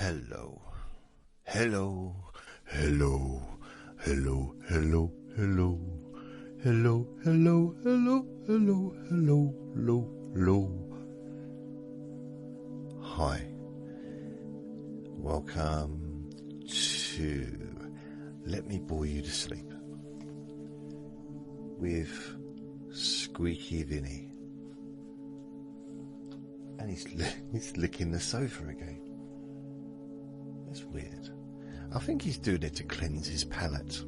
Hello, hello, hello, hello, hello, hello, hello, hello, hello, hello, hello, hello, hello. Hi, welcome to Let Me Bore You to Sleep with Squeaky Vinny. And he's licking the sofa again. That's weird. I think he's doing it to cleanse his palate.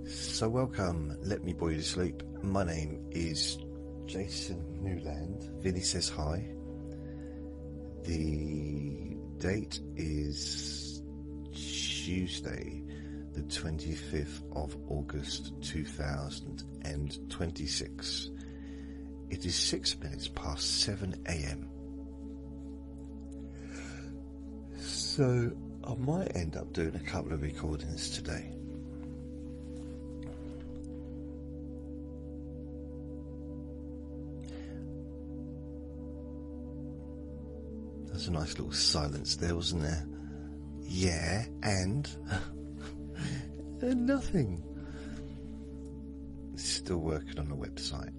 So welcome, Let Me Bore You to Sleep. My name is Jason Newland. Vinny says hi. The date is Tuesday, the 25th of August 2026. It is 6 minutes past 7 a.m. So I might end up doing a couple of recordings today. There's a nice little silence there, wasn't there? Yeah, and nothing. Still working on the website.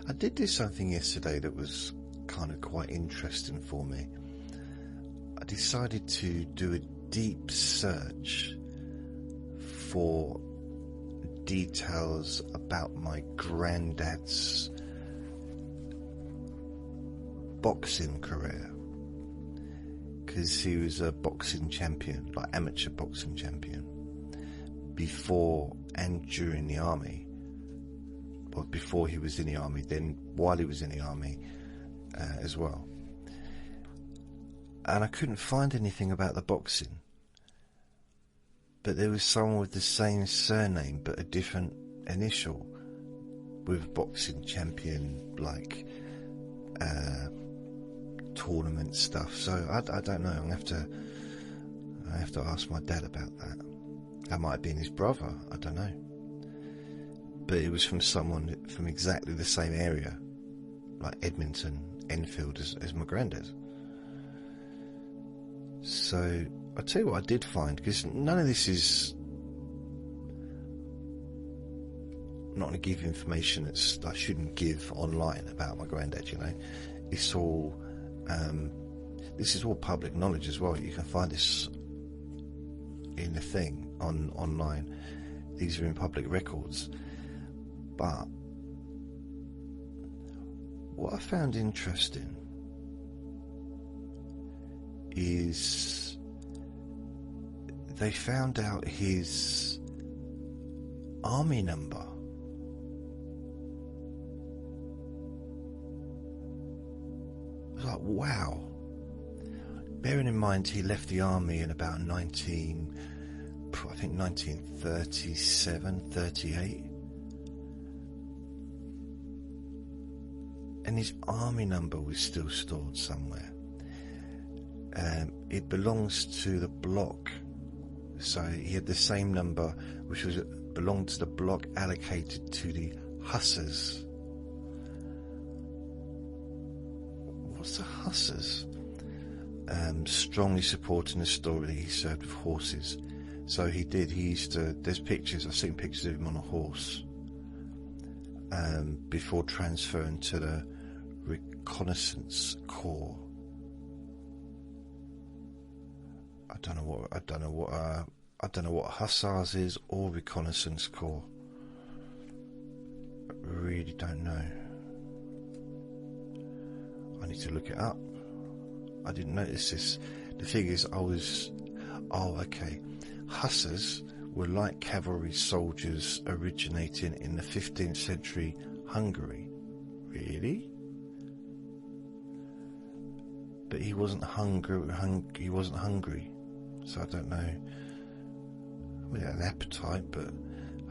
I did do something yesterday that was kind of quite interesting for me. I decided to do a deep search for details about my granddad's boxing career, because he was a boxing champion, like amateur boxing champion, before and during the army. Well, before he was in the army, then while he was in the army as well. And I couldn't find anything about the boxing, but there was someone with the same surname but a different initial with boxing champion, like tournament stuff. So I don't know. I have to ask my dad about that. That might have been his brother. I don't know. But it was from someone from exactly the same area, like Edmonton, Enfield, as my granddad. So I'll tell you what I did find, because none of this is, I'm not going to give information that I shouldn't give online about my granddad, you know. It's all, this is all public knowledge as well. You can find this in the thing online. These are in public records. But what I found interesting is they found out his army number. I was like, wow. Bearing in mind he left the army in about 1937, 38. And his army number was still stored somewhere. It belongs to the block, so he had the same number, which belonged to the block allocated to the Hussars. What's the Hussars? Strongly supporting the story that he served with horses. So he used to, there's pictures, I've seen pictures of him on a horse, before transferring to the Reconnaissance Corps. I don't know what Hussars is or Reconnaissance Corps. I really don't know. I need to look it up. I didn't notice this. The thing is, okay. Hussars were light cavalry soldiers originating in the 15th century Hungary. Really? But he wasn't hungry, so I don't know. We had an appetite, but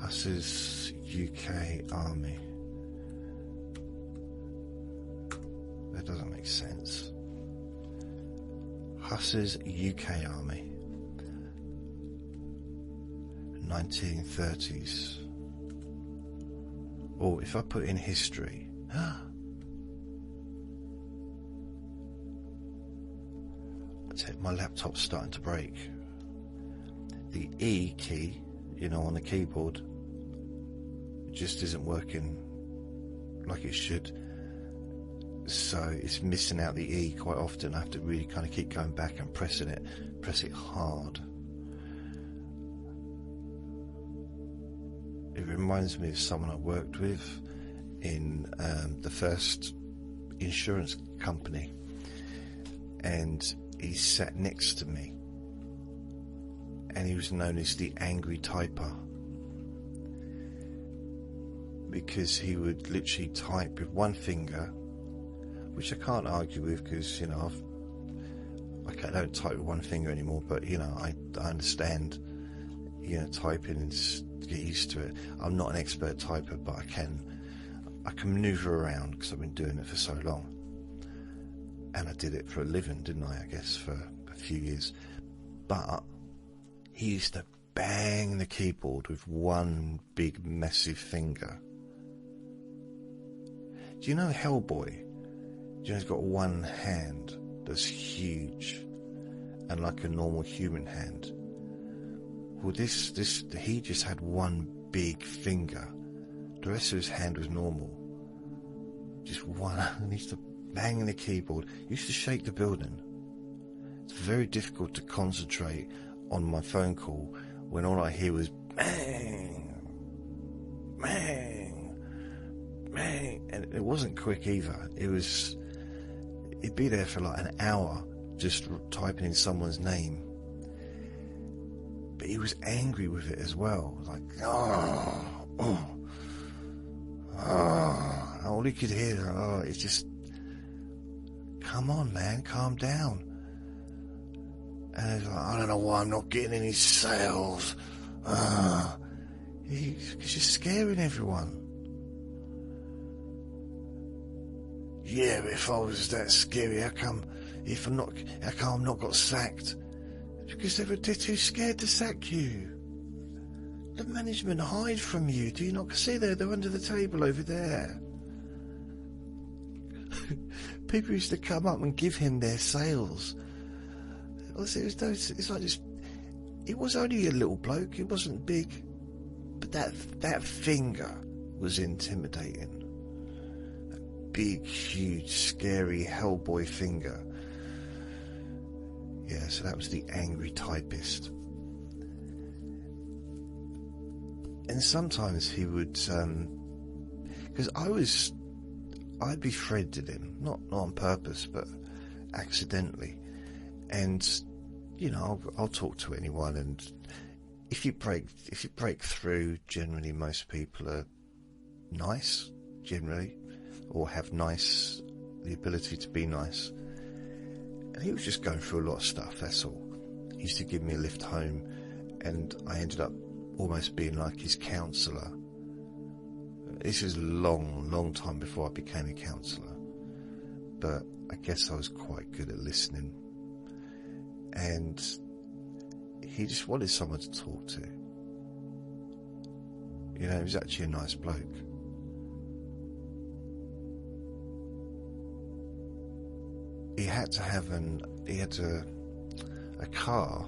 Hussars UK Army. That doesn't make sense. Hussars UK Army, 1930s. Or if I put in history, my laptop's starting to break. The E key, on the keyboard, just isn't working like it should. So it's missing out the E quite often. I have to really kind of keep going back and press it hard. It reminds me of someone I worked with in the first insurance company, and he sat next to me, and he was known as the angry typer, because he would literally type with one finger, which I can't argue with, because I don't type with one finger anymore, but I understand typing and get used to it. I'm not an expert typer, but I can maneuver around because I've been doing it for so long, and I did it for a living, didn't I guess, for a few years. But he used to bang the keyboard with one big massive finger. Do you know Hellboy? He's got one hand that's huge and like a normal human hand. Well, he just had one big finger. The rest of his hand was normal. Just one, and he used to bang on the keyboard. He used to shake the building. It's very difficult to concentrate on my phone call when all I hear was bang, bang, bang. And it wasn't quick either. He'd be there for like an hour just typing in someone's name. But he was angry with it as well. Like, all he could hear, it's just, come on, man, calm down. And he's like, I don't know why I'm not getting any sales. Because you're scaring everyone. Yeah, but if I was that scary, how come I'm not got sacked? Because they're too scared to sack you. The management hide from you. Do you not see they're under the table over there? People used to come up and give him their sales. It was only a little bloke. It wasn't big, but that finger was intimidating. That big, huge, scary Hellboy finger. Yeah, so that was the angry typist. And sometimes he would, because I befriended him, not on purpose, but accidentally. And I'll talk to anyone, and if you break through, generally most people are nice, generally, or have the ability to be nice. And he was just going through a lot of stuff, that's all. He used to give me a lift home, and I ended up almost being like his counsellor. This was a long time before I became a counsellor, but I guess I was quite good at listening. And he just wanted someone to talk to. He was actually a nice bloke. He had to have a car,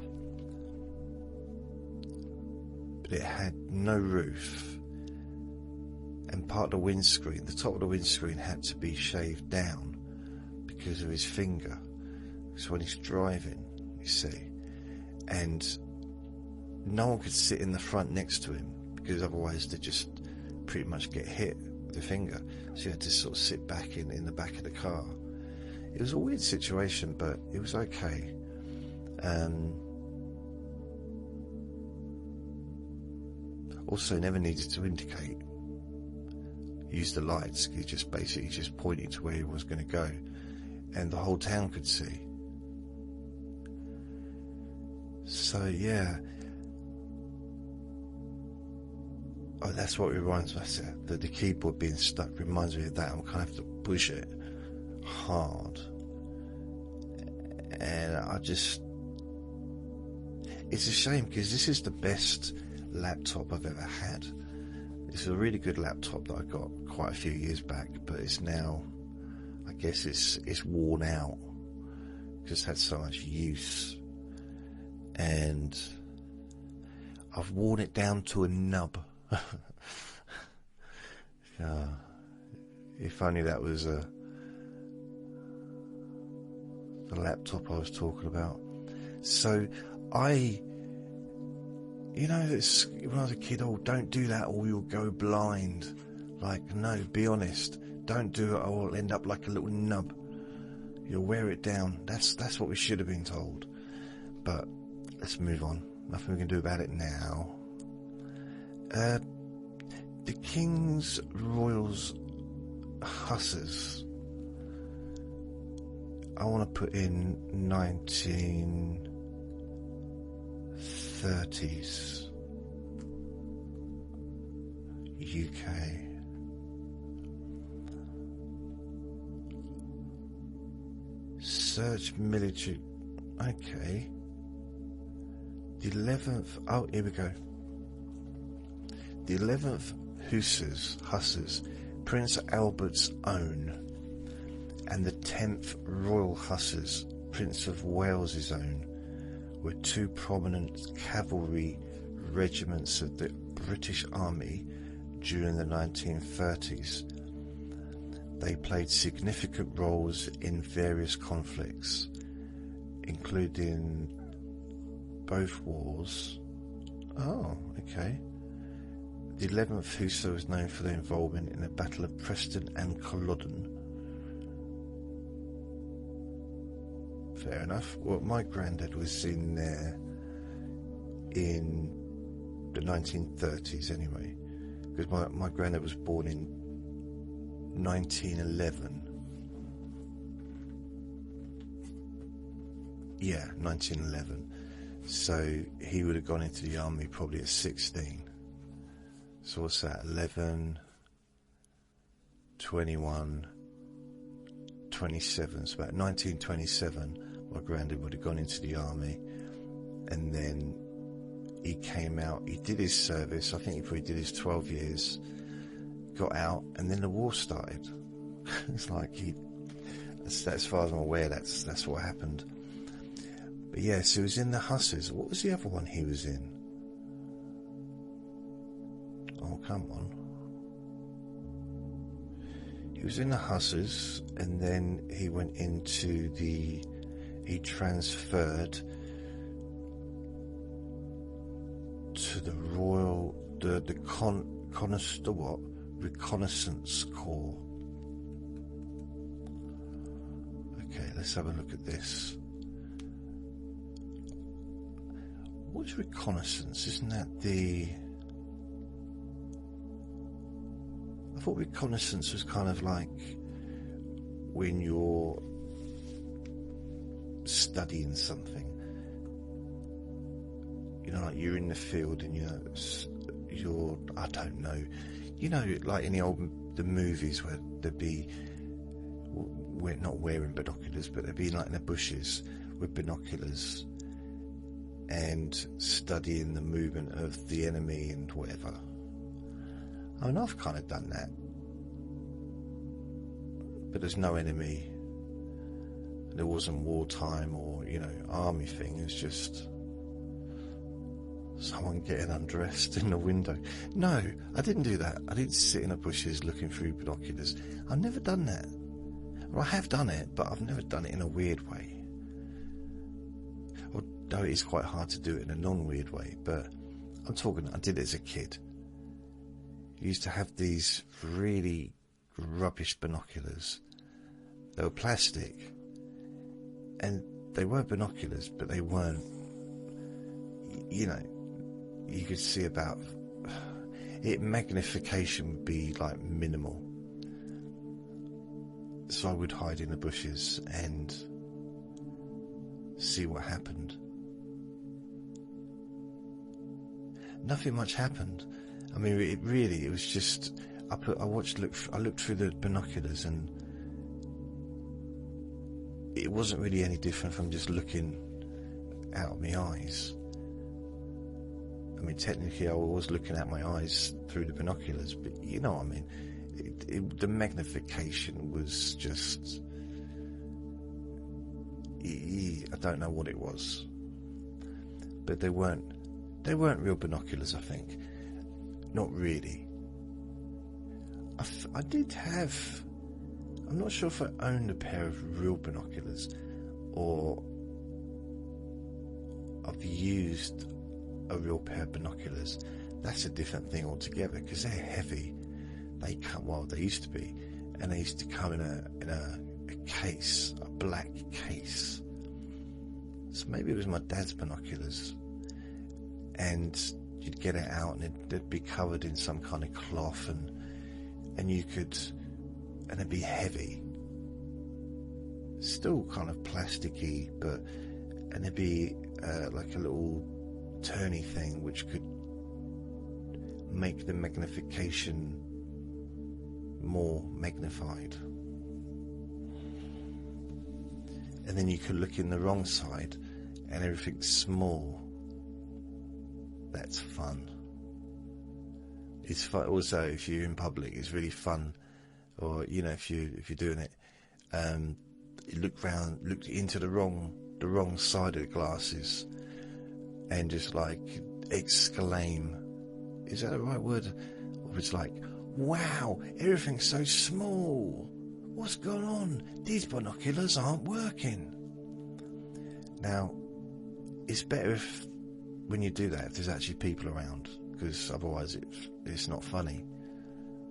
but it had no roof, and part of the windscreen, the top of the windscreen, had to be shaved down because of his finger. So when he's driving, you see, and no one could sit in the front next to him because otherwise they'd just pretty much get hit with the finger. So you had to sort of sit back in the back of the car. It was a weird situation, but it was okay. Also, never needed to indicate. Use the lights. He just basically pointed to where he was going to go, and the whole town could see. So yeah. Oh, that's what reminds me. The keyboard being stuck reminds me of that. I'm kind of have to push it hard, and it's a shame because this is the best laptop I've ever had. It's a really good laptop that I got quite a few years back, but it's now, I guess it's worn out because it's had so much use, and I've worn it down to a nub. If only that was the laptop I was talking about. So when I was a kid, don't do that or you'll go blind. Like, no, be honest. Don't do it or it'll end up like a little nub. You'll wear it down. That's what we should have been told. But let's move on. Nothing we can do about it now. The King's Royals Hussars. I want to put in 1930s UK. Search military. Okay. The 11th. Oh, here we go. The 11th Hussars, Prince Albert's own, and the 10th Royal Hussars, Prince of Wales's own, were two prominent cavalry regiments of the British Army during the 1930s. They played significant roles in various conflicts, including both wars. Oh, okay. The 11th Hussar was known for their involvement in the Battle of Preston and Culloden. Fair enough. Well, my granddad was in there in the 1930s anyway, because my granddad was born in 1911. Yeah, 1911. So he would have gone into the army probably at 16. So what's that? 11, 21, 27. So about 1927, my granddad would have gone into the army, and then he came out. He did his service. I think he probably did his 12 years. Got out, and then the war started. It's like as far as I'm aware, that's what happened. But yeah, so he was in the Hussars. What was the other one he was in? Oh, come on. He was in the Hussars, and then he went into he transferred to the Reconnaissance Corps. Okay, let's have a look at this. What's reconnaissance? Isn't that I thought reconnaissance was kind of like when you're studying something. Like you're in the field and you're I don't know. Like in the movies where they'd be, we're not wearing binoculars, but they'd be like in the bushes with binoculars and studying the movement of the enemy and whatever. I mean, I've kind of done that, but there's no enemy. There wasn't wartime or army thing. It's just someone getting undressed in the window. No, I didn't do that. I didn't sit in the bushes looking through binoculars. I've never done that. Well, I have done it, but I've never done it in a weird way. Although it is quite hard to do it in a non-weird way, but I did it as a kid. I used to have these really rubbish binoculars. They were plastic, and they were binoculars, but they weren't, you could see about it. Magnification would be like minimal, so I would hide in the bushes and see what happened. Nothing much happened. I mean, it was just I looked through the binoculars, and it wasn't really any different from just looking out of my eyes. I mean, technically I was looking at my eyes through the binoculars, but you know what I mean. The magnification was just, I don't know what it was, but they weren't real binoculars, I think. Not really. I did have, I'm not sure if I owned a pair of real binoculars or I've used a real pair of binoculars. That's a different thing altogether, because they're heavy. They come, well, they used to be, and they used to come in a case, a black case. So maybe it was my dad's binoculars, and you'd get it out and it'd be covered in some kind of cloth, and you could, and it'd be heavy, still kind of plasticky, but, and there'd be like a little turny thing which could make the magnification more magnified. And then you could look in the wrong side and everything's small. That's fun. It's fun. Also, if you're in public, it's really fun. Or, you know, if you're doing it, you look into the wrong side of the glasses and just like exclaim. Is that the right word? Or it's like, wow, everything's so small. What's going on? These binoculars aren't working. Now, it's better if, when you do that, if there's actually people around, because otherwise it's not funny.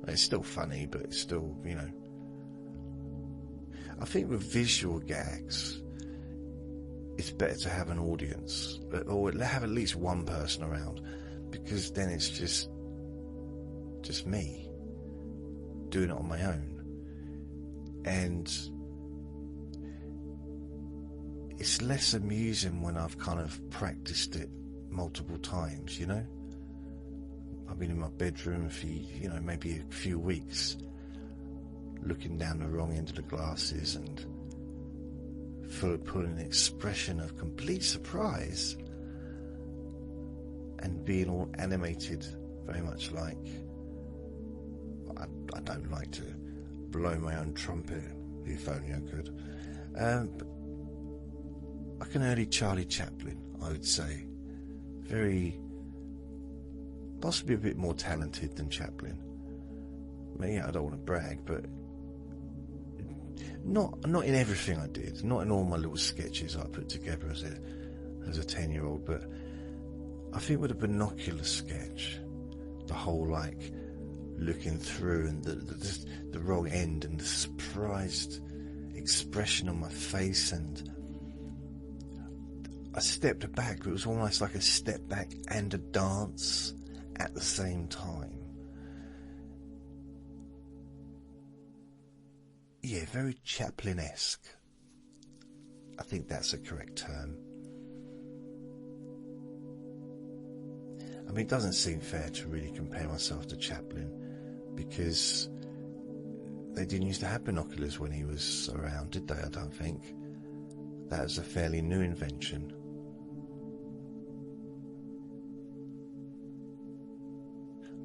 It's still funny, but it's still, you know. I think with visual gags, it's better to have an audience, or have at least one person around, because then it's just me doing it on my own. And it's less amusing when I've kind of practiced it multiple times, you know. I've been in my bedroom for, you know, maybe a few weeks, looking down the wrong end of the glasses and putting an expression of complete surprise and being all animated, very much like, I don't like to blow my own trumpet, if only I could. But like an early Charlie Chaplin, I would say. Very, possibly a bit more talented than Chaplin. I mean, yeah, I don't want to brag, but not in everything I did, not in all my little sketches I put together as a 10-year-old, but I think with a binocular sketch, the whole like looking through and the wrong end and the surprised expression on my face, and I stepped back, but it was almost like a step back and a dance at the same time. Yeah, very Chaplin-esque. I think that's a correct term. I mean, it doesn't seem fair to really compare myself to Chaplin, because they didn't used to have binoculars when he was around, did they? I don't think. That was a fairly new invention.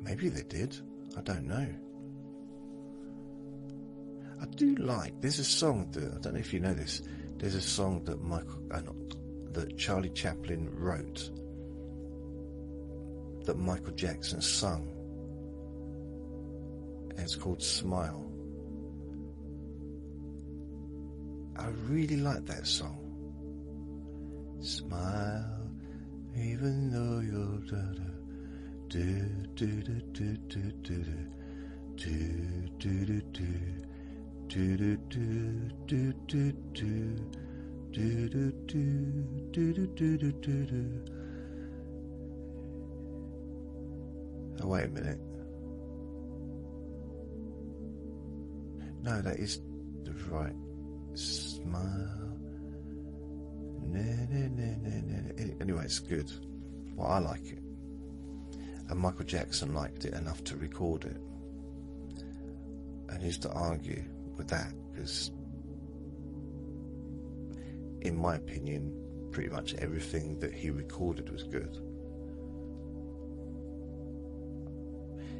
Maybe they did. I don't know. I do like, there's a song that, I don't know if you know this, there's a song that that Charlie Chaplin wrote, that Michael Jackson sung, and it's called Smile. I really like that song. Smile, even though you're do do do do do do do do do do. Do do do do do do do do do do do do do. Oh, wait a minute. No, that is the right. Smile. Anyway, it's good. Well, I like it. And Michael Jackson liked it enough to record it. And used to argue with that, because in my opinion pretty much everything that he recorded was good.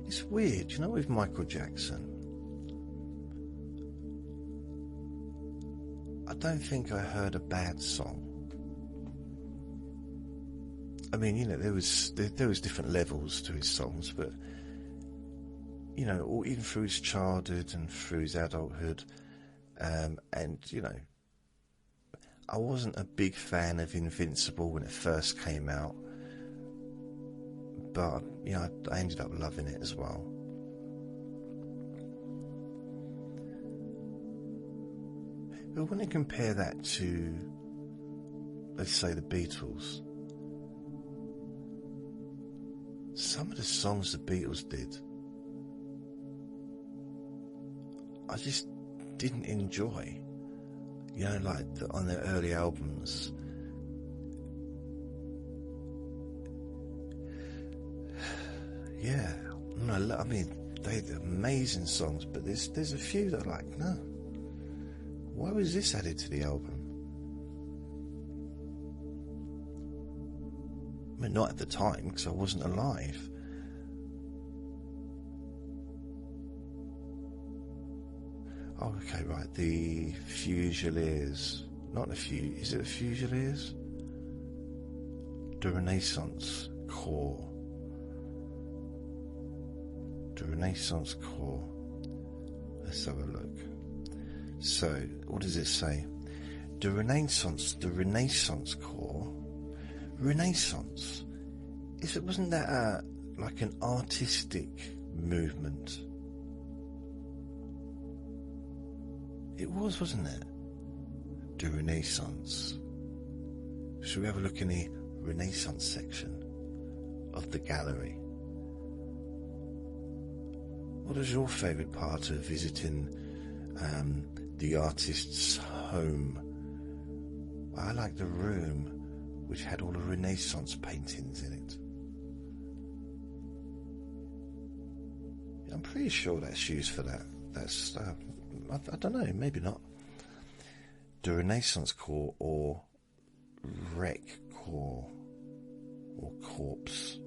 It's weird, you know, with Michael Jackson, I don't think I heard a bad song. I mean, you know, there was different levels to his songs, but you know, even through his childhood and through his adulthood, and you know, I wasn't a big fan of Invincible when it first came out, but you know, I ended up loving it as well. But when I compare that to, let's say, the Beatles, some of the songs the Beatles did, I just didn't enjoy. You know, like on their early albums. Yeah, I mean, they're amazing songs, but there's a few that are like, no, why was this added to the album? I mean, not at the time, because I wasn't alive. Oh, okay, right, the Fusiliers. Not the is it the Fusiliers? The Renaissance Core. The Renaissance Core. Let's have a look. So, what does it say? The Renaissance Core. Renaissance. Wasn't that like an artistic movement? It was, wasn't it? The Renaissance. Should we have a look in the Renaissance section of the gallery? What is your favourite part of visiting the artist's home? I like the room which had all the Renaissance paintings in it. I'm pretty sure that's used for that. That's I don't know, maybe not. The Renaissance Corps, or Rec Corps, or Corps,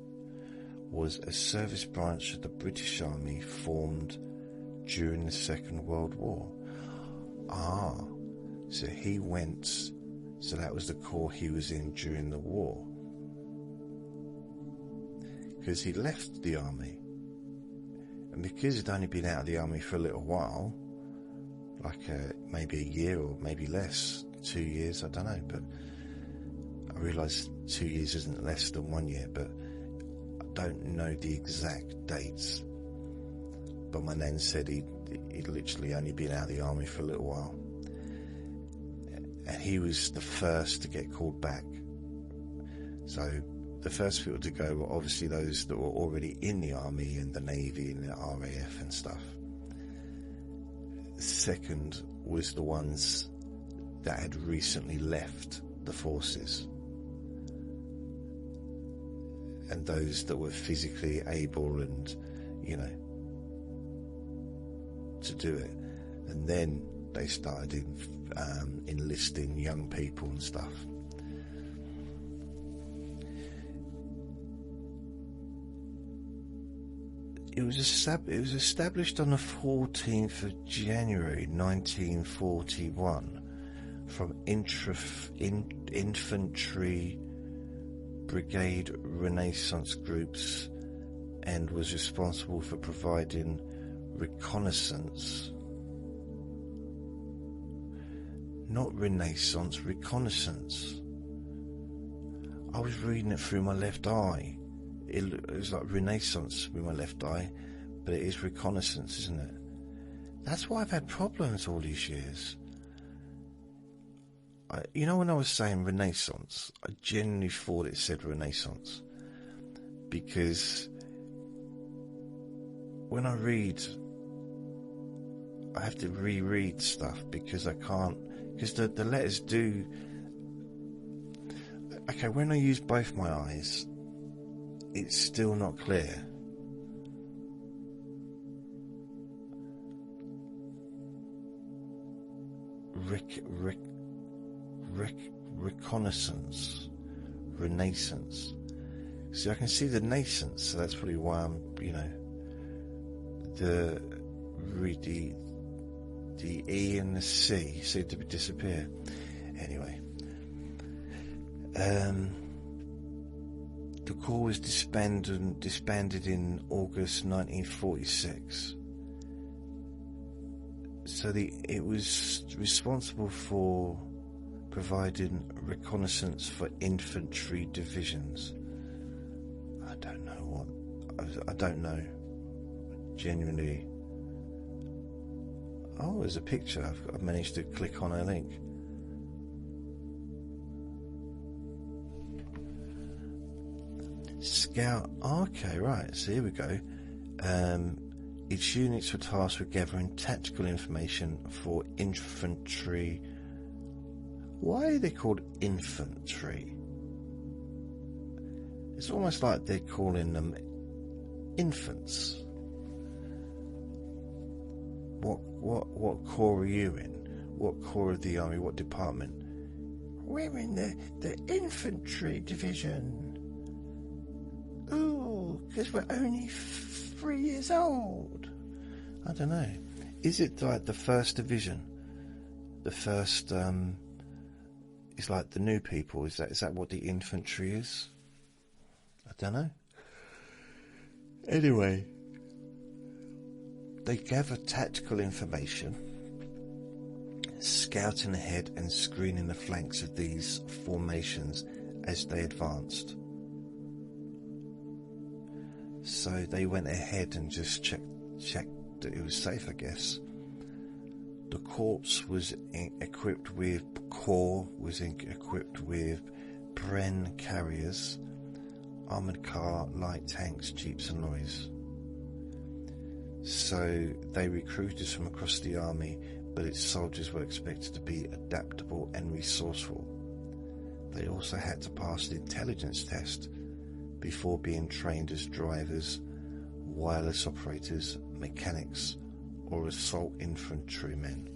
was a service branch of the British Army formed during the Second World War. So he went, so that was the corps he was in during the war. Because he left the army. And because he'd only been out of the army for a little while, like maybe a year or maybe less, 2 years, I don't know, but I realise 2 years isn't less than 1 year, but I don't know the exact dates. But my nan said he'd literally only been out of the army for a little while. And he was the first to get called back. So the first people to go were obviously those that were already in the army and the navy and the RAF and stuff. Second was the ones that had recently left the forces, and those that were physically able and, you know, to do it. And then they started enlisting young people and stuff. It was established on the 14th of January 1941 from infantry brigade Renaissance groups, and was responsible for providing reconnaissance. Not Renaissance, reconnaissance. I was reading it through my left eye. It was like Renaissance with my left eye, but it is reconnaissance, isn't it? That's why I've had problems all these years. You know, when I was saying Renaissance, I genuinely thought it said Renaissance, because when I read, I have to reread stuff because I can't, because the letters do. Okay, when I use both my eyes, it's still not clear. Reconnaissance, Renaissance. See, I can see the nascence, so that's probably why I'm, you know, The E and the C seem to disappear. Anyway, the Corps was disbanded in August 1946. So it was responsible for providing reconnaissance for infantry divisions. I don't know. Genuinely. Oh, there's a picture. I've managed to click on a link. Scout. Okay, right. So here we go. Its units were tasked with gathering tactical information for infantry. Why are they called infantry? It's almost like they're calling them infants. What corps are you in? What corps of the army? What department? We're in the infantry division. Ooh, because we're only 3 years old. I don't know. Is it like the first division? The first, it's like the new people. Is that what the infantry is? I don't know. Anyway, they gather tactical information, scouting ahead and screening the flanks of these formations as they advanced. So they went ahead and just checked that it was safe, I guess. The corps was equipped with Bren carriers, armoured car, light tanks, jeeps and lorries. So they recruited from across the army, but its soldiers were expected to be adaptable and resourceful. They also had to pass the intelligence test before being trained as drivers, wireless operators, mechanics, or assault infantrymen.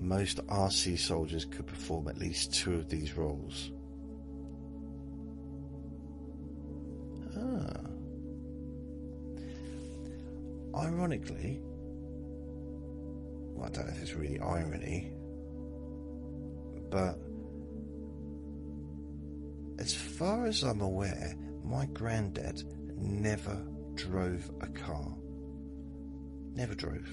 Most RC soldiers could perform at least 2 of these roles. Ironically, well, I don't know if it's really irony, but as far as I'm aware, my granddad never drove a car. Never drove.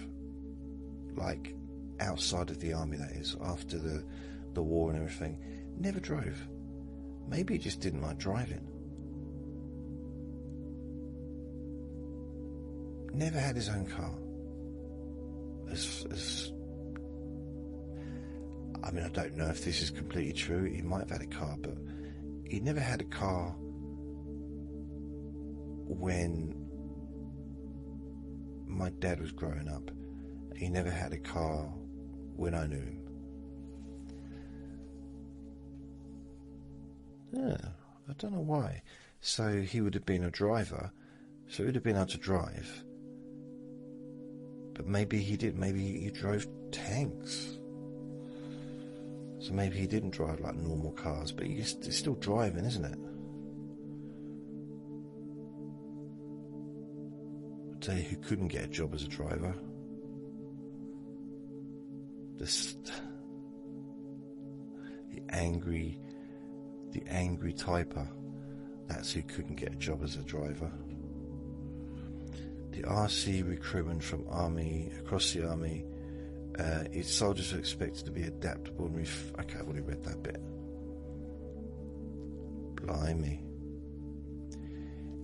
Like, outside of the army, that is, after the war and everything. Never drove. Maybe he just didn't like driving. Never had his own car. I mean, I don't know if this is completely true. He might have had a car, but he never had a car when my dad was growing up. He never had a car when I knew him. Yeah, I don't know why. So he would have been a driver, so he would have been able to drive. But maybe he did. Maybe he drove tanks. So maybe he didn't drive like normal cars, but it's still driving, isn't it? I'll tell you who couldn't get a job as a driver. The angry typer. That's who couldn't get a job as a driver. The RC recruitment from across the army, its soldiers are expected to be adaptable and okay, I've already read that bit. Blimey.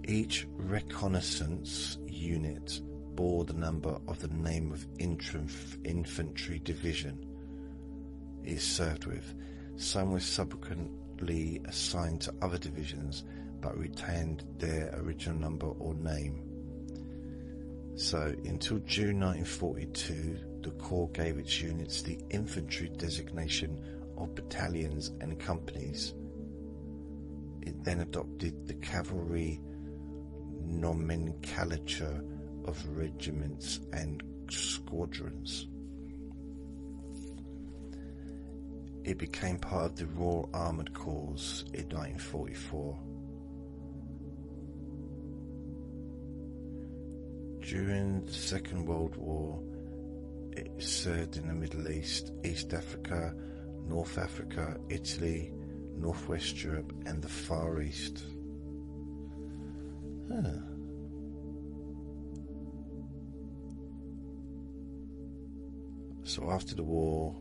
Each reconnaissance unit bore the number of the name of infantry division it served with. Some were subsequently assigned to other divisions, but retained their original number or name. So, until June 1942, the Corps gave its units the infantry designation of battalions and companies. It then adopted the cavalry nomenclature of regiments and squadrons. It became part of the Royal Armoured Corps in 1944. During the Second World War, It served in the Middle East, East Africa, North Africa, Italy, Northwest Europe and the Far East. So after the war,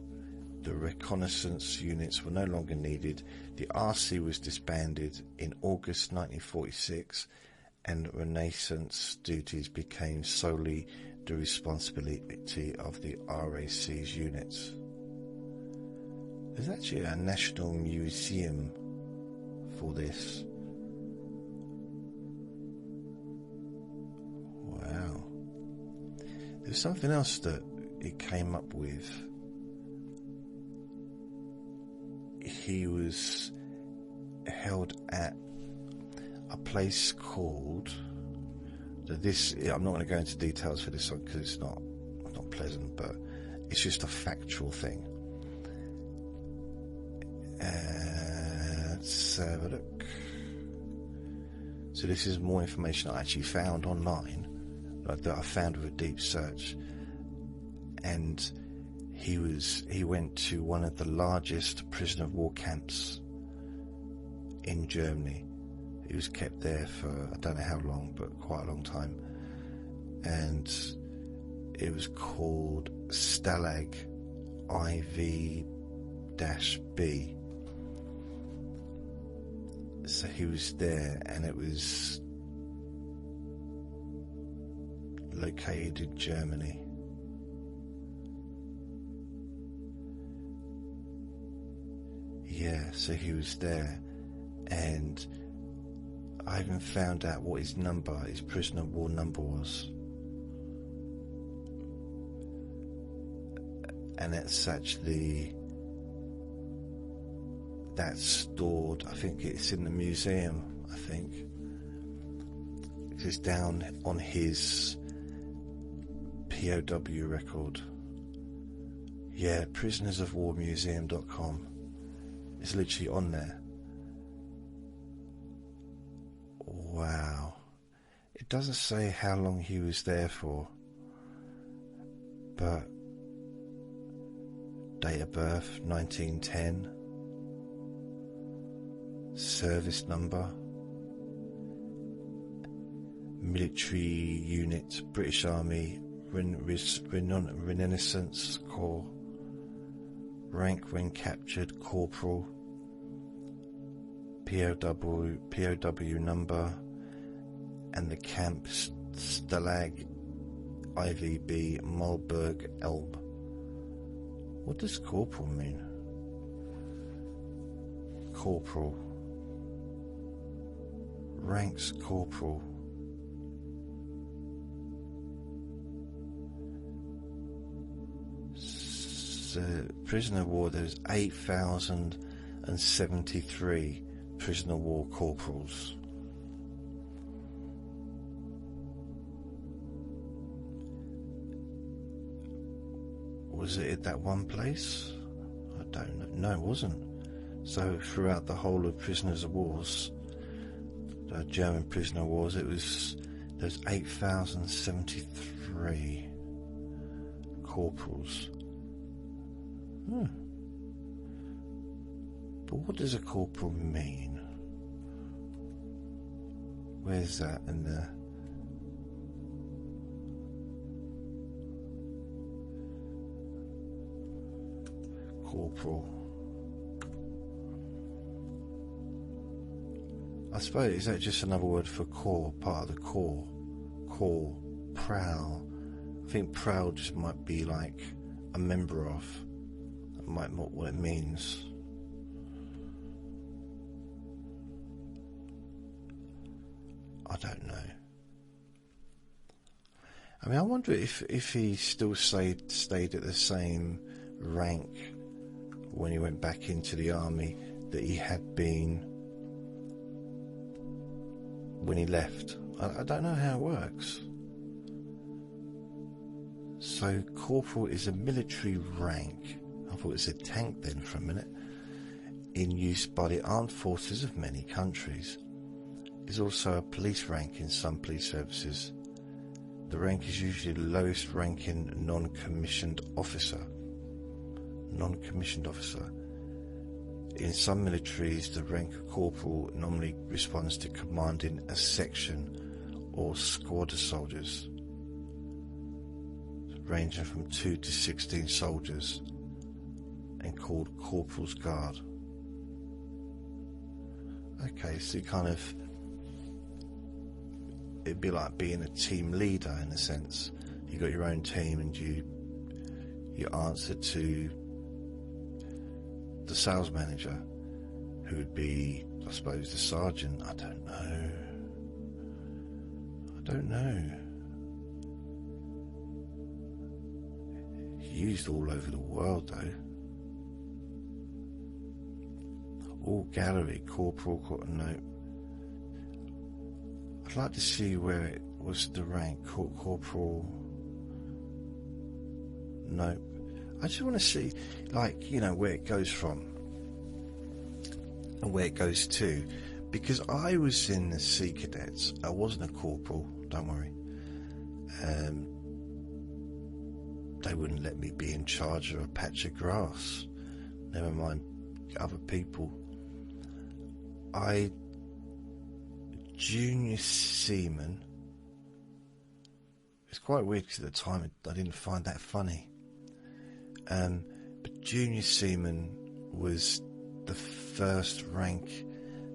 the reconnaissance units were no longer needed. The RC was disbanded in August 1946 and reconnaissance duties became solely the responsibility of the RAC's units. There's actually a national museum for this. Wow. There's something else that it came up with. He was held at a place called I'm not going to go into details for this one because it's not pleasant, but it's just a factual thing. Let's have a look. So this is more information I actually found online, that I found with a deep search. And he went to one of the largest prisoner of war camps in Germany. He was kept there for I don't know how long, but quite a long time. And it was called Stalag IV-B. So he was there, and it was located in Germany. Yeah, so he was there, and I even found out what his prisoner of war number was. And that's stored, I think it's in the museum, I think. It's down on his POW record. Yeah, prisonersofwarmuseum.com. It's literally on there. Wow. It doesn't say how long he was there for, but date of birth 1910, service number, military unit, British Army, Reconnaissance Corps, rank when captured, corporal, POW number, and the camp Stalag IV-B Mulberg Elb. What does corporal mean? Corporal. Ranks corporal. So, prisoner of war, there's 8,073 prisoner of war corporals. Was it at that one place? I don't know. No, it wasn't. So throughout the whole of prisoners of wars, the German prisoner of wars, there's 8,073 corporals. But what does a corporal mean? Where's that in the corporal? I suppose, is that just another word for core, part of the core? Core, prowl. I think prowl just might be like a member of. That might not what it means. I don't know. I mean, I wonder if he still stayed at the same rank when he went back into the army that he had been when he left. I don't know how it works. So corporal is a military rank. I thought it said tank then for a minute. In use by the armed forces of many countries. Is also a police rank in some police services. The rank is usually the lowest ranking non-commissioned officer. Non-commissioned officer. In some militaries, the rank of corporal normally responds to commanding a section or squad of soldiers, ranging from 2 to 16 soldiers, and called corporal's guard. Okay, so you kind of, it'd be like being a team leader in a sense. You got your own team and you answer to the sales manager, who would be, I suppose, the sergeant. I don't know. Used all over the world though. All gallery, corporal, no. I'd like to see where it was the rank, corporal, no. I just want to see, like, you know, where it goes from and where it goes to, because I was in the Sea Cadets. I wasn't a corporal, don't worry. They wouldn't let me be in charge of a patch of grass, never mind other people. Junior seaman, it's quite weird because at the time I didn't find that funny. But junior seaman was the first rank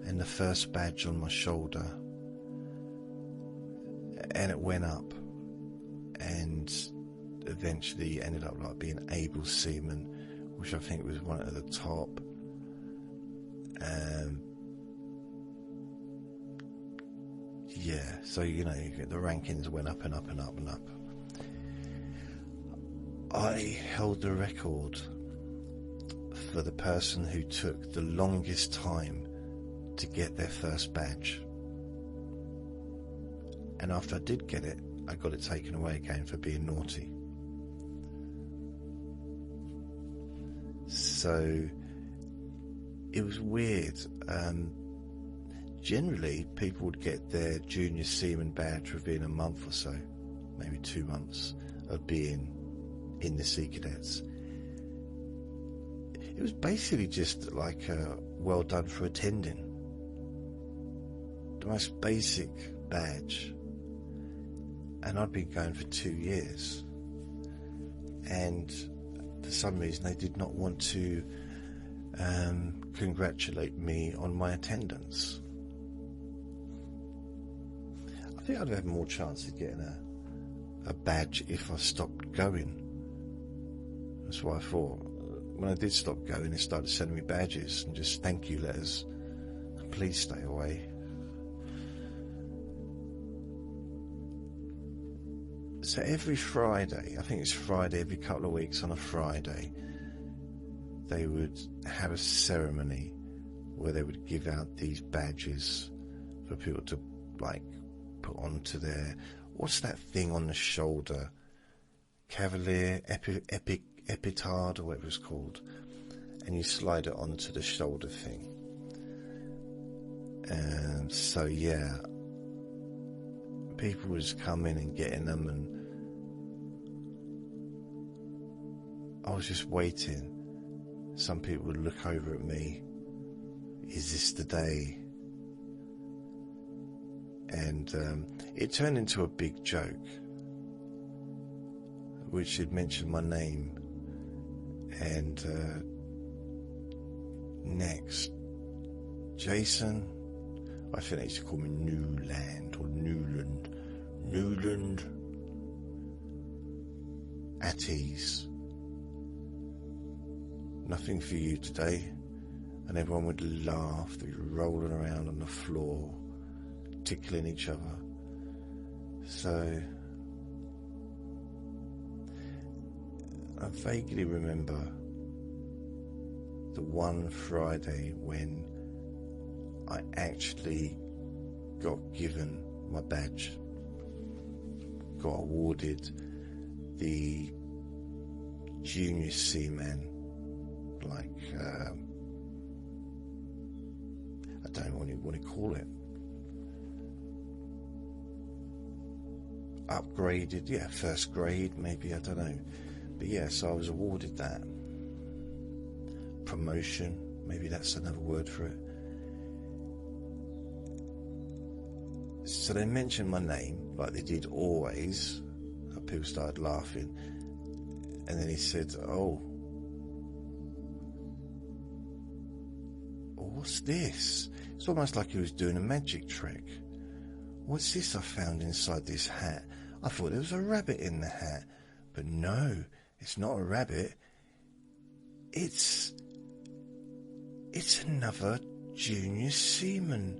and the first badge on my shoulder, and it went up, and eventually ended up like being able seaman, which I think was one at the top. Yeah, so you know, the rankings went up and up and up and up. I held the record for the person who took the longest time to get their first badge. And after I did get it, I got it taken away again for being naughty. So it was weird. Generally, people would get their junior seaman badge within a month or so, maybe 2 months of being in the Sea Cadets. It was basically just like a well done for attending. The most basic badge. And I'd been going for 2 years. And for some reason they did not want to congratulate me on my attendance. I think I'd have more chance of getting a badge if I stopped going. That's what I thought. When I did stop going, they started sending me badges and just thank you letters. Please stay away. So every Friday, I think it's Friday, every couple of weeks on a Friday, they would have a ceremony where they would give out these badges for people to, like, put onto their, what's that thing on the shoulder? Cavalier, epitard, or whatever it's called. And you slide it onto the shoulder thing. And so, yeah, people was coming and getting them, and I was just waiting. Some people would look over at me. Is this the day? And it turned into a big joke, which had mentioned my name. And next, Jason, I think they used to call me Newland or Newland. Newland. At ease. Nothing for you today. And everyone would laugh. They'd be rolling around on the floor, tickling each other. So I vaguely remember the one Friday when I actually got given my badge, got awarded the junior seaman, like, I don't know what you want to call it. upgraded, first grade maybe, I don't know. But yeah, so I was awarded that. Promotion, maybe that's another word for it. So they mentioned my name, like they did always. People started laughing. And then he said, oh, what's this? It's almost like he was doing a magic trick. What's this I found inside this hat? I thought there was a rabbit in the hat. But no, it's not a rabbit. It's another junior seaman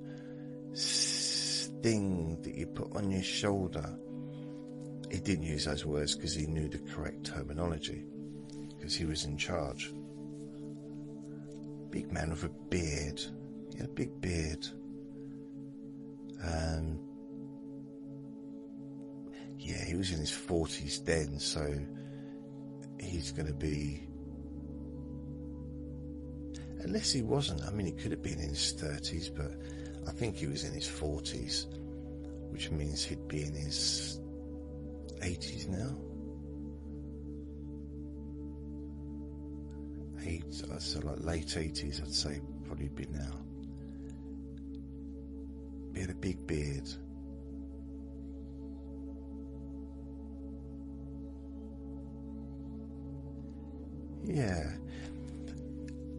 thing that you put on your shoulder. He didn't use those words because he knew the correct terminology, because he was in charge. Big man with a beard. He had a big beard. Yeah, he was in his 40s then, so he's going to be... Unless he wasn't. I mean, he could have been in his 30s, but I think he was in his 40s, which means he'd be in his 80s now. So like late 80s, I'd say, probably be now. He had a big beard. Yeah.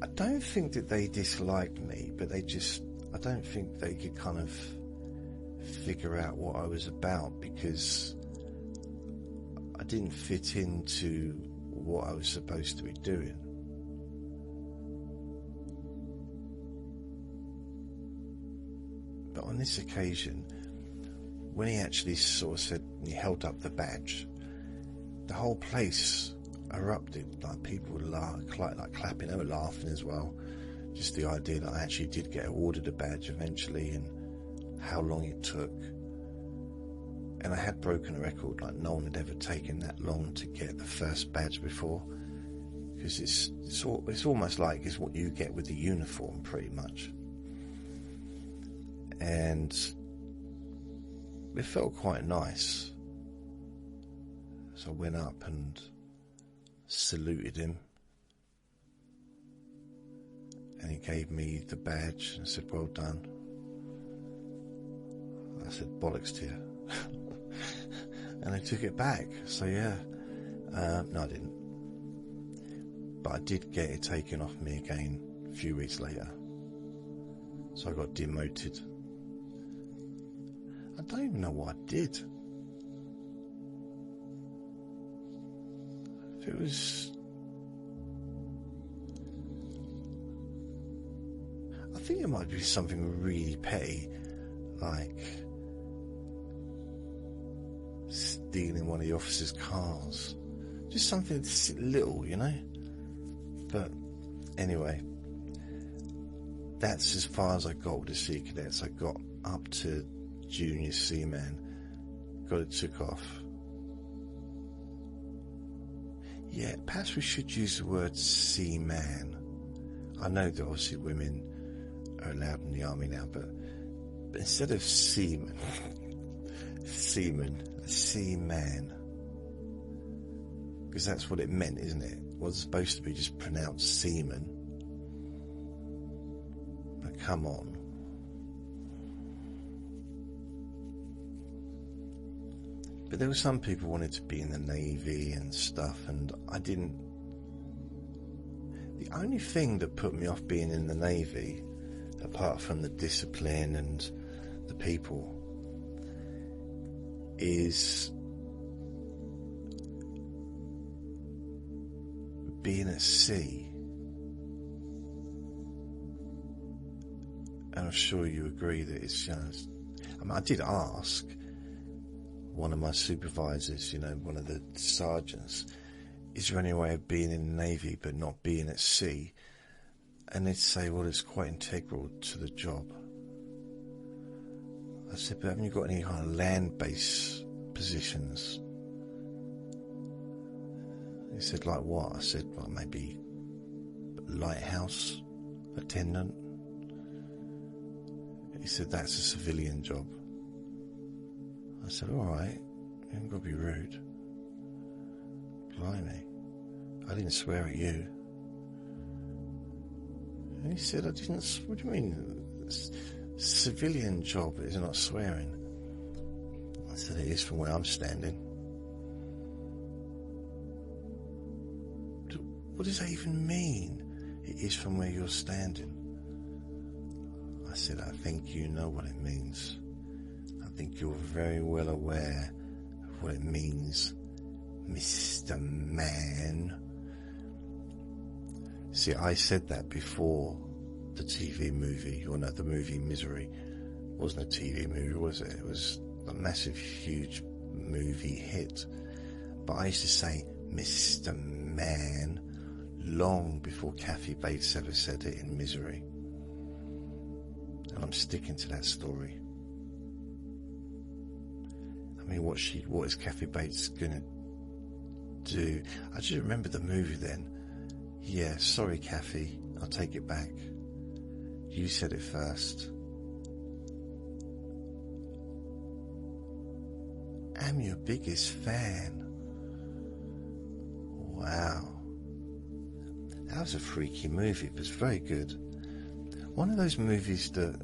I don't think that they disliked me, but I don't think they could kind of figure out what I was about, because I didn't fit into what I was supposed to be doing. But on this occasion, when he actually sort of said, he held up the badge, the whole place erupted. Like people were like clapping, they were laughing as well. Just the idea that I actually did get awarded a badge eventually, and how long it took. And I had broken a record, like no one had ever taken that long to get the first badge before, because it's almost like it's what you get with the uniform, pretty much. And it felt quite nice. So I went up and saluted him, and he gave me the badge and said, well done. I said, bollocks to you. And I took it back. So yeah, no I didn't, but I did get it taken off me again a few weeks later. So I got demoted. I don't even know what I did. If it was... I think it might be something really petty, like stealing one of the officers' cars. Just something little, you know? But anyway, that's as far as I got with the Sea Cadets. I got up to Junior Seaman, got it took off. Yeah, perhaps we should use the word seaman. I know that obviously women are allowed in the army now, but instead of seaman, seaman, because that's what it meant, isn't it? It wasn't supposed to be just pronounced seaman. But come on. But there were some people who wanted to be in the Navy and stuff, and I didn't. The only thing that put me off being in the Navy, apart from the discipline and the people, is being at sea. And I'm sure you agree that it's just... I mean, I did ask one of my supervisors, you know, one of the sergeants, is there any way of being in the Navy but not being at sea? And they'd say, well, it's quite integral to the job. I said, but haven't you got any kind of land-based positions? He said, like what? I said, well, maybe lighthouse attendant. He said, that's a civilian job. I said, all right, You haven't got to be rude. Blimey. I didn't swear at you. And he said, I didn't. What do you mean? Civilian job is not swearing. I said, it is from where I'm standing. What does that even mean? It is from where you're standing. I said, I think you know what it means. I think you're very well aware of what it means, Mr. Man. See, I said that before the TV movie, or no, the movie Misery. It wasn't a TV movie, was it? It was a massive, huge movie hit. But I used to say Mr. Man long before Kathy Bates ever said it in Misery. And I'm sticking to that story. I mean, what is Kathy Bates gonna do? I just remember the movie then. Yeah, sorry Kathy, I'll take it back. You said it first. I'm your biggest fan. Wow. That was a freaky movie. It was very good. One of those movies that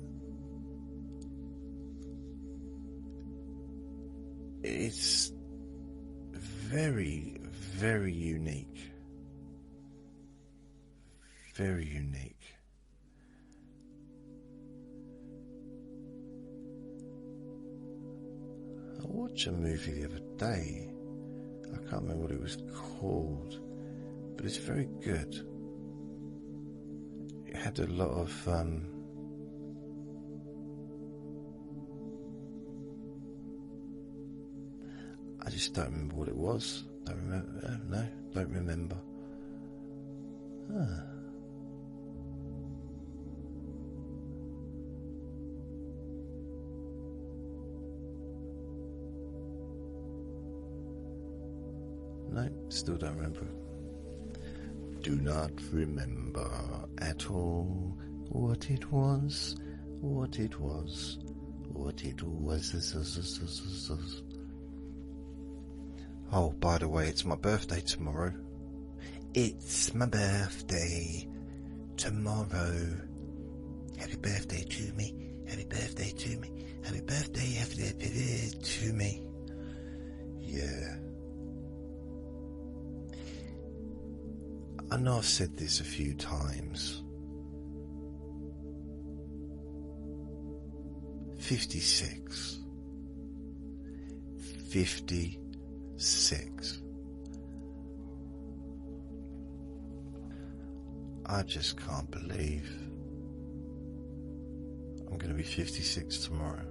it's very, very unique. Very unique. I watched a movie the other day. I can't remember what it was called, but it's very good. It had a lot of I just don't remember what it was. Don't remember. No, don't remember. No, still don't remember. Do not remember at all what it was, what it was, what it was. Oh, by the way, it's my birthday tomorrow. It's my birthday tomorrow. Happy birthday to me. Happy birthday to me. Happy birthday to me. Yeah. I know I've said this a few times. 56. 56. I just can't believe I'm going to be 56 tomorrow.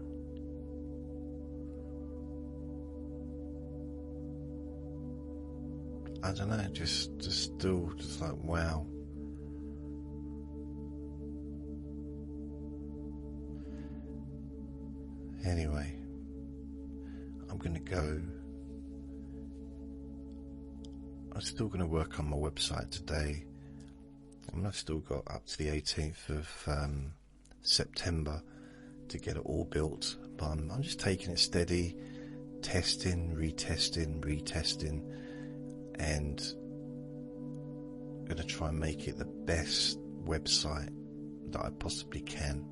I don't know, just still just like, wow. Anyway, I'm going to go. I'm still going to work on my website today. I've still got up to the 18th of September to get it all built. But I'm just taking it steady, testing, retesting, and going to try and make it the best website that I possibly can.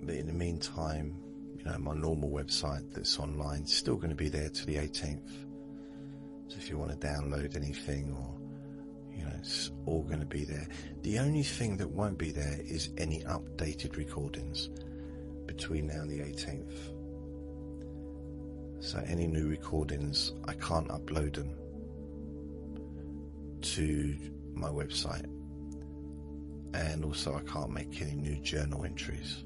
But in the meantime, you know, my normal website that's online is still going to be there till the 18th. So if you want to download anything, or, you know, it's all going to be there. The only thing that won't be there is any updated recordings between now and the 18th. So any new recordings, I can't upload them to my website. And also I can't make any new journal entries.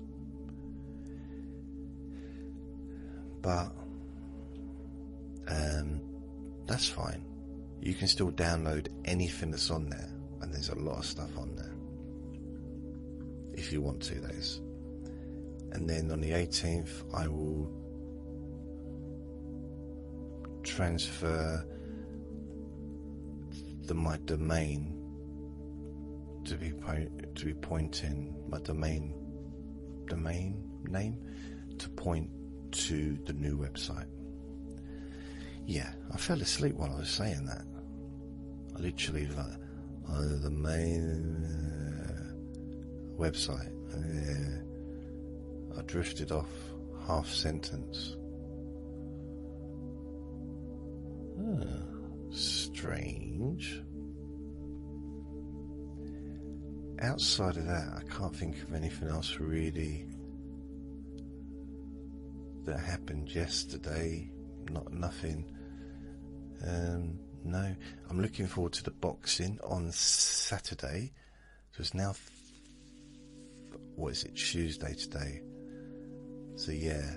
But that's fine. You can still download anything that's on there, and there's a lot of stuff on there if you want to, that is. And then on the 18th I will transfer my domain to be pointing my domain name to point to the new website. Yeah, I fell asleep while I was saying that. I literally the main website. I drifted off half sentence. Strange. Outside of that, I can't think of anything else really that happened yesterday. Nothing. No, I'm looking forward to the boxing on Saturday. So it's now, what is it, Tuesday today? So yeah,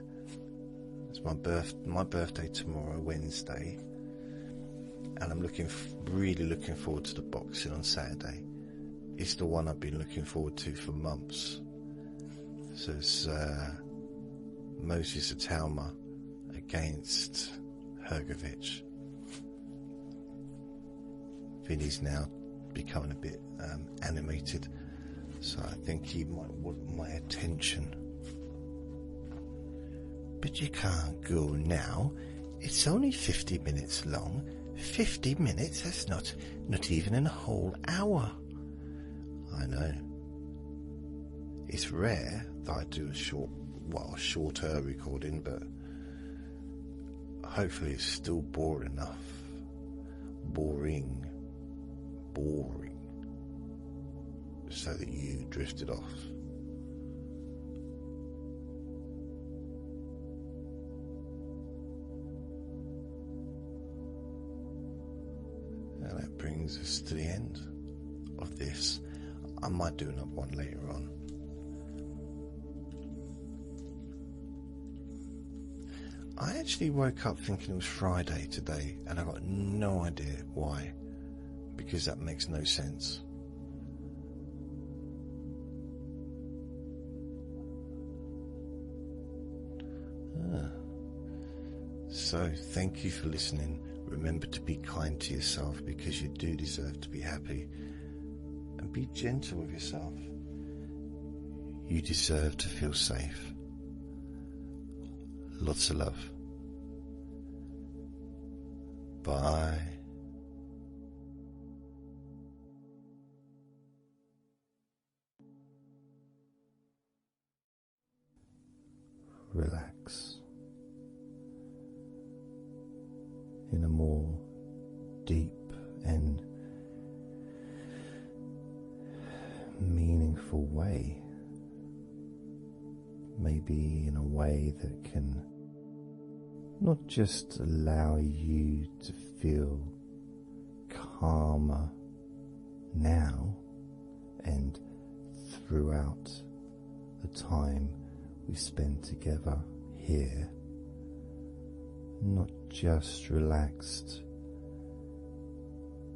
it's my birthday tomorrow, Wednesday, and I'm really looking forward to the boxing on Saturday. It's the one I've been looking forward to for months. So it's Moses Atalma against Hergovich. Vinny's now becoming a bit animated, so I think he might want my attention. But you can't go now. It's only 50 minutes long. 50 minutes? That's not even in a whole hour. I know. It's rare that I do a shorter recording, but hopefully it's still boring enough. Boring. So that you drifted off. And that brings us to the end of this. I might do another one later on. I actually woke up thinking it was Friday today, and I got no idea why, because that makes no sense. So thank you for listening. Remember to be kind to yourself, because you do deserve to be happy. And be gentle with yourself. You deserve to feel safe. Lots of love. Bye. Relax in a more deep and meaningful way. Maybe in a way that can not just allow you to feel calmer now and throughout the time we spend together here, not just relaxed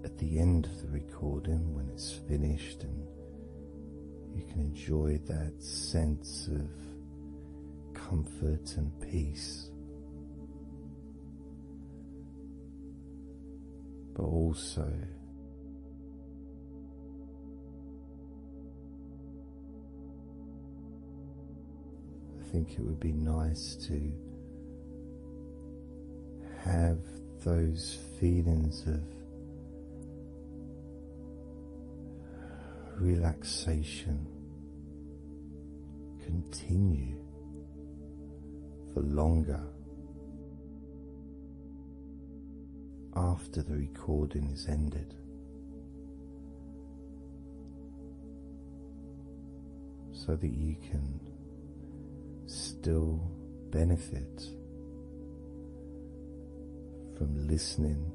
at the end of the recording when it's finished and you can enjoy that sense of comfort and peace, but also I think it would be nice to have those feelings of relaxation continue for longer after the recording is ended, so that you can still benefit from listening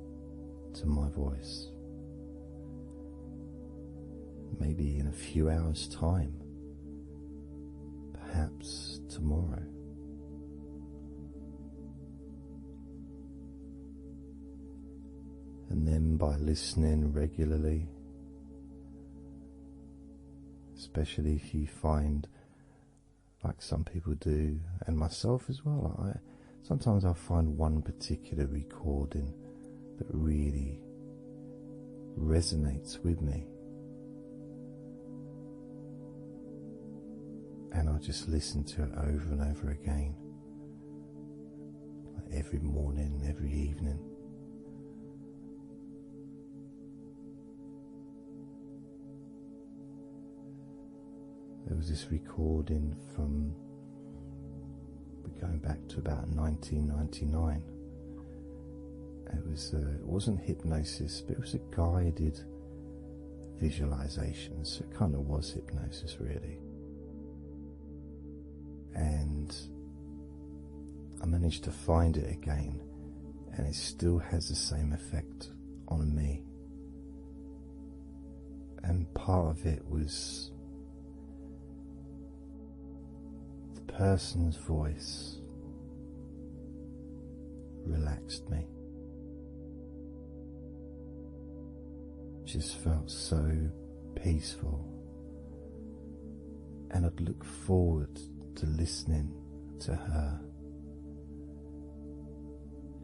to my voice. Maybe in a few hours' time, perhaps tomorrow. And then by listening regularly, especially if you find, like some people do, and myself as well, sometimes I find one particular recording that really resonates with me, and I just listen to it over and over again. every morning, every evening. There was this recording from, going back to about 1999. It wasn't hypnosis, but it was a guided visualization, so it kind of was hypnosis really. And I managed to find it again, and it still has the same effect on me. And part of it was the person's voice relaxed me. Just felt so peaceful, and I'd look forward to listening to her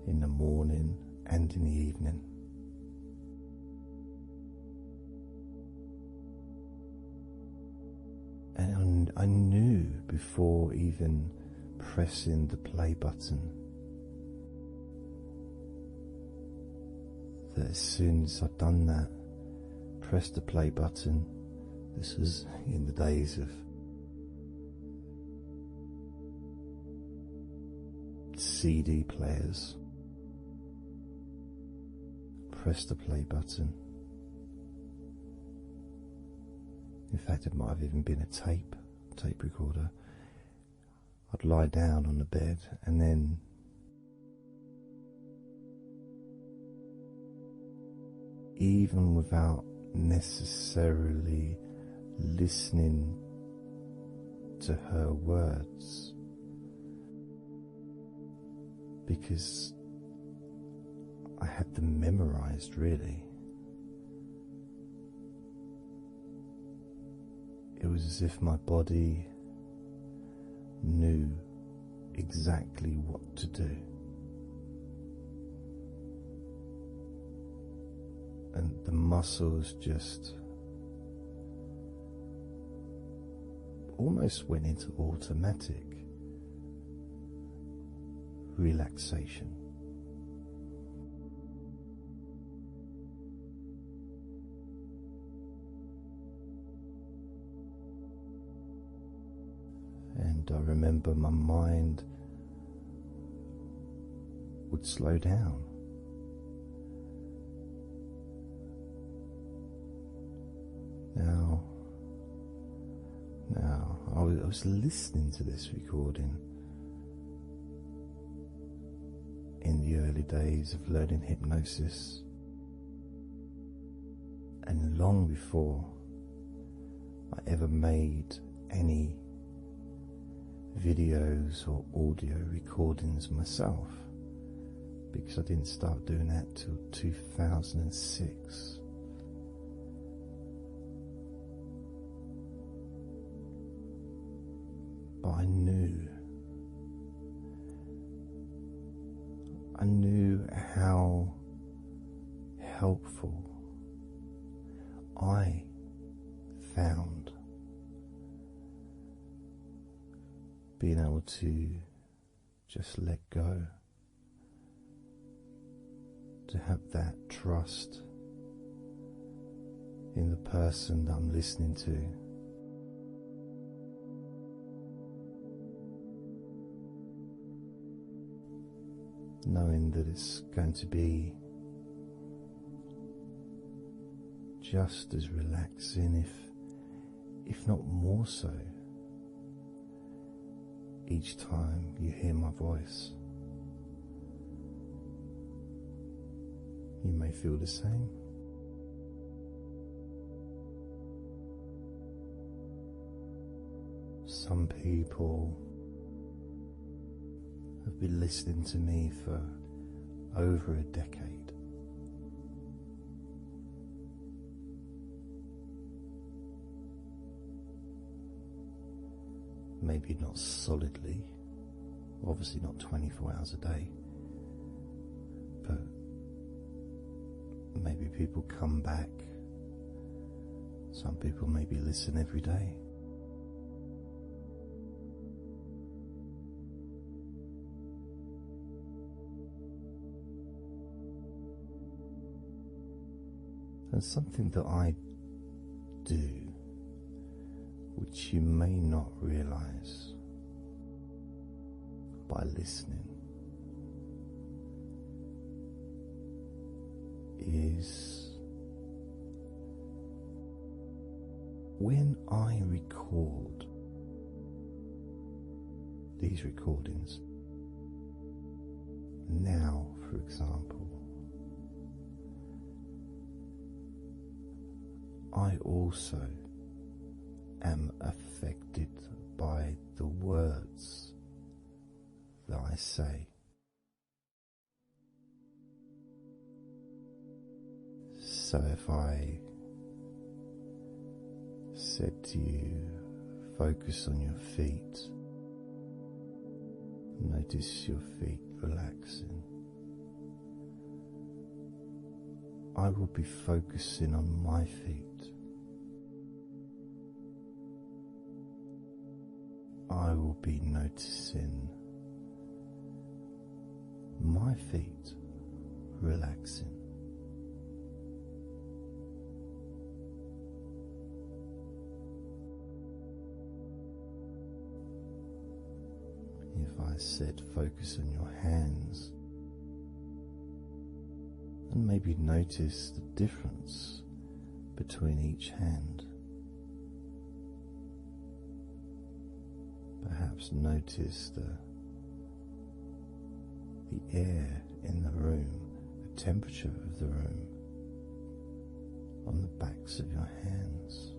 in the morning and in the evening. And I knew before even pressing the play button that as soon as I'd done that, pressed the play button, this was in the days of CD players, press the play button. In fact, it might have even been a tape recorder. I'd lie down on the bed, and then even without necessarily listening to her words, because I had them memorized really. It was as if my body knew exactly what to do. And the muscles just almost went into automatic relaxation. And I remember my mind would slow down. Now, I was listening to this recording in the early days of learning hypnosis, and long before I ever made any videos or audio recordings myself, because I didn't start doing that till 2006. But I knew how helpful I found being able to just let go, to have that trust in the person that I'm listening to. Knowing that it's going to be just as relaxing, if not more so, each time you hear my voice. You may feel the same. Some people have been listening to me for over a decade. Maybe not solidly, obviously not 24 hours a day, but maybe people come back. Some people maybe listen every day. And something that I do, which you may not realize by listening, is when I record these recordings now, for example, I also am affected by the words that I say. So if I said to you, focus on your feet, notice your feet relaxing, I will be focusing on my feet. I will be noticing my feet relaxing. If I said focus on your hands, and maybe notice the difference between each hand. Perhaps notice the air in the room, the temperature of the room on the backs of your hands.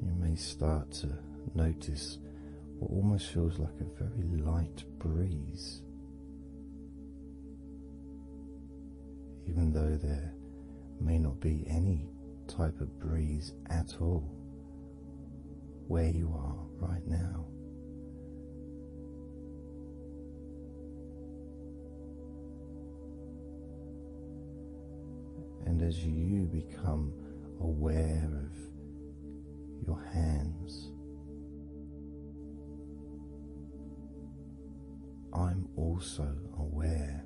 You may start to notice what almost feels like a very light breeze, even though there may not be any type of breeze at all where you are right now. And as you become aware of your hands, I'm also aware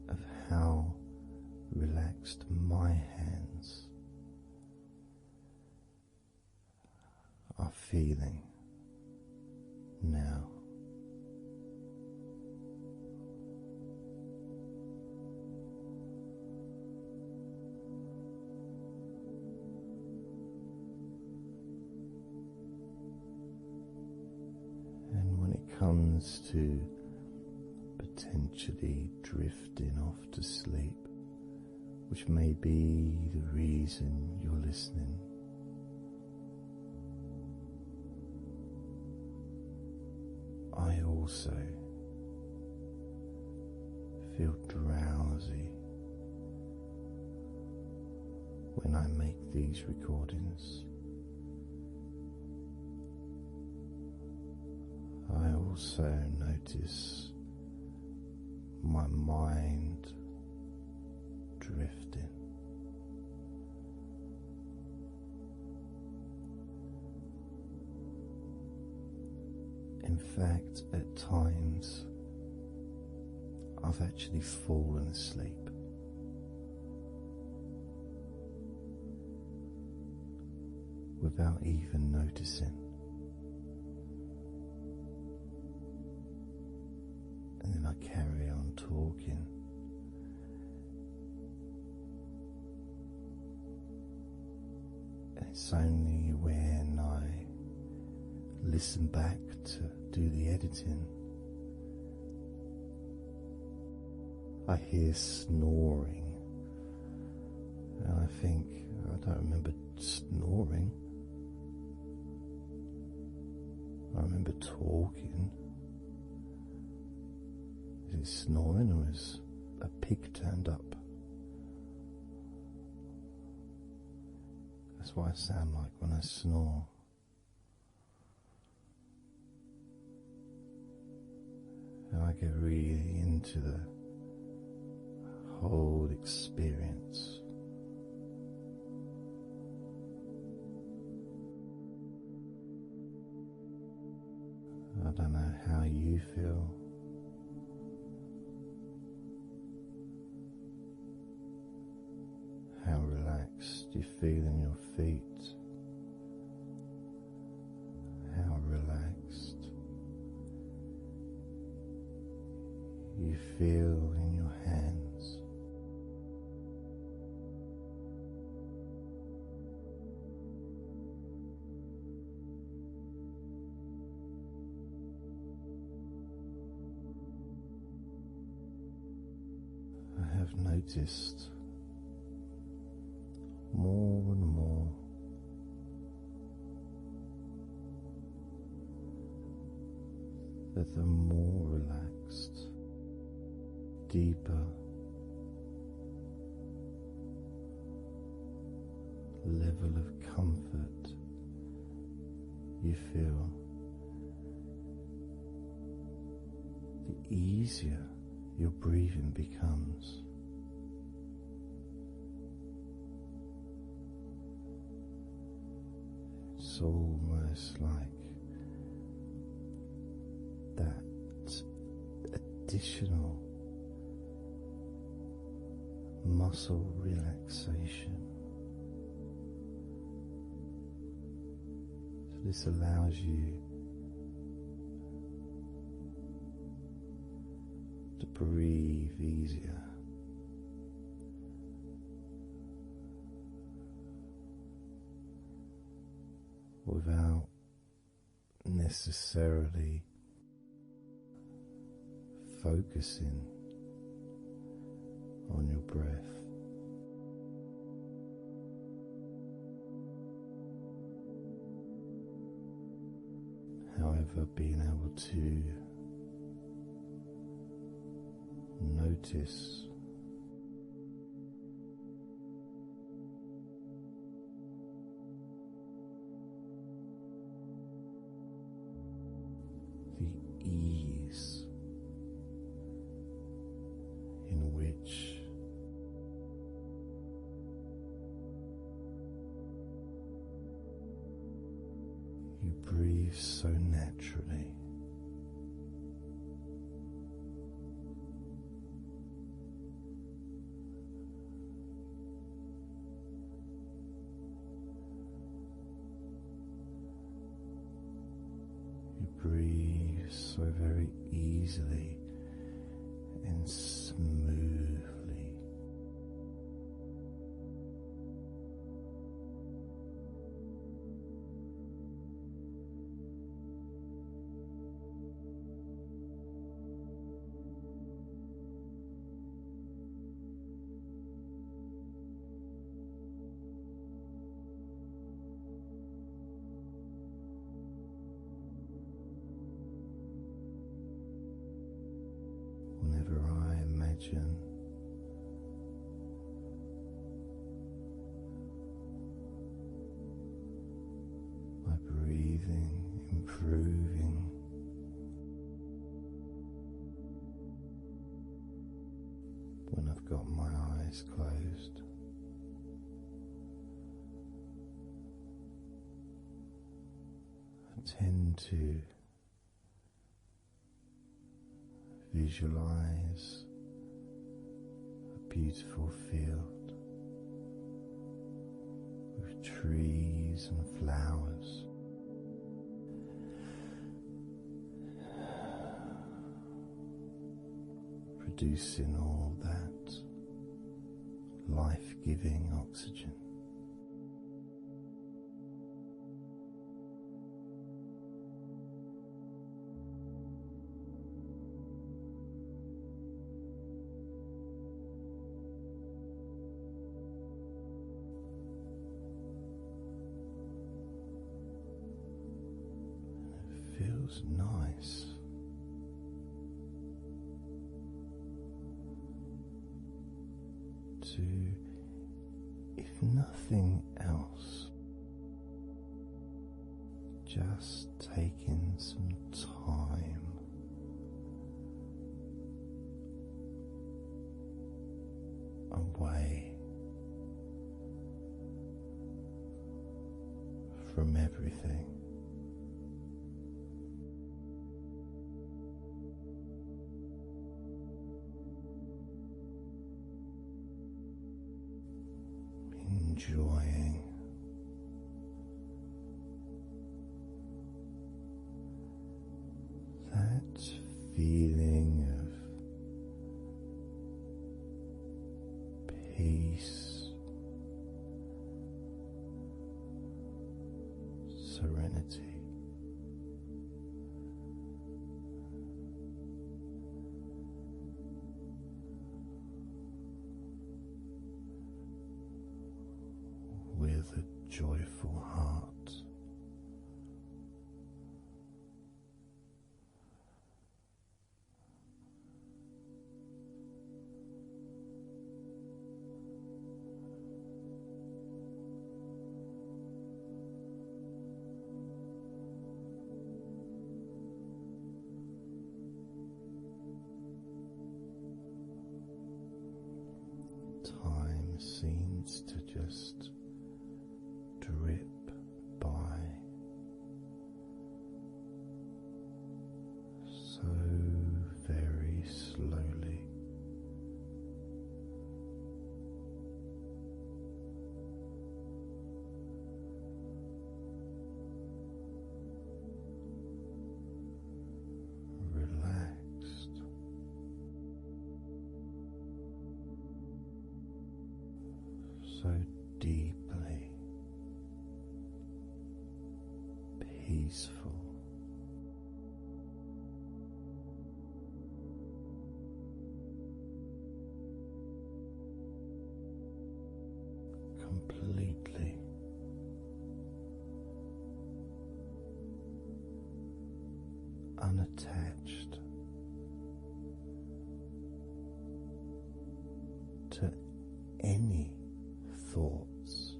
of how relaxed my hands are feeling now. And when it comes to potentially drifting off to sleep, which may be the reason you're listening, I also feel drowsy when I make these recordings. I also notice my mind drifting. In fact, at times I've actually fallen asleep. Without even noticing. And then I carry on talking. And it's only when I listen back to do the editing, I hear snoring. And I think, I don't remember snoring. I remember talking. Is it snoring or is a pig turned up? That's what I sound like when I snore. And I get really into the whole experience. I don't know how you feel. How relaxed you feel in your feet. How relaxed you feel in your hands. I have noticed more and more that the more relaxed, deeper level of comfort you feel, the easier your breathing becomes. It's almost like that additional muscle relaxation. So this allows you to breathe easier. Without necessarily focusing on your breath. However, being able to notice the ease in which you breathe so naturally. Breathe so very easily and smoothly. Whenever I imagine my breathing improving, when I've got my eyes closed, I tend to visualize a beautiful field with trees and flowers, producing all that life-giving oxygen. Feels nice to, if nothing else, just taking some time away from everything. enjoying that feeling of peace, serenity. With a joyful heart. Time seems to just drip by so very slowly. Relaxed. So deeply peaceful, completely unattached to any thoughts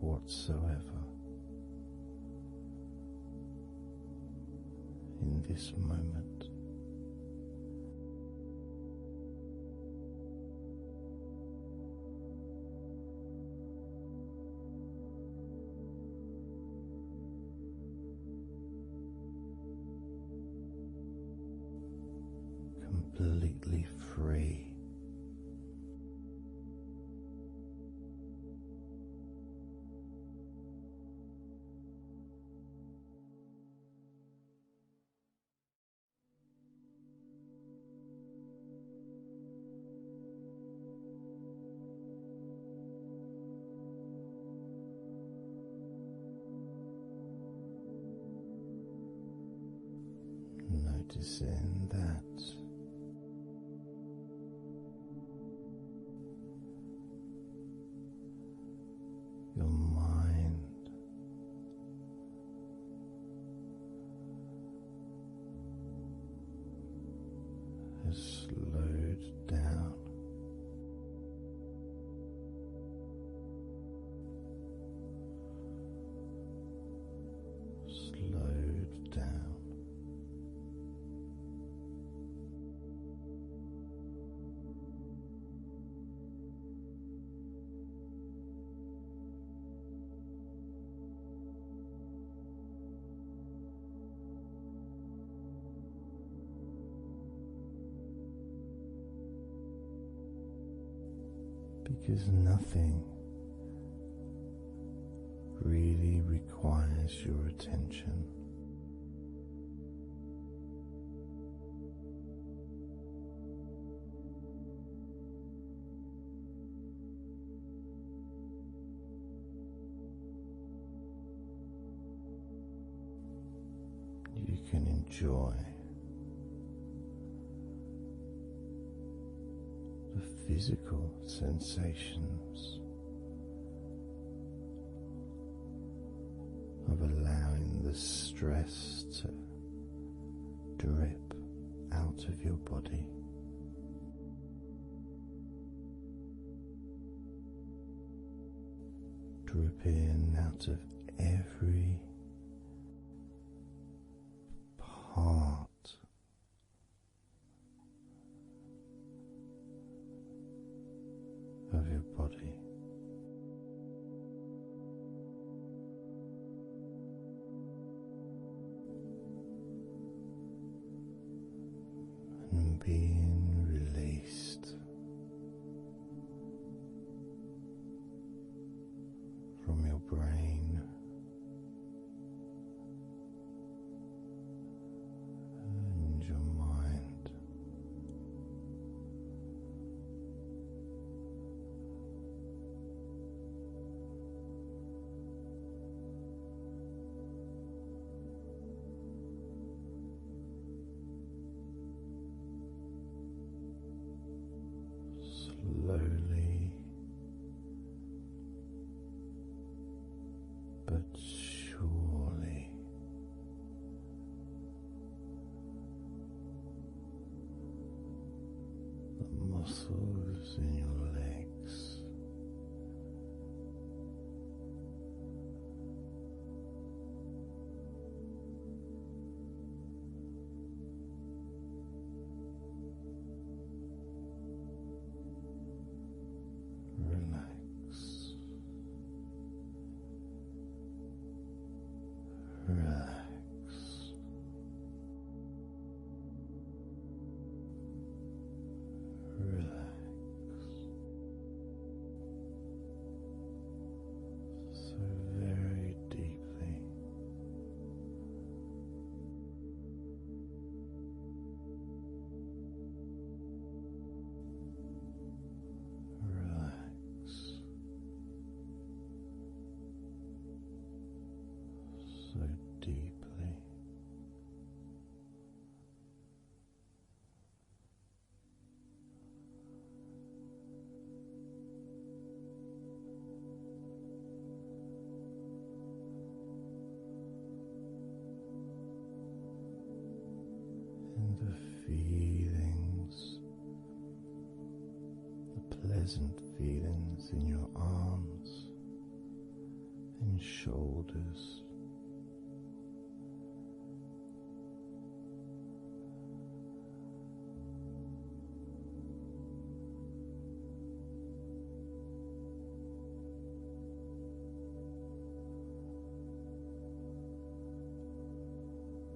whatsoever in this moment. Completely free. Noticing that your mind has slowed down. Slowed down. Because nothing really requires your attention. You can enjoy the physical sensations of allowing the stress to drip out of your body. Drip in out of every part of your body. And being released brain and your mind. Slowly but surely the muscles in your legs relax, relax, relax, so very deeply. Relax so deeply. And the feelings, the pleasant feelings in your arms and shoulders,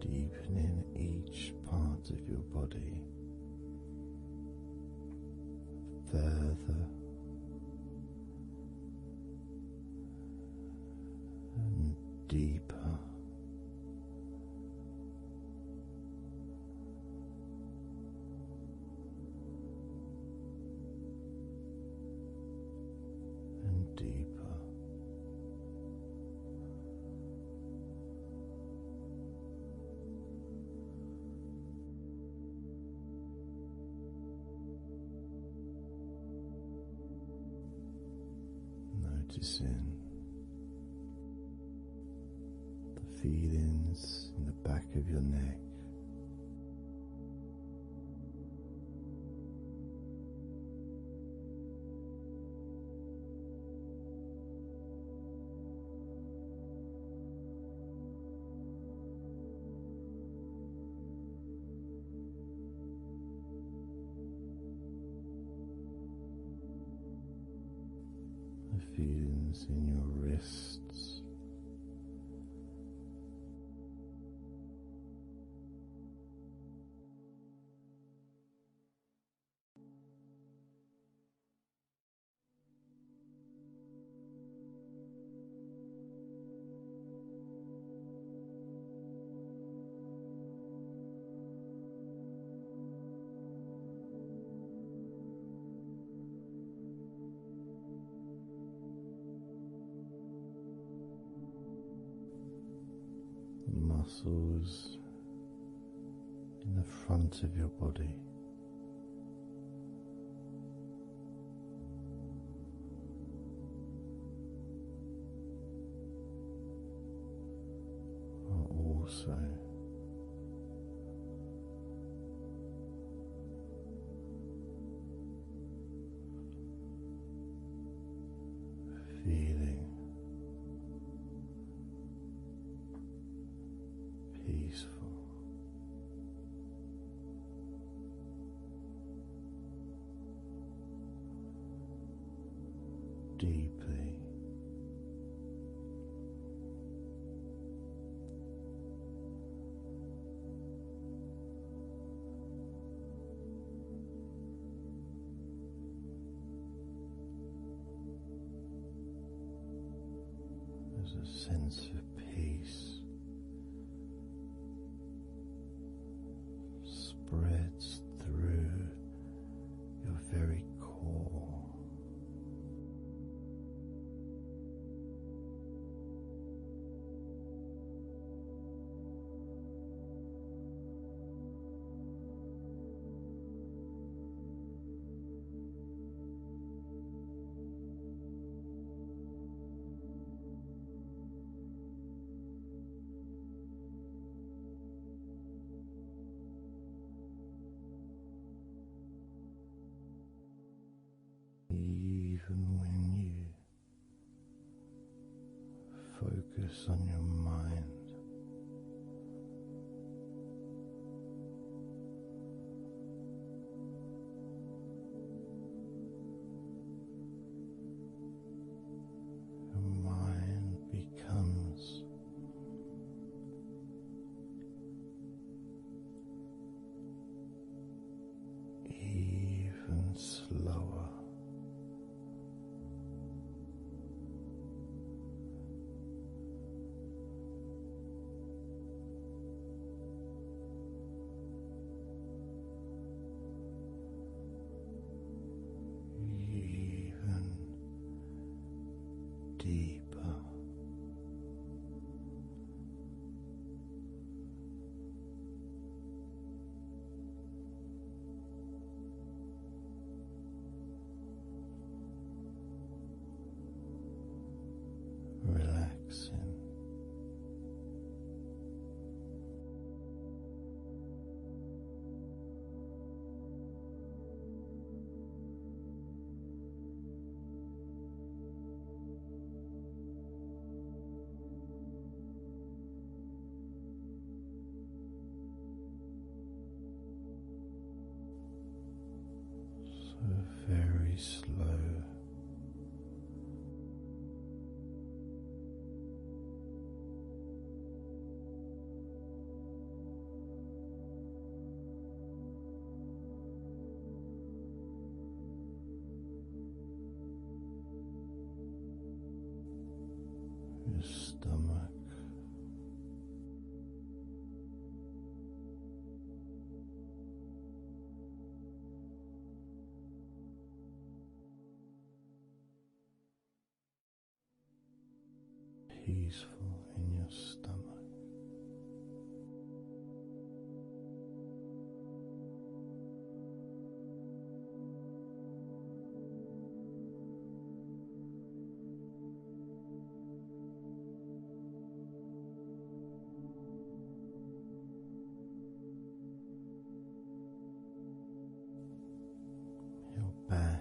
deepening each part of your body further and deeper. And deeper. Noticing the feelings in the back of your neck, the feelings in your wrists, the muscles in the front of your body, are also feeling peaceful, deeply, a sense of peace spreads through your very core. Even when you focus on your mind, your mind becomes even slower. Deeper. Relaxing. Very slow. Your stomach. Peaceful in your stomach. Your back.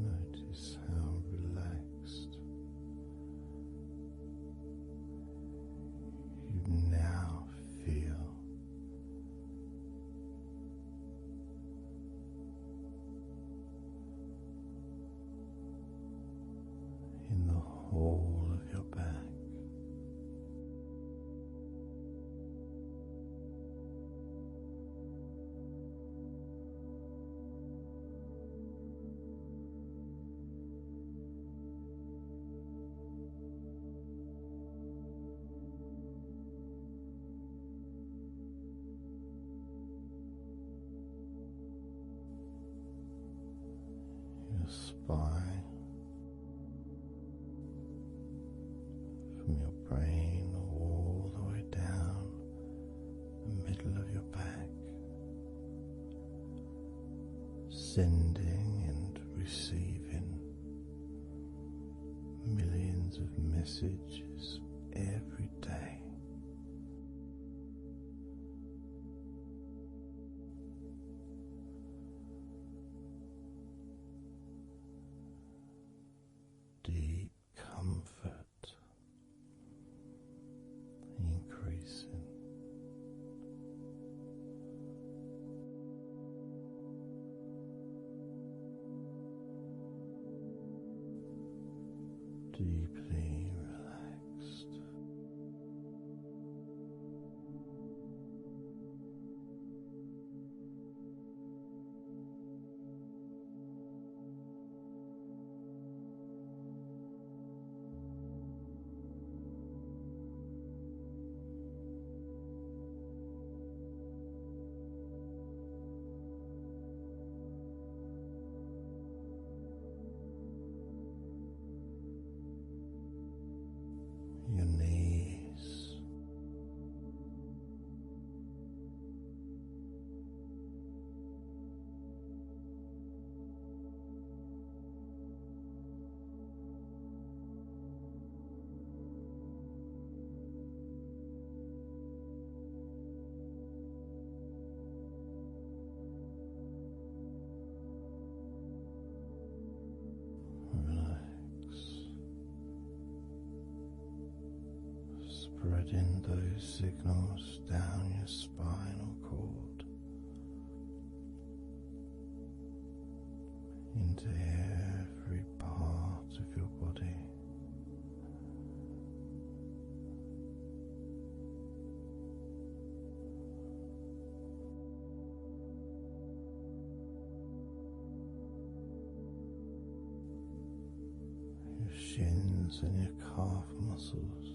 Notice how relaxed you now feel. In the whole of your back. Your spine, from your brain all the way down the middle of your back, sending and receiving millions of messages every day. Deep comfort increasing. Deeply relaxed. spreading those signals down your spinal cord into every part of your body. Your shins and your calf muscles.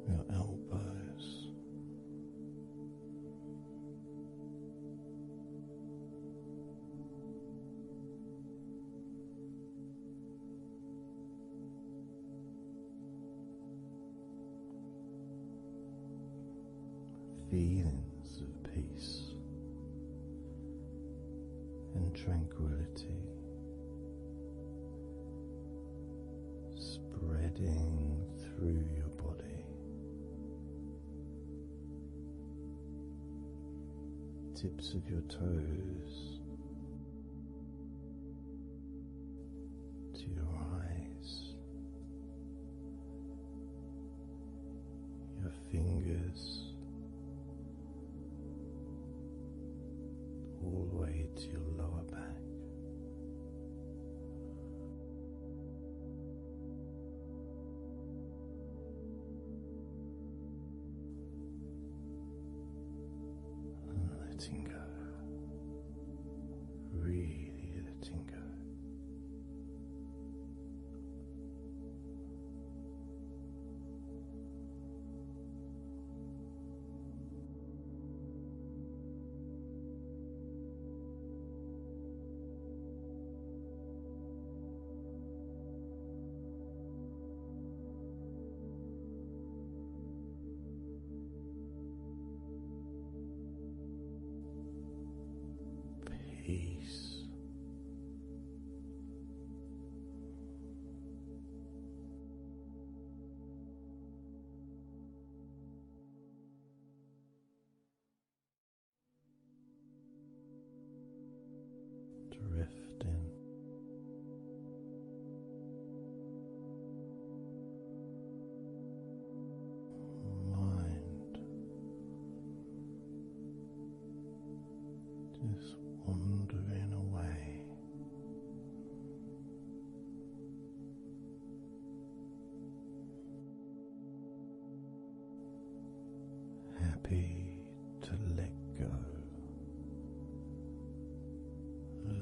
Your elbows, feelings of peace and tranquility spreading through your body. Tips of your toes to your eyes, your fingers all the way to your lower back. Letting go, really letting go. Peace. Drifting. Mind just wandering away. Happy to let go.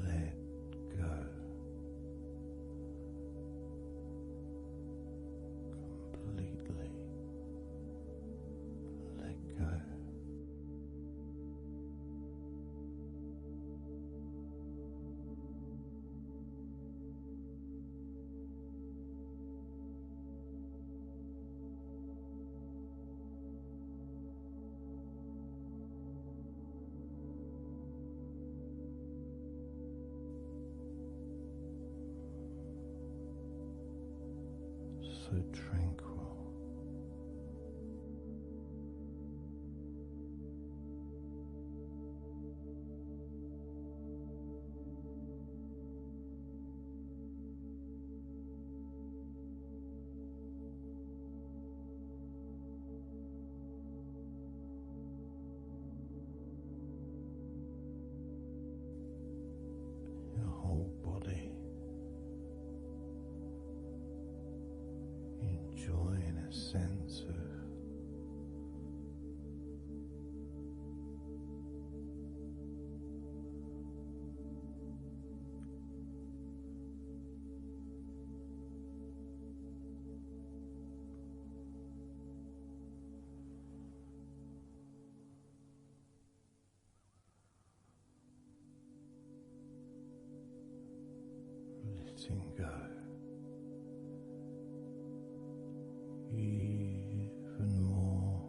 Let go. Completely let go. So tranquil. Your whole body enjoying a sense of letting go. Even more.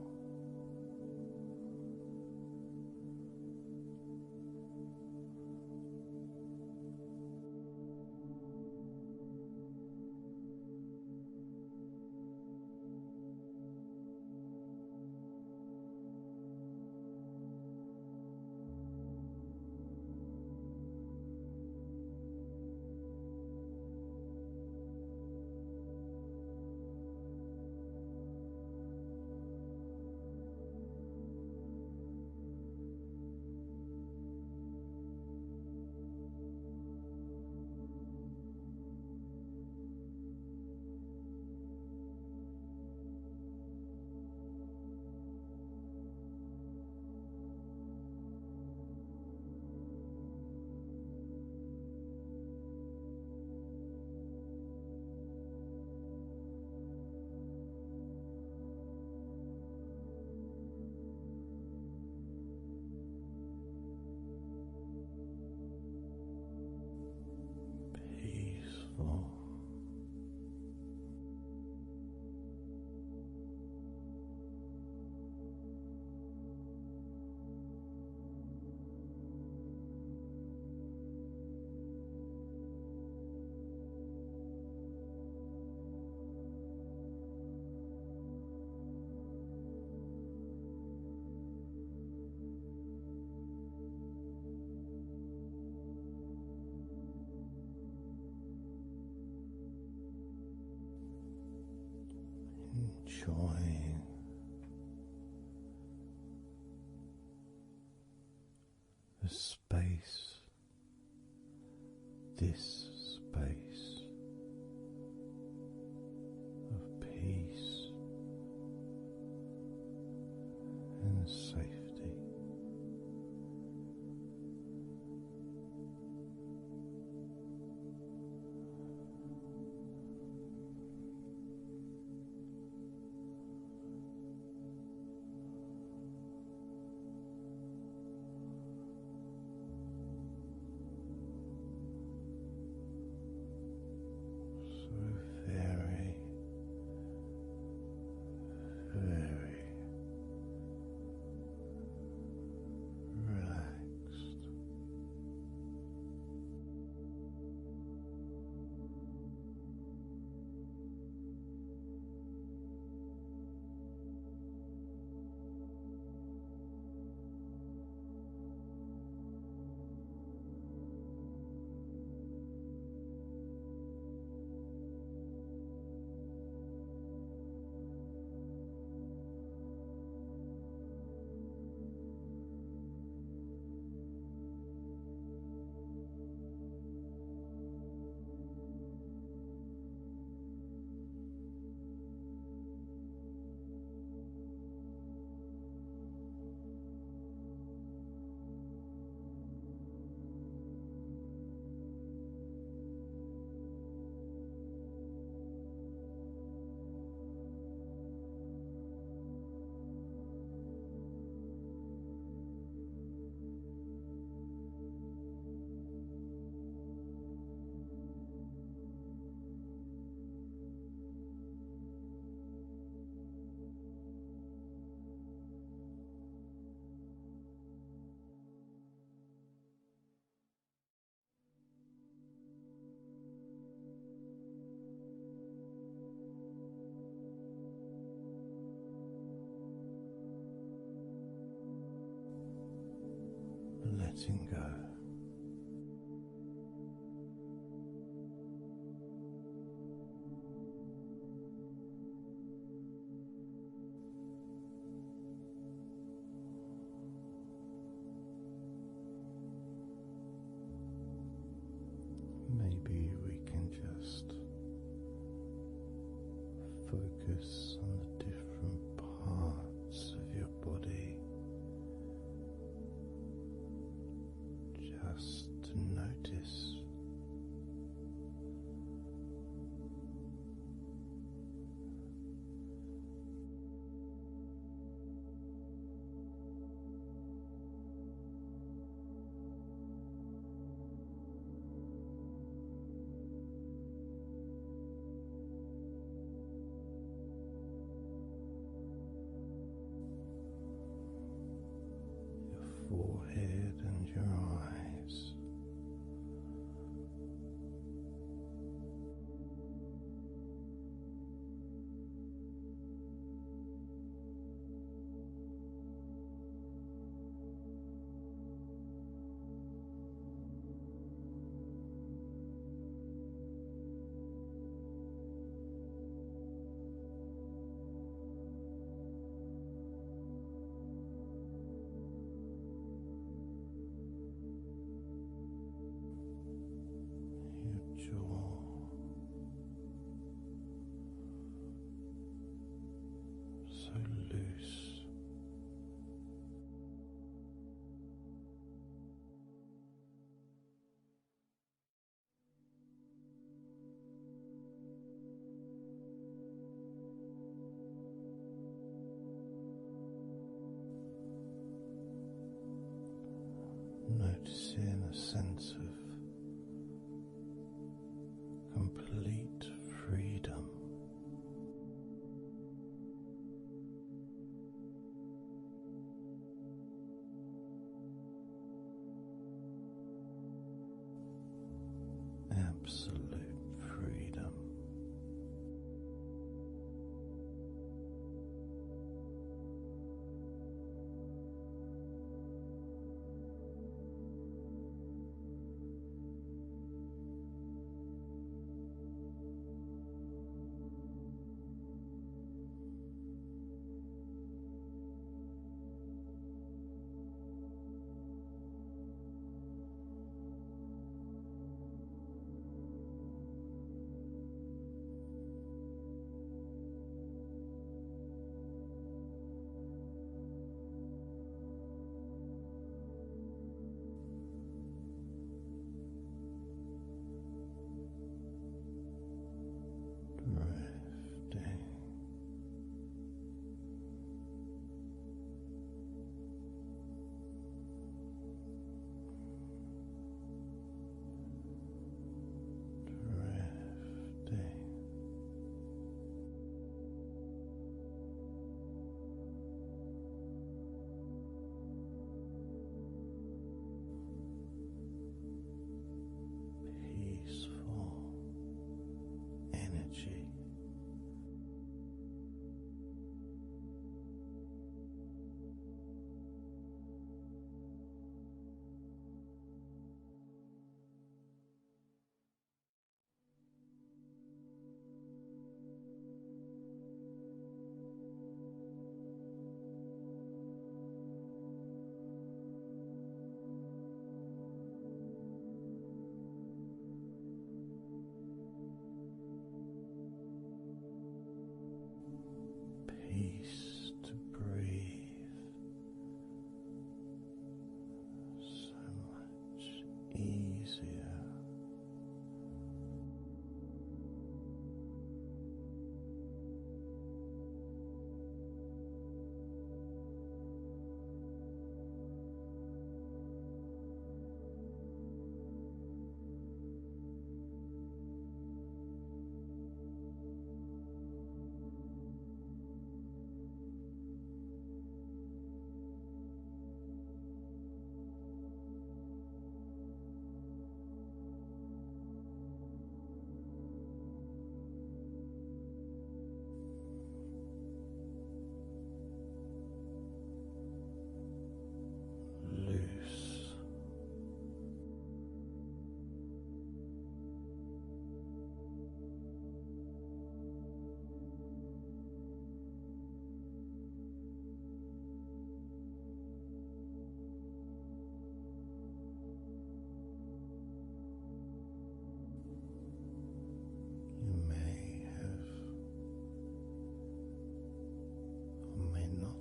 peaceful. Enjoying the space, this space of peace and safety. Letting go. Maybe we can just focus on the different parts of your body. Just to notice your forehead and your eyes. So loose. Noticing a sense of complete freedom. Absolute freedom.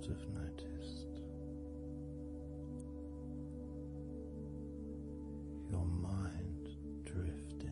Have noticed your mind drifting.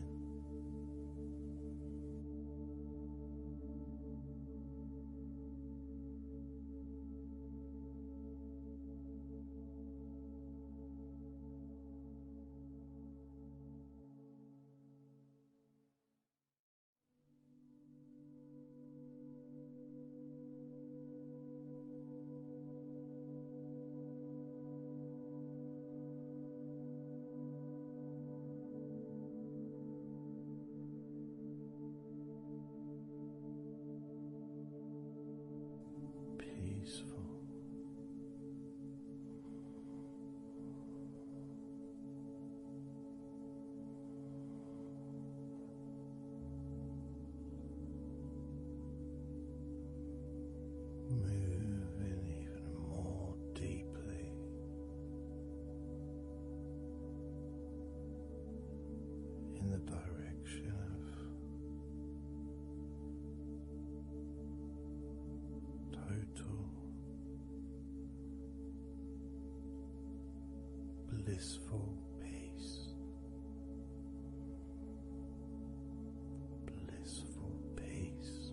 Peaceful. Moving even more deeply in the direction of total blissful peace. Blissful peace.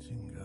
letting go.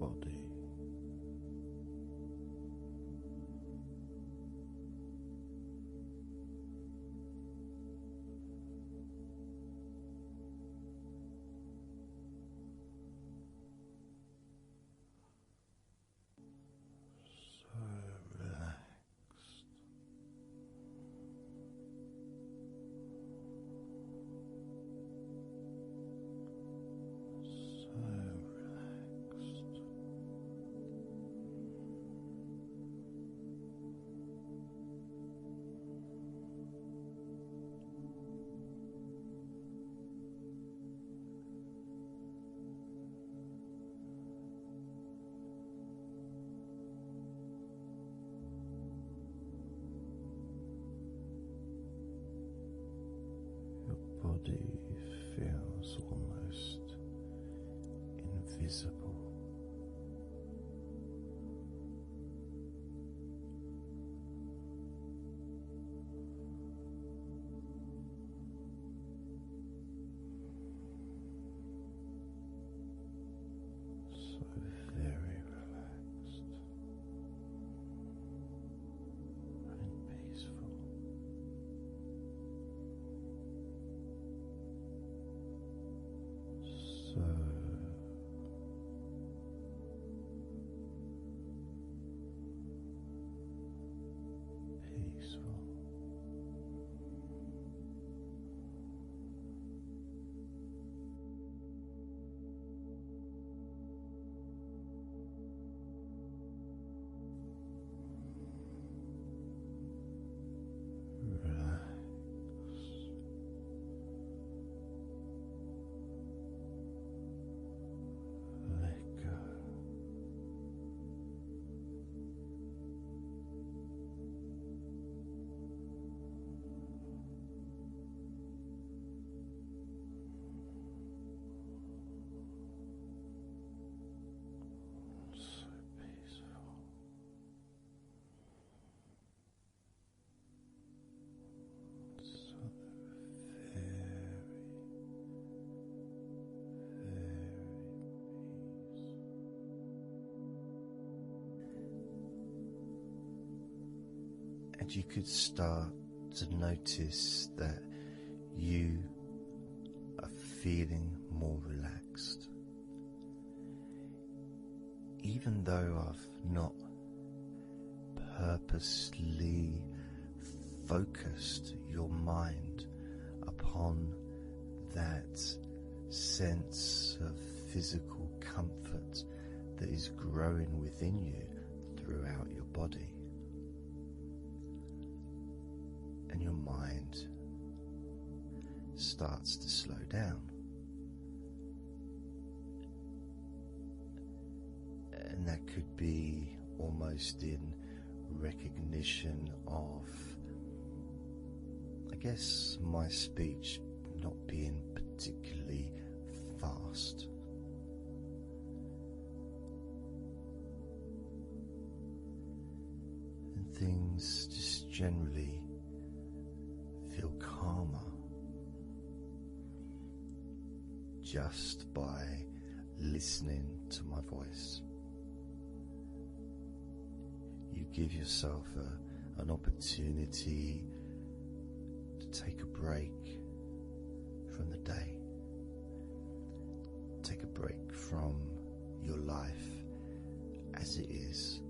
Body. So relaxed. Body feels almost invisible. So very relaxed and peaceful. So peaceful. Relax. Let go. So peaceful. So very, peaceful. And you could start to notice that you are feeling more relaxed. Even though I've not purposely focused your mind upon that sense of physical comfort that is growing within you throughout your body. And your mind starts to slow down. And that could be almost in recognition of, I guess, my speech not being particularly fast. And things just generally feel calmer just by listening to my voice. You give yourself an opportunity to take a break from the day, take a break from your life as it is,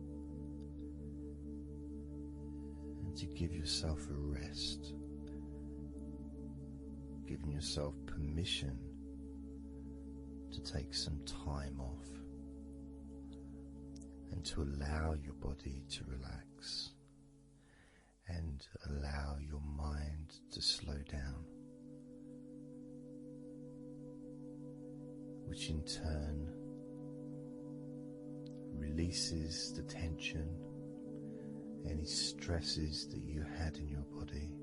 and to give yourself a rest, giving yourself permission to take some time off and and to allow your body to relax and allow your mind to slow down, which in turn releases the tension, any stresses that you had in your body.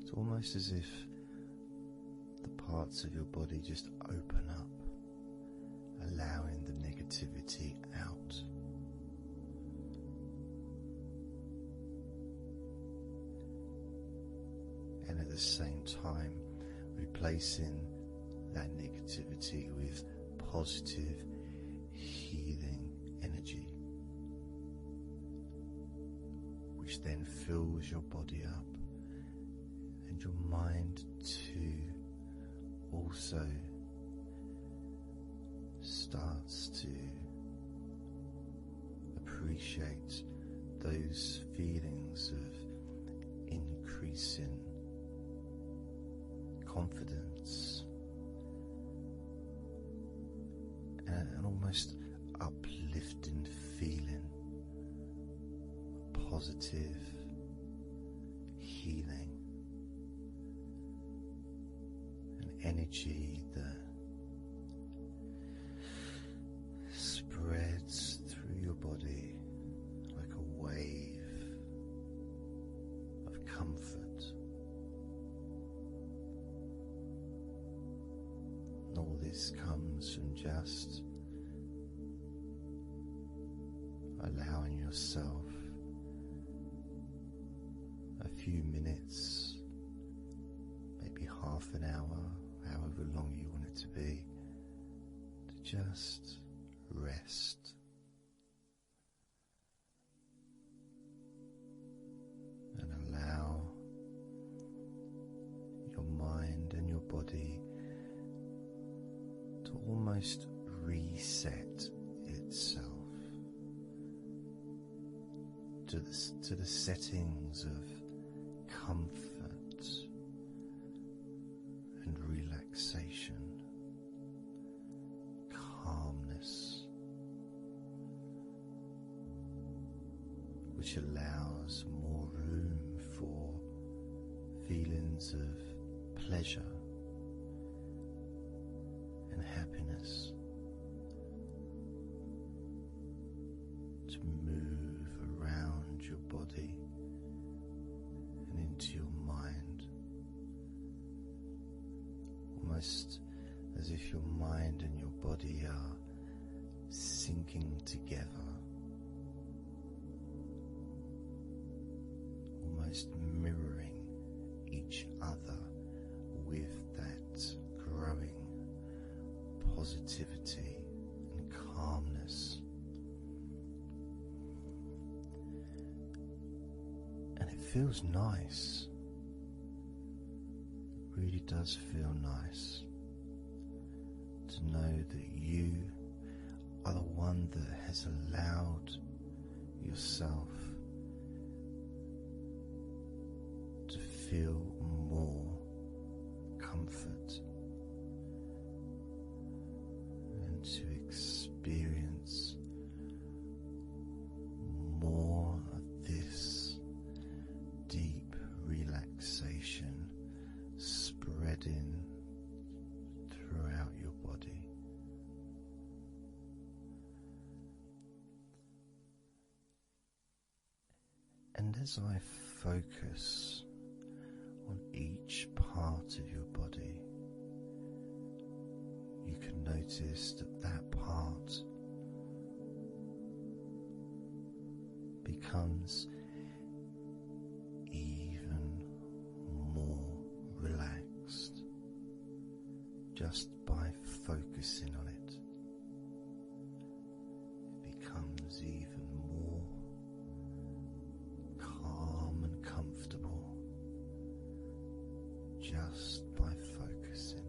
It's almost as if the parts of your body just open up, allowing the negativity out. And at the same time, replacing that negativity with positive, healing energy, which then fills your body up, and your mind too also starts to appreciate those feelings of increasing confidence and an almost uplifting feeling, positive healing, an energy that spreads through your body like a wave of comfort. And all this comes from just allowing yourself a few minutes, maybe half an hour, however long you want it to be, to just rest and allow your mind and your body to almost reset itself to the settings of comfort and relaxation, calmness, which allows more room for feelings of pleasure and happiness to move around your body and into your mind, almost as if your mind and your body are sinking together, almost mirroring each other with that growing positivity and calmness. And it feels nice. It really does feel nice to know that you are the one that has allowed yourself to feel more comfort and to experience more of this deep relaxation spreading throughout your body. And as I focus on each part of your body, you can notice that that part becomes even more relaxed just by focusing on it. It becomes even more calm and comfortable just by focusing.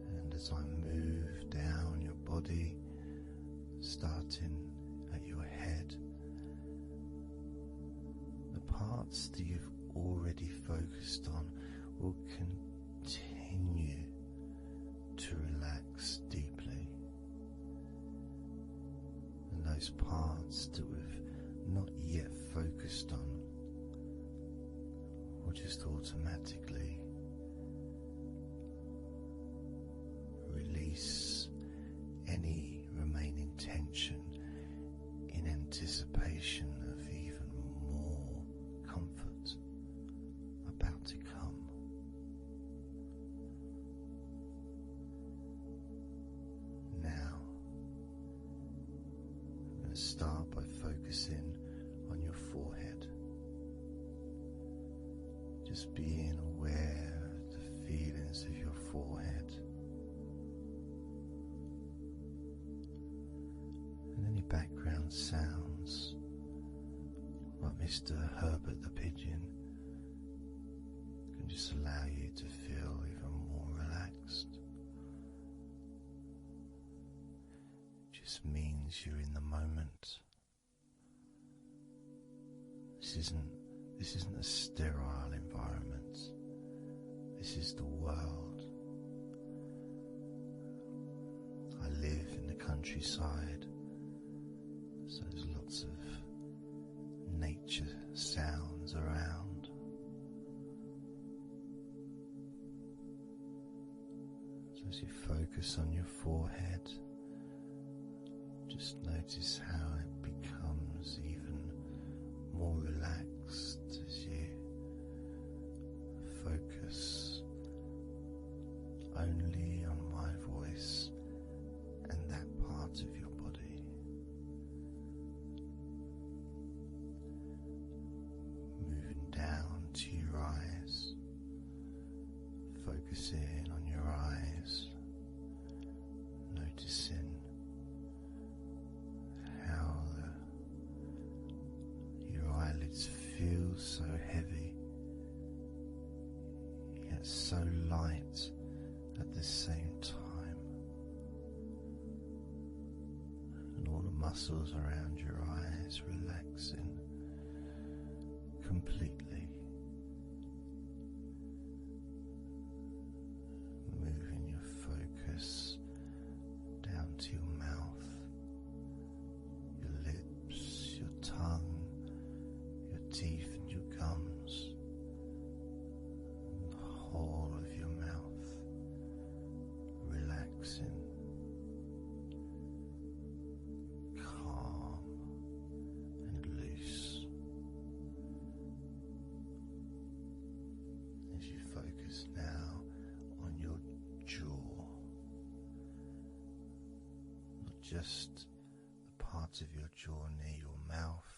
And as I move down your body, starting at your head, the parts that you've already focused on will continue to relax deeply, and those parts that we've not yet focused on will just automatically release any remaining tension in anticipation of even more comfort about to come. Now, I'm going to start by focusing on your forehead. Just being aware of the feelings of your forehead and any background sounds like Mr. Herbert the Pigeon can just allow you to feel even more relaxed. It just means you're in the moment. This isn't a sterile environment. This is the world. I live in the countryside, so there's lots of nature sounds around. So as you focus on your forehead, just notice how it becomes even more relaxed as you focus only on my voice and that part of your body. Moving down to your eyes, focusing on your eyes, noticing how your eyelids feel so heavy, yet so light at the same time, and all the muscles around your eyes relaxing completely. Moving your focus down to your mouth, your lips, your tongue, your teeth and your gums, and the whole of your mouth relaxing, calm and loose. As you focus now on your jaw, not just the part of your jaw near your mouth,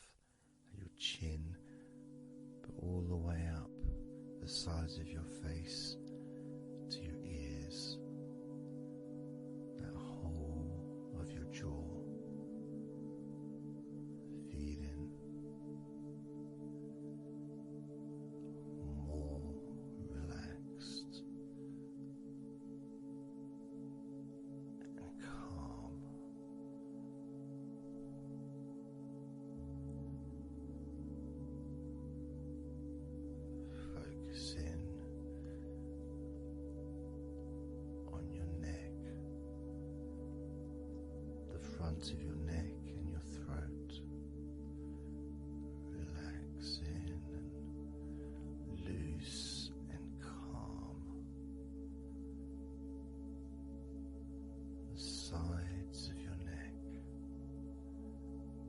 your chin, but all the way up the sides of your face to your ears, that whole of your jaw, feeling more relaxed and calm. Focusing on your neck, the front of your neck and your throat, relaxing and loose and calm. The sides of your neck,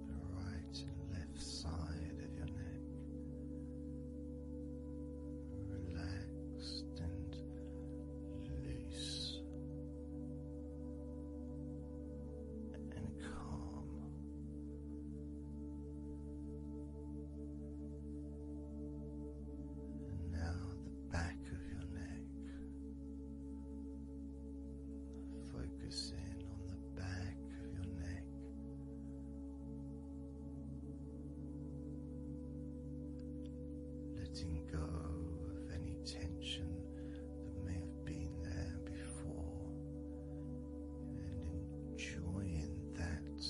the right and left side of your neck, relaxed and loose and calm. And now the back of your neck, focusing on the back of your neck, letting go of any tension that may have been there before, and enjoying that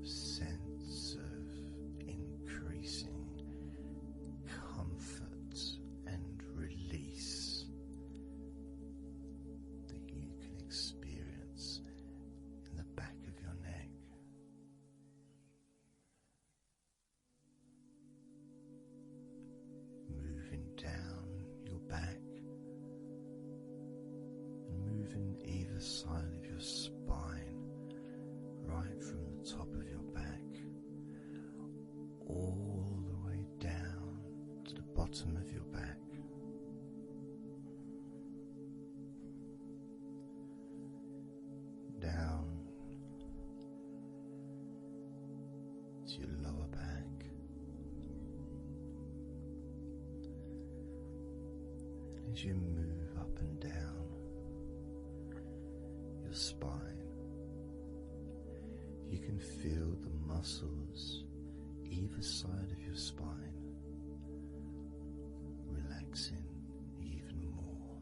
sense of increasing comfort and back and moving either side of your spine, right from the top of your back all the way down to the bottom of your back. Down to your lower back, and as you move up and down your spine, you can feel the muscles either side of your spine relaxing even more.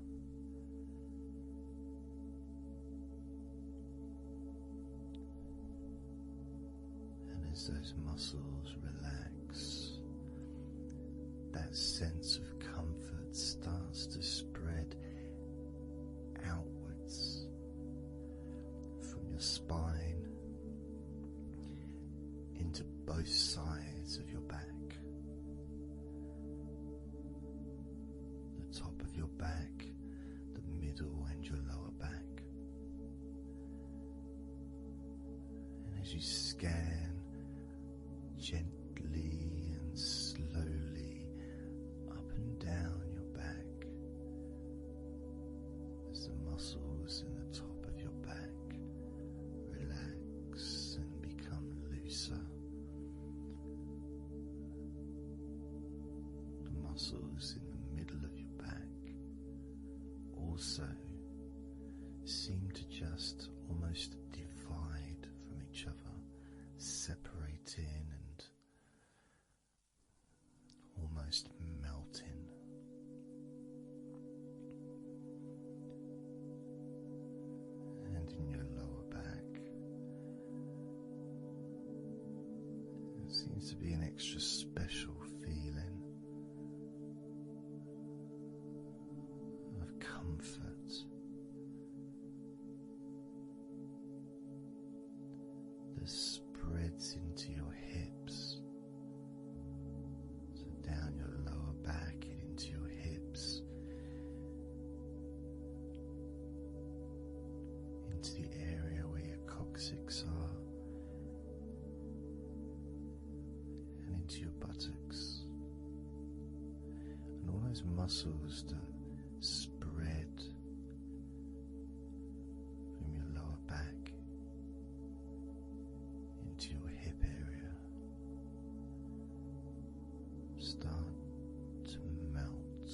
And as those muscles relax, that sense of comfort starts to spread outwards from your spine into both sides of your back, the top of your back, the middle and your lower back. And as you scan gently and slowly up and down your back, as the muscles in the top of your back relax and become looser, the muscles in the middle of your back also seem to just almost divide from each other, separating and almost melting. And in your lower back, there seems to be an extra special feeling of comfort. That spreads into your hips, so down your lower back and into your hips, into the area where your coccyx are, and into your buttocks, and all those muscles that spread from your lower back into your hip area start to melt,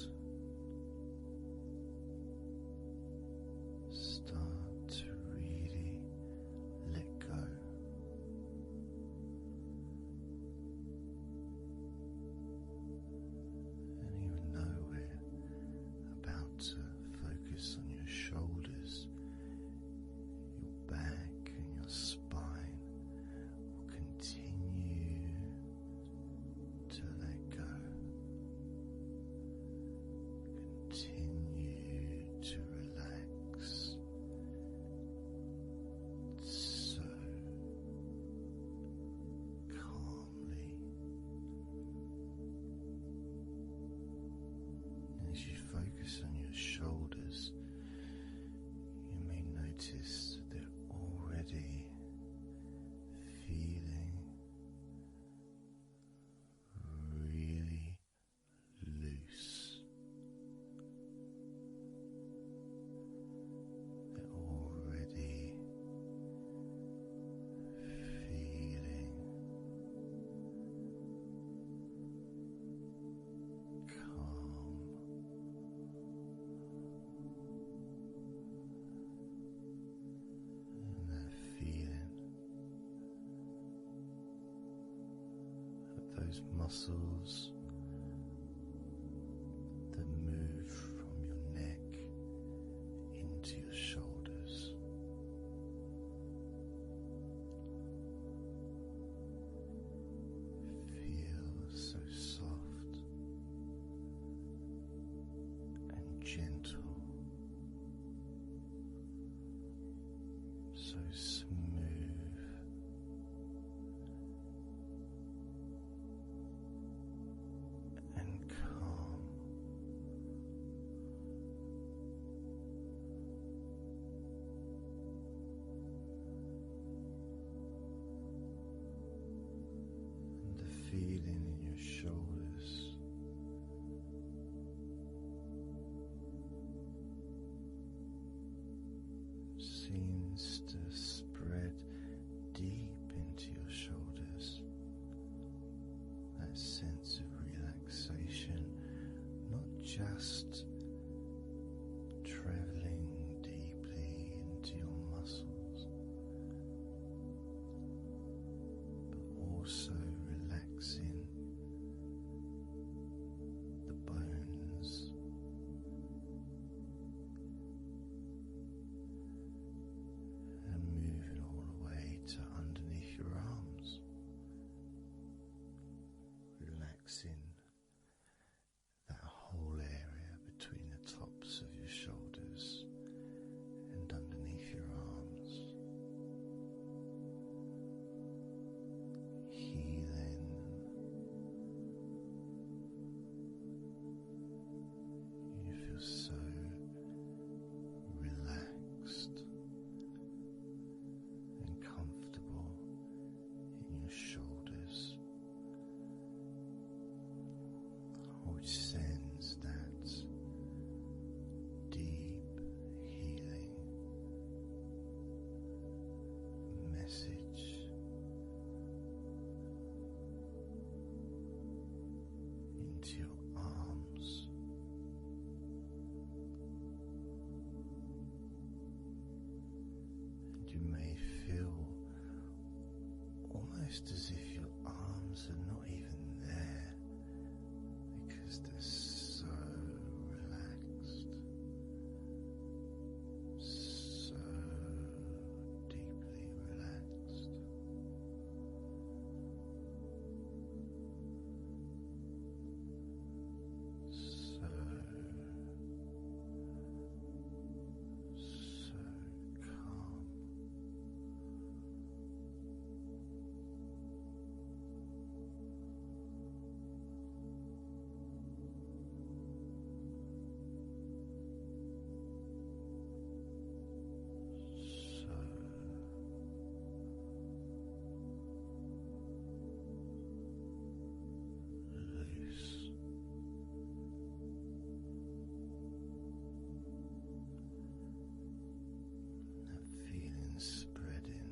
start to really let go. And even though we're about to focus on your shoulders, your back and your spine will continue to let go, continue to relax, so calmly. And as you focus on your shoulders, you may notice that they're already feeling really loose. They're already feeling calm. And that feeling of those muscles that move from your neck into your shoulders, feel so soft and gentle, so smooth, and calm seems to spread deep into your shoulders. That sense of relaxation, not just traveling deeply into your muscles, but also relaxing the bones and moving all the way to underneath your arms, relaxing that whole area between the tops of your shoulders and underneath your arms, healing. You feel so relaxed and comfortable in your shoulders, which sends that deep healing message into your arms, and you may feel almost as if your arms are not even there because they're so relaxed, so deeply relaxed. So calm. Loose. That feeling spreading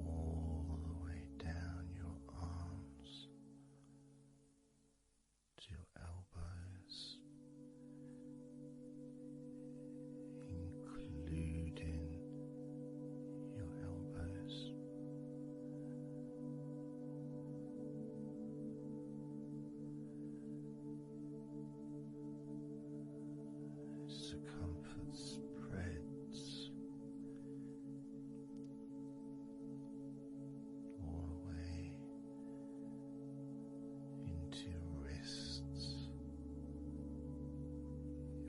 all the way down your arms to your elbows, including your elbows. Circumference spreads all the way into your wrists,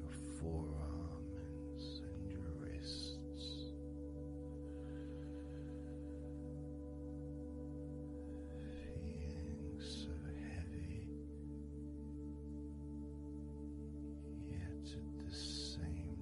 your forearms and your wrists, feeling so heavy, yet at the same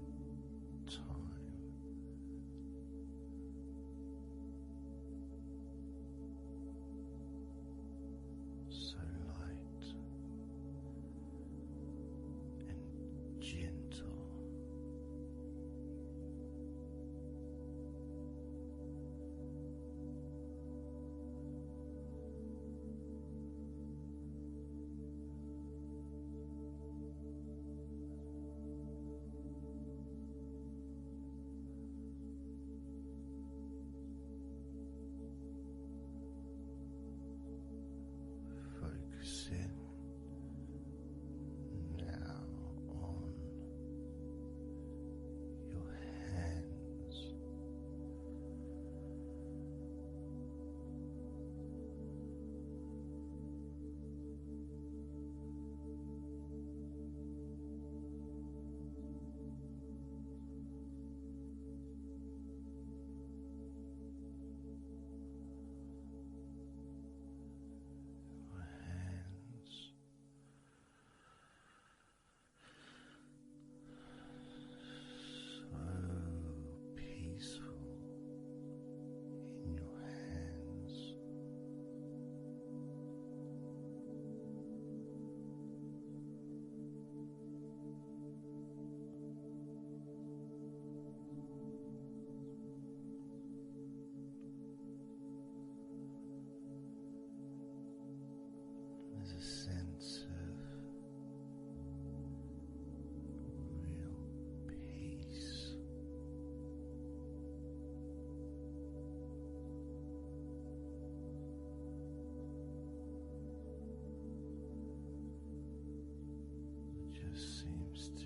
just seems to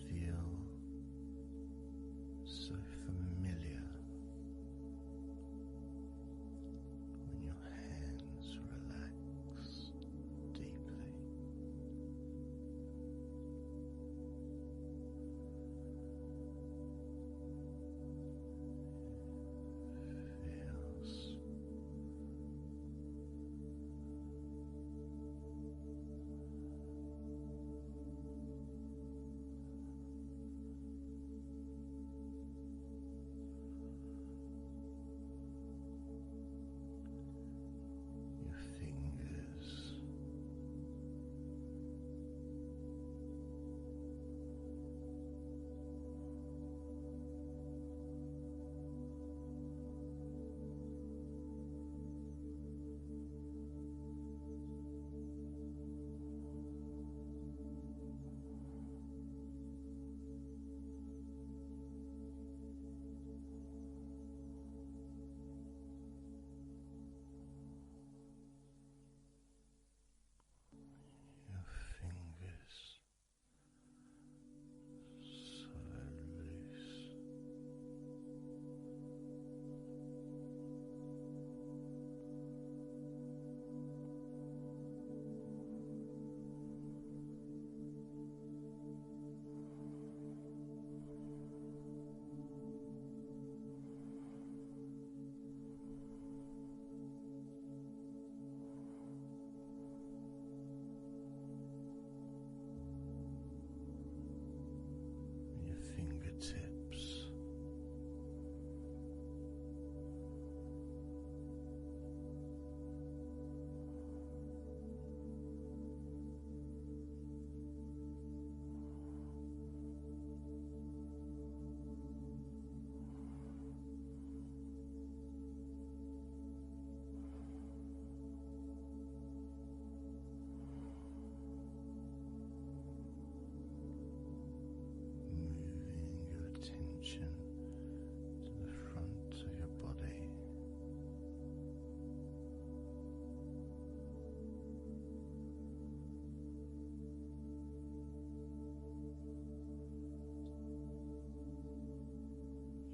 feel so familiar when your hands relax deeply. Feels your fingers your fingers so loose. Your fingertips moving your attention to the front of your body.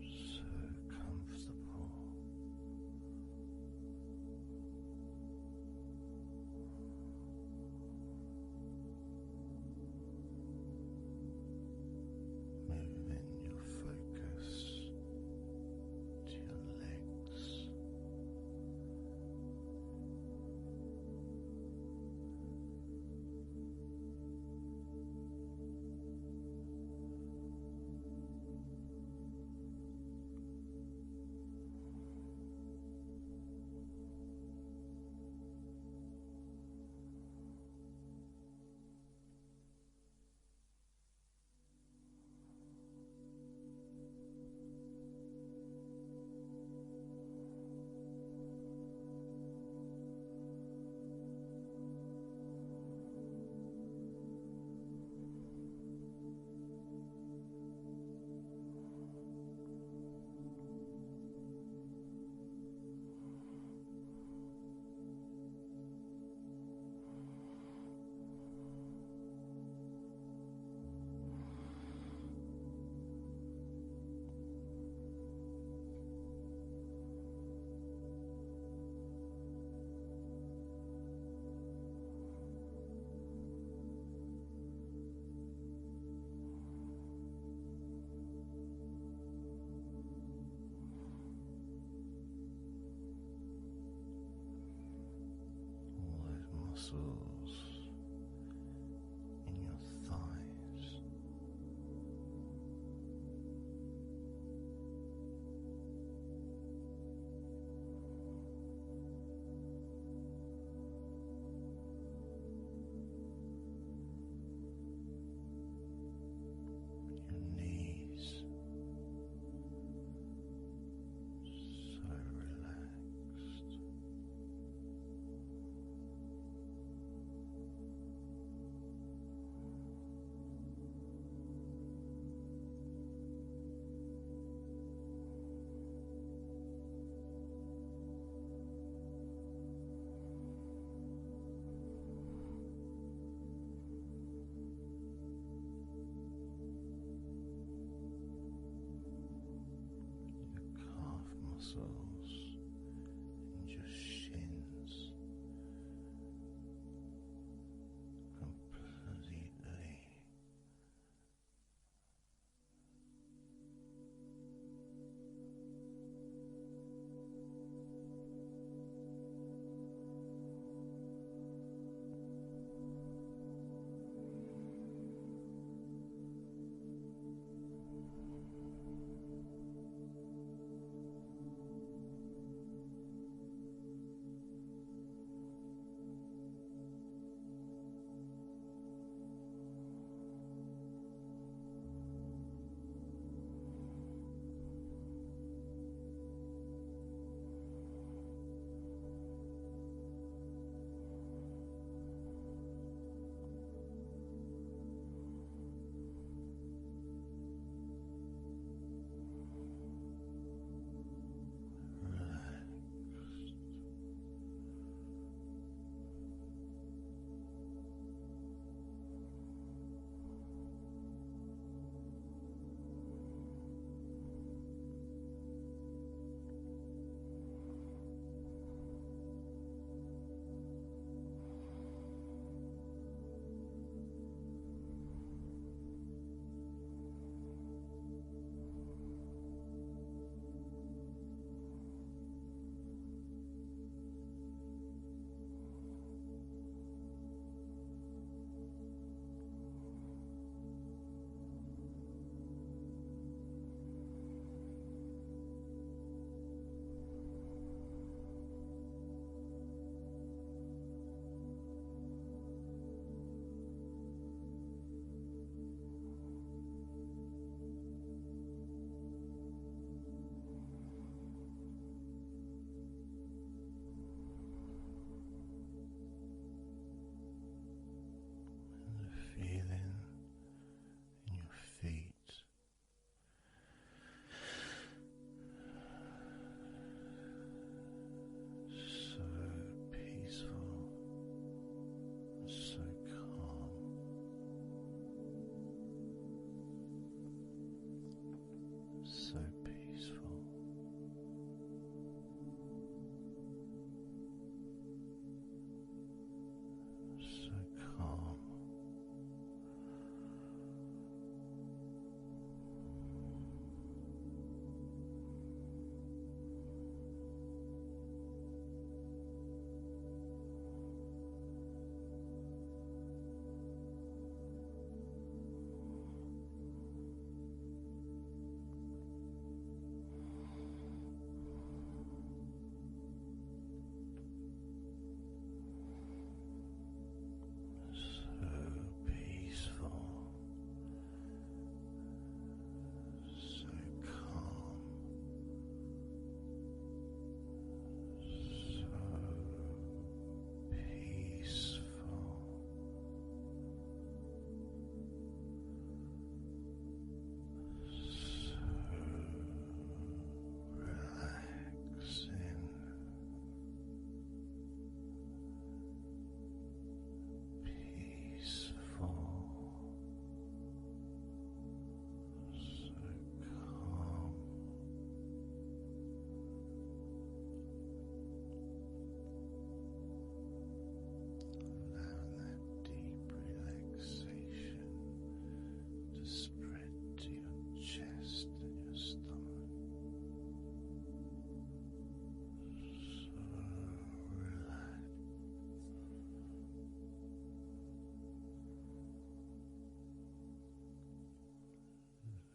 So comfortable. Moving your focus to your legs. All those muscles in your thighs. Your knees. So relaxed. muscles and your shins completely.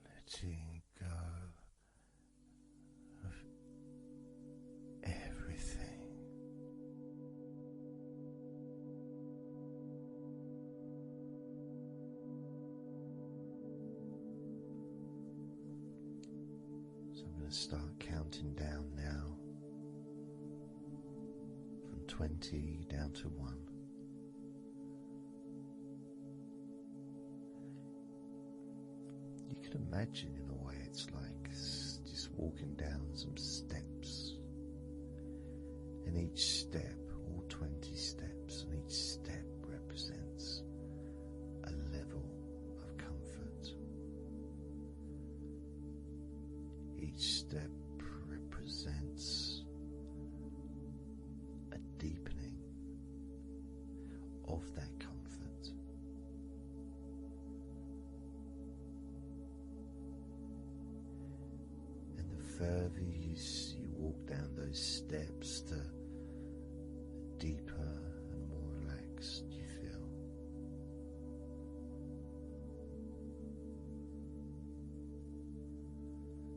letting go of everything. So I'm going to start counting down now from 20 down to 1. You can imagine in a way it's like just walking down some steps, and each step, all 20 steps, and each step represents a level of comfort. Each step represents of that comfort. And the further you walk down those steps, the deeper and more relaxed you feel.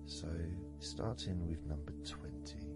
So, starting with number 20.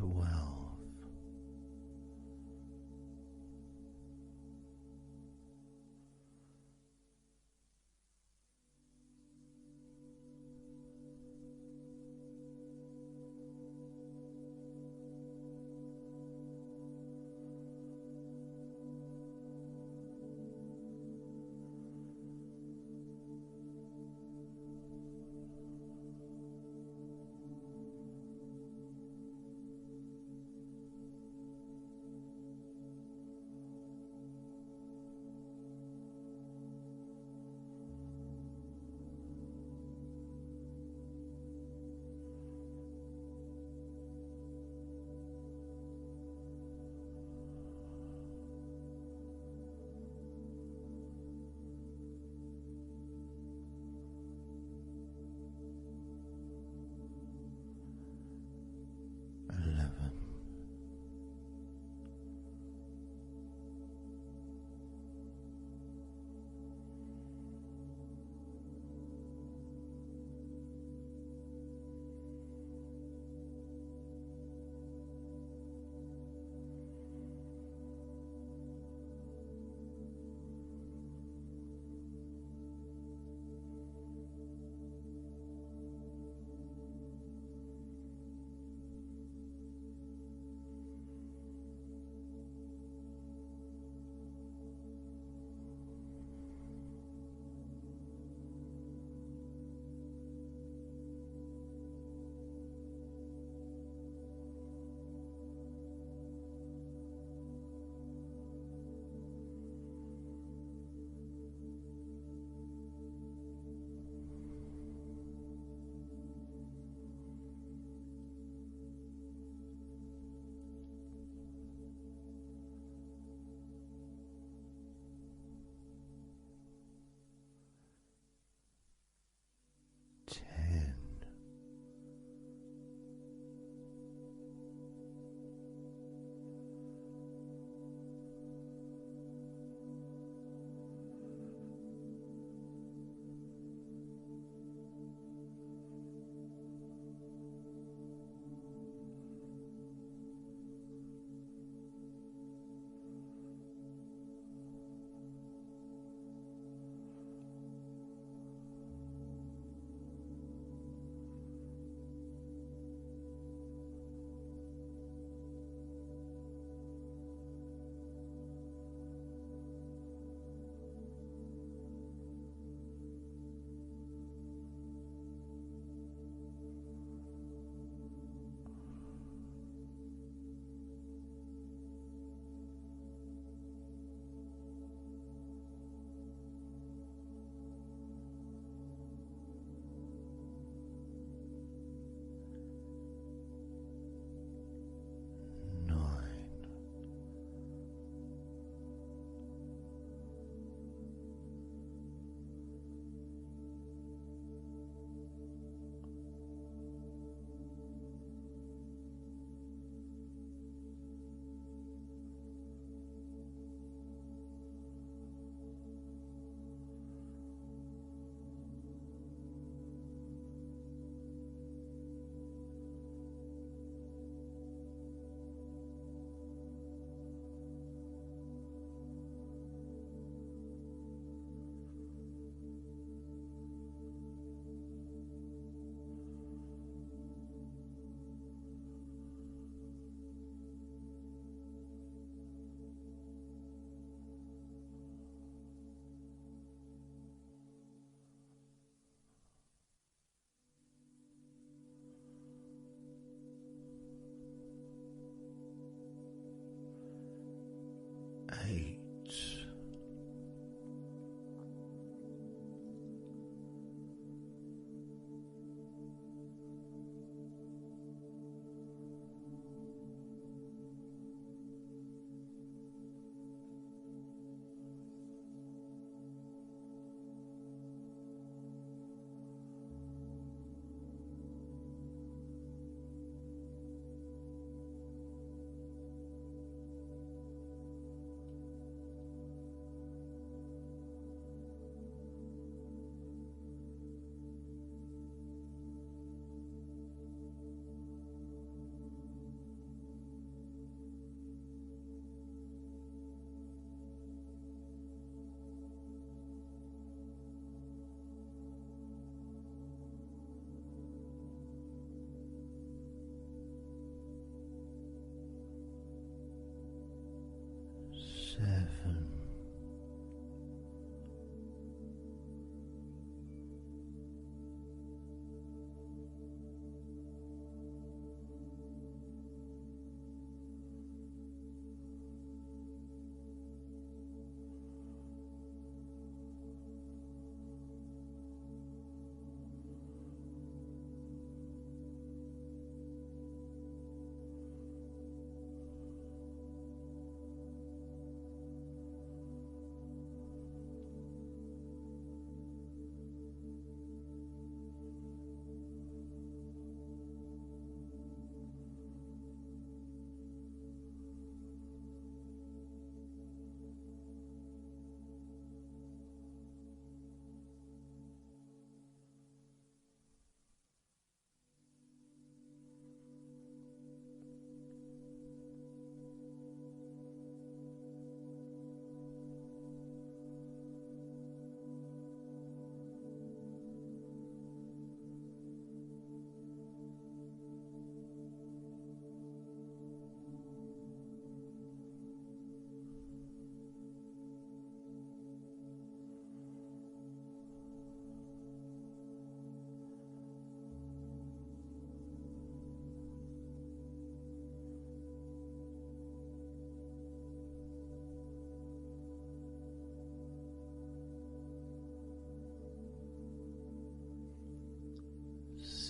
12.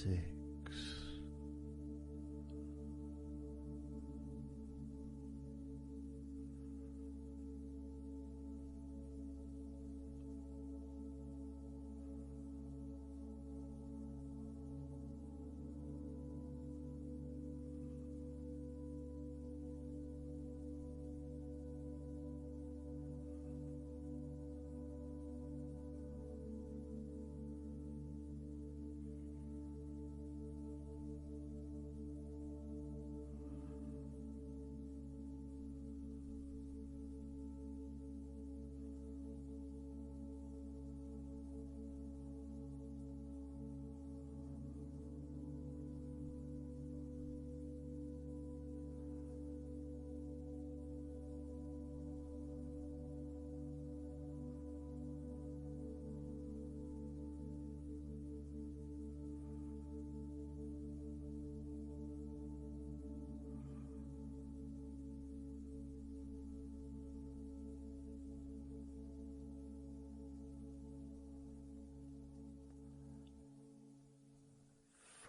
6. 5.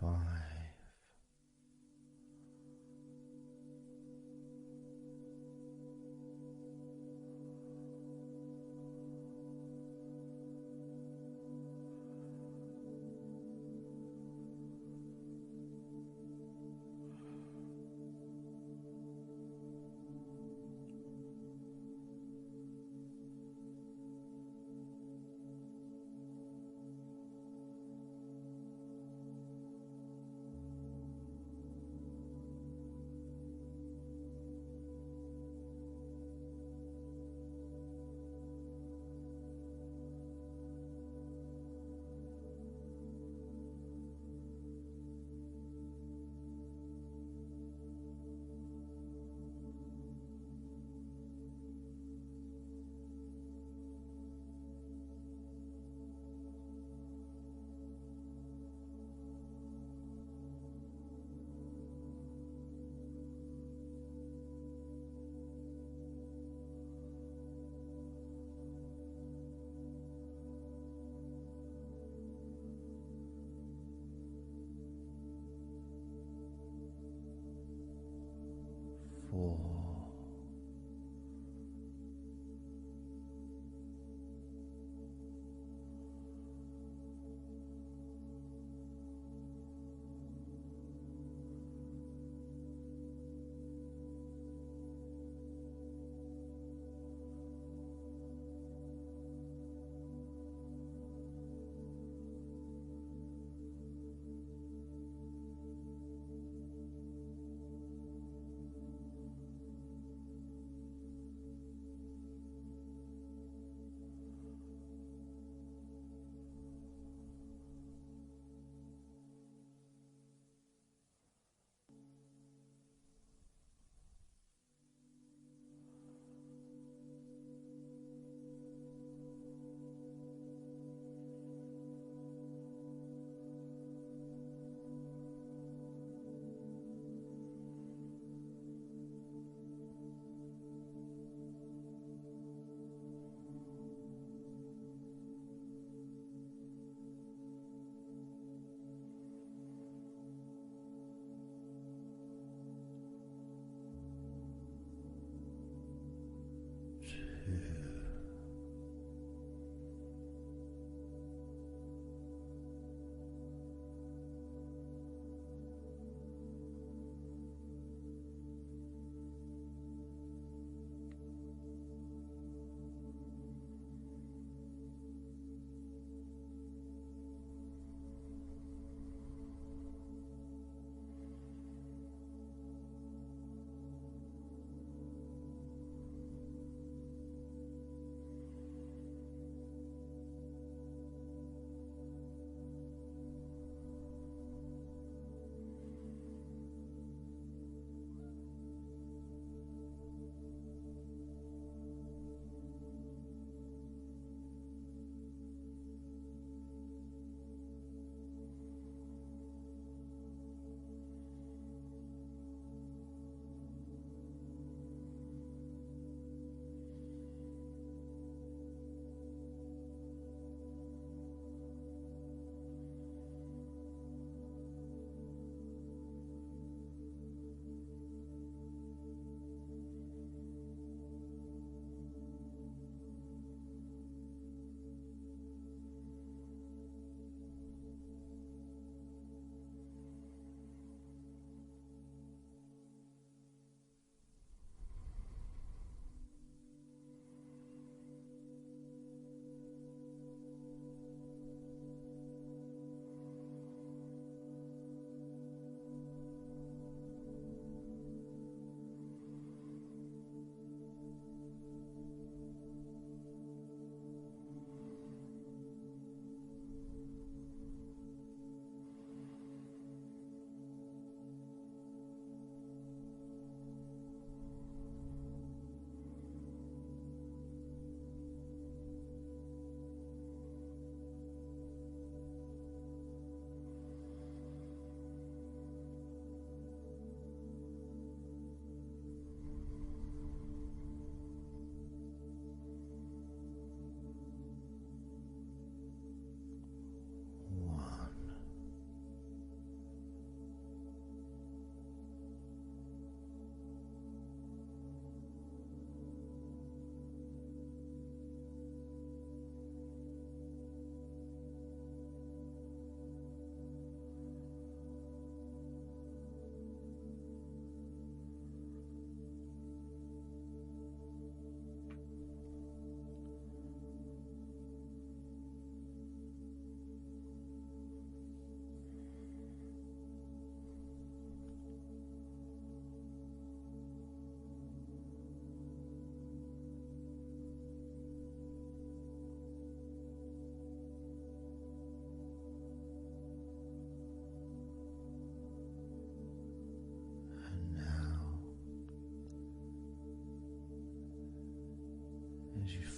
4.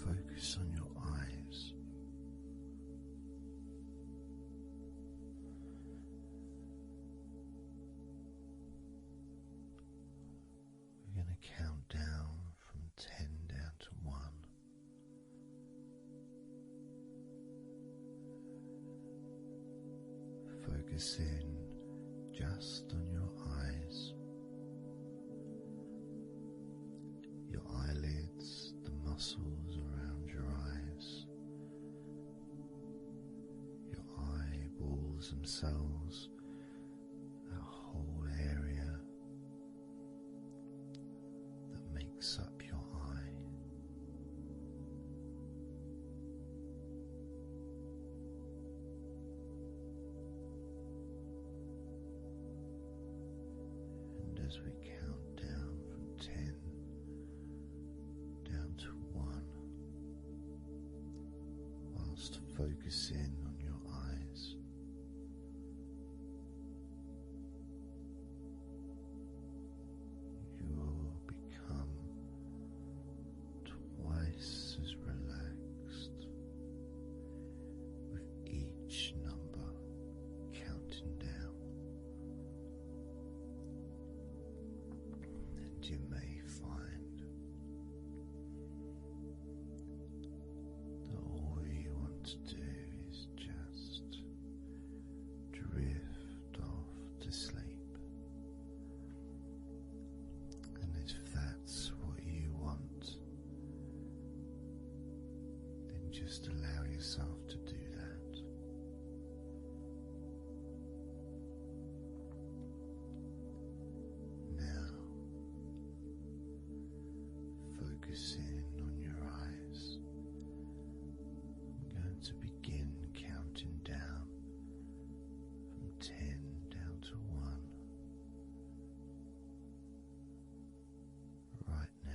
focus on your eyes. We're going to count down from 10 down to 1. Focus in just on your eyes, your eyelids, the muscles around your eyes, your eyeballs themselves, that whole area that makes up your eye. And as we count down from 10 down to 1, whilst focusing on your eyes, you will become twice as relaxed with each number counting down. And you may find that all you want to do is just drift off to sleep. And if that's what you want, then just allow yourself to do that. Now, focusing on your eyes, I'm going to begin counting down from 10 down to 1 right now.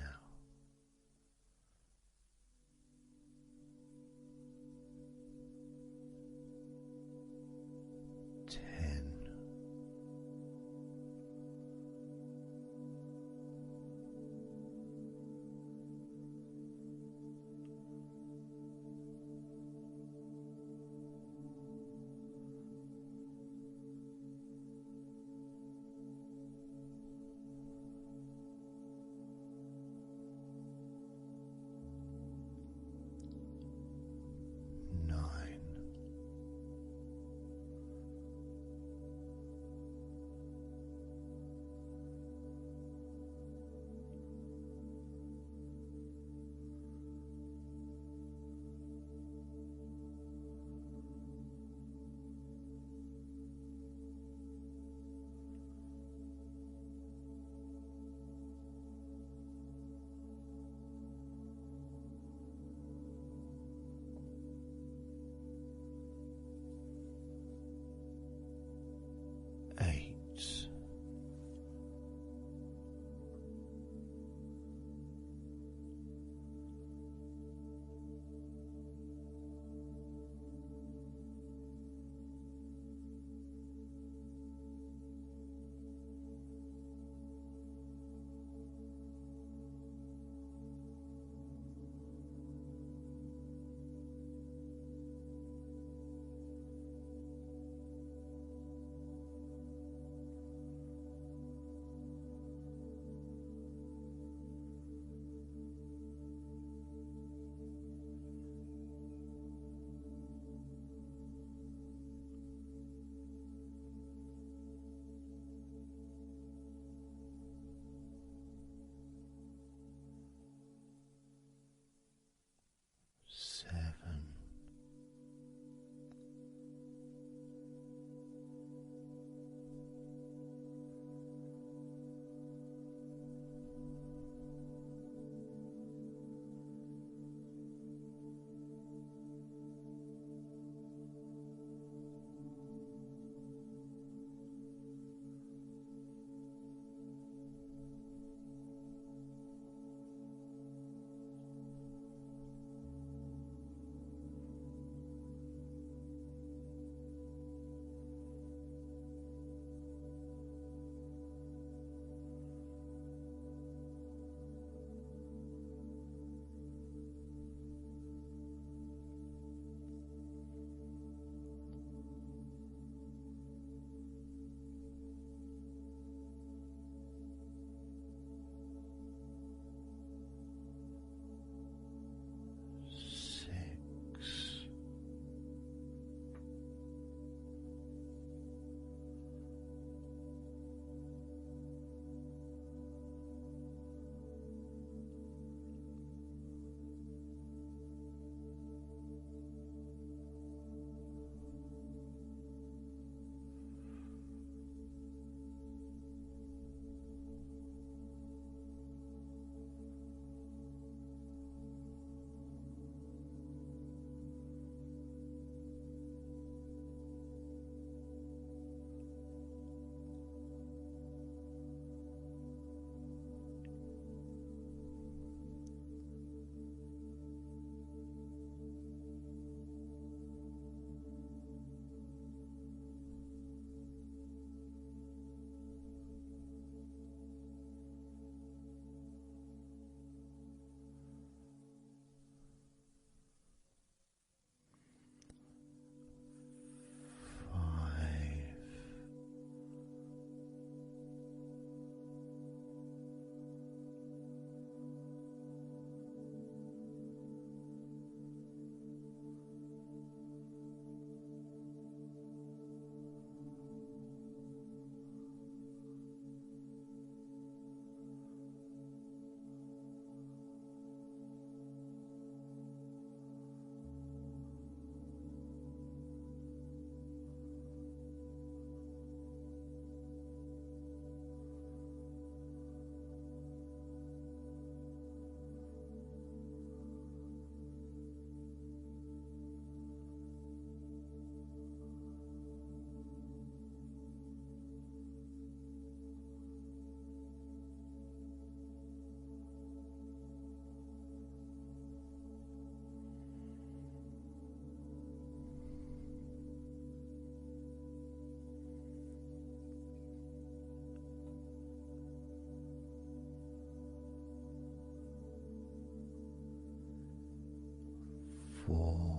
4,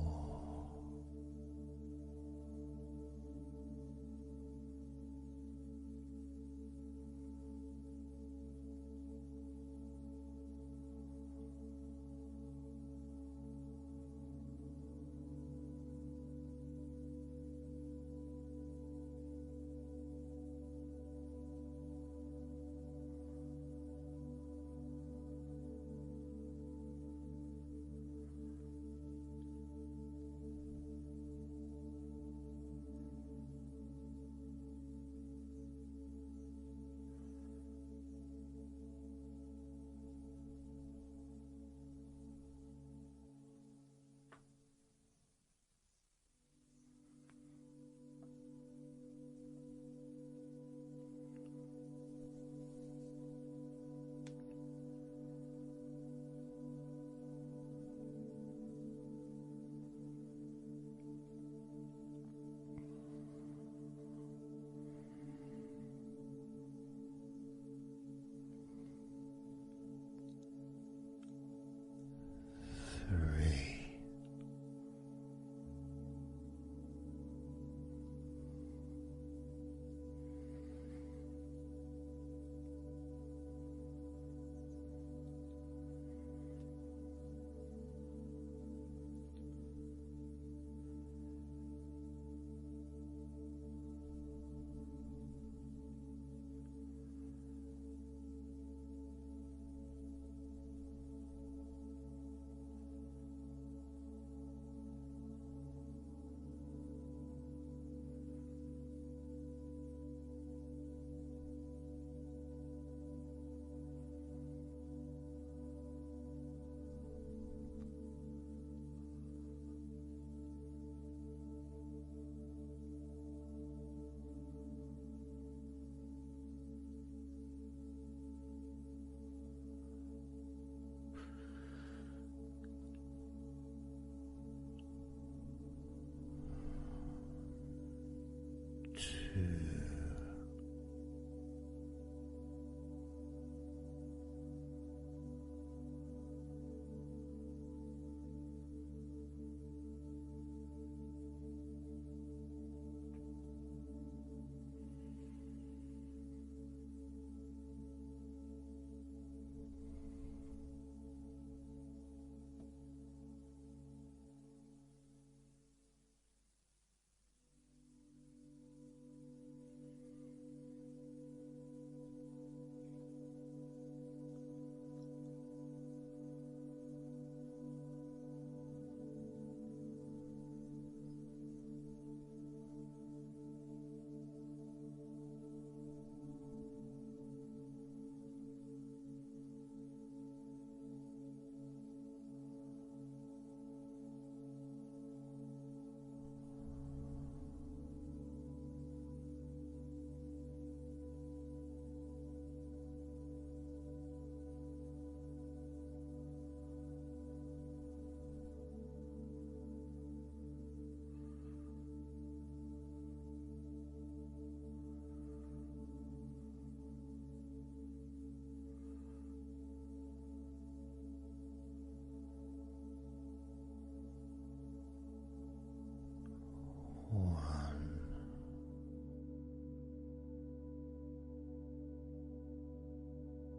3.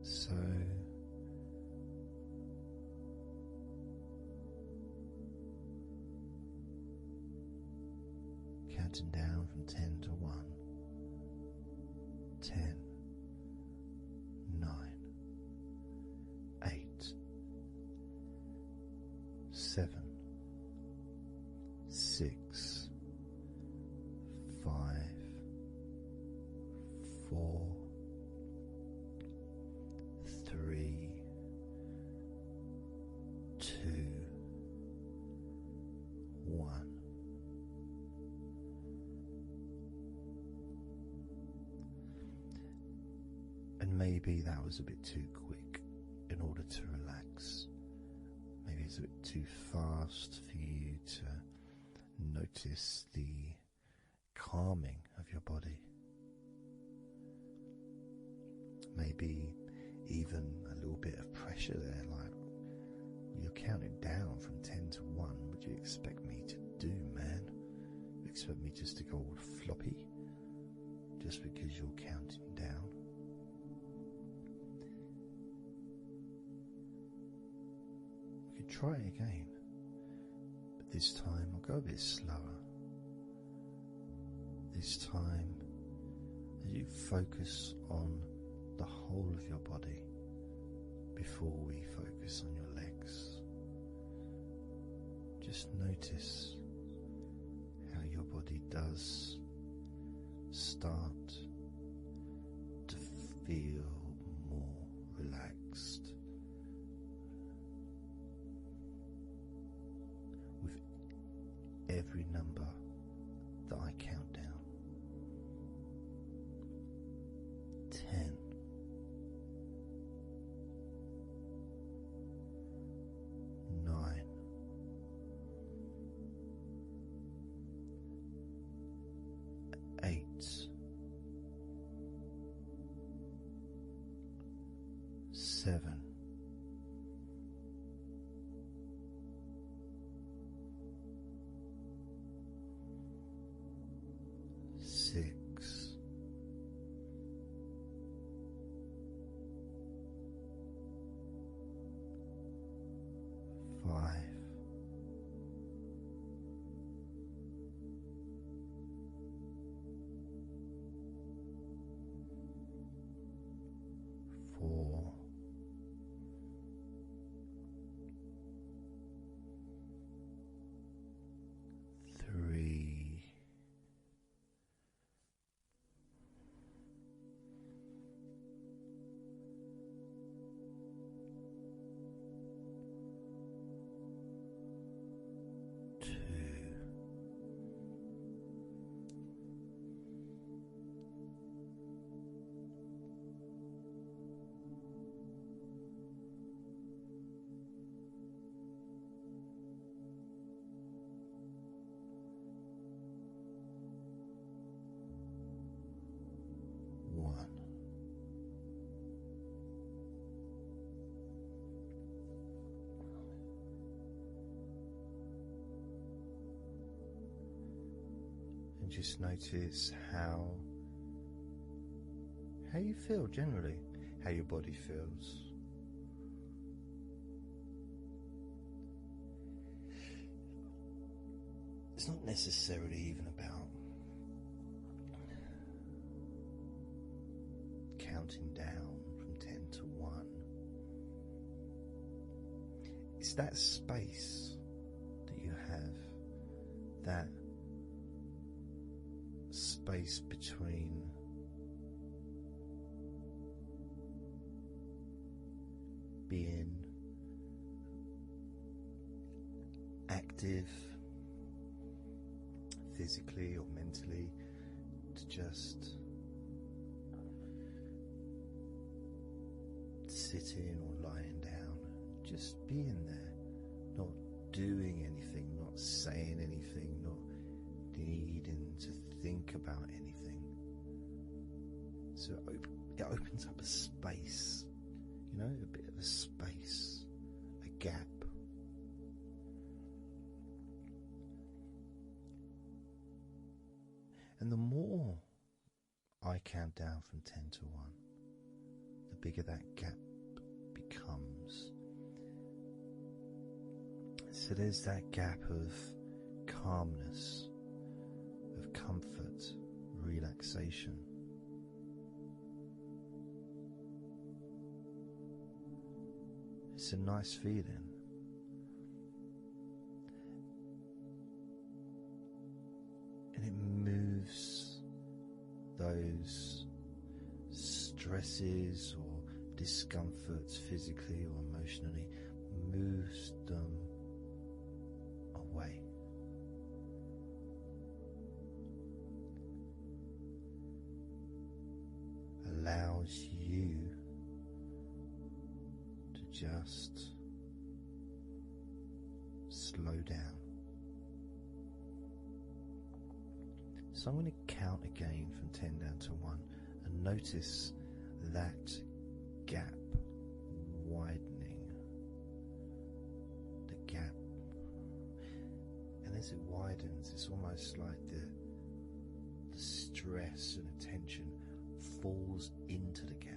So counting down from 10 to 1. 10, 9, 8, 7, 6, 5, 4, 3, 2, 1. And maybe that was a bit too quick in order to relax. Maybe it's a bit too fast for you to notice the calming of your body. Maybe even a little bit of pressure there, like you're counting down from 10 to 1, what do you expect me to do, man? You expect me just to go all floppy just because you're counting down? We could try it again, but this time I'll go a bit slower. This time, as you focus on the whole of your body before we focus on your legs, just notice how your body does start to feel more relaxed with every number that I count down. 10, 9, 8, 7, 6, 5, 4, 3, 2, 1. And just notice how you feel generally, how your body feels. It's not necessarily even about counting down from 10 to 1. It's that space that you have, that space between being active physically or mentally to just sitting or lying down, just being there, not doing anything, not saying anything, not needing to think about anything. So it opens up a space, a bit of a space, a gap. And the more I count down from 10 to 1, the bigger that gap becomes. So there's that gap of calmness, of comfort, relaxation. It's a nice feeling. And it moves those stresses or discomforts physically or emotionally, moves them away. Allows you to just slow down. So I'm going to count again from 10 down to 1 and notice that gap widening as it widens, it's almost like the stress and attention falls into the gap.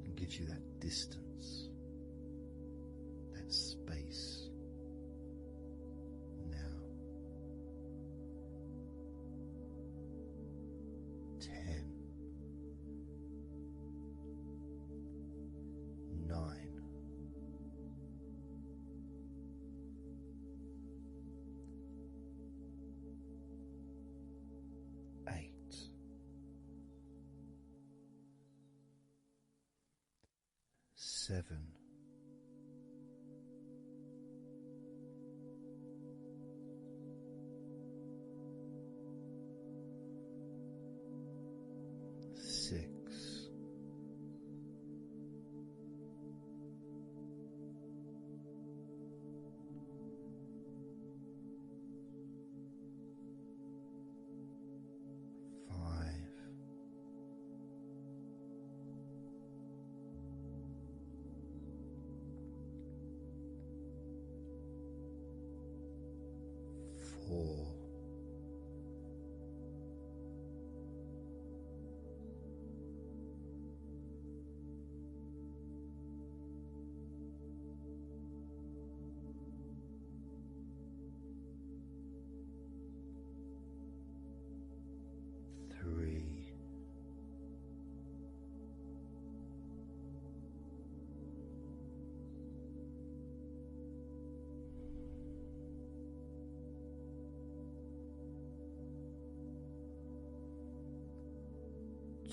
And gives you that distance, that space. Now, 10, 9, 8, 7, 6, 5, 4, 3, 2,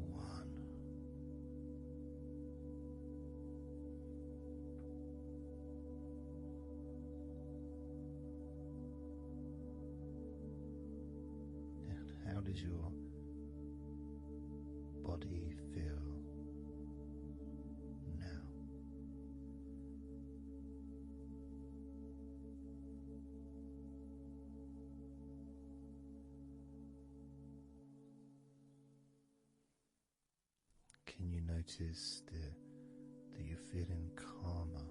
1. And how does your body feel now? Can you notice that you're feeling calmer?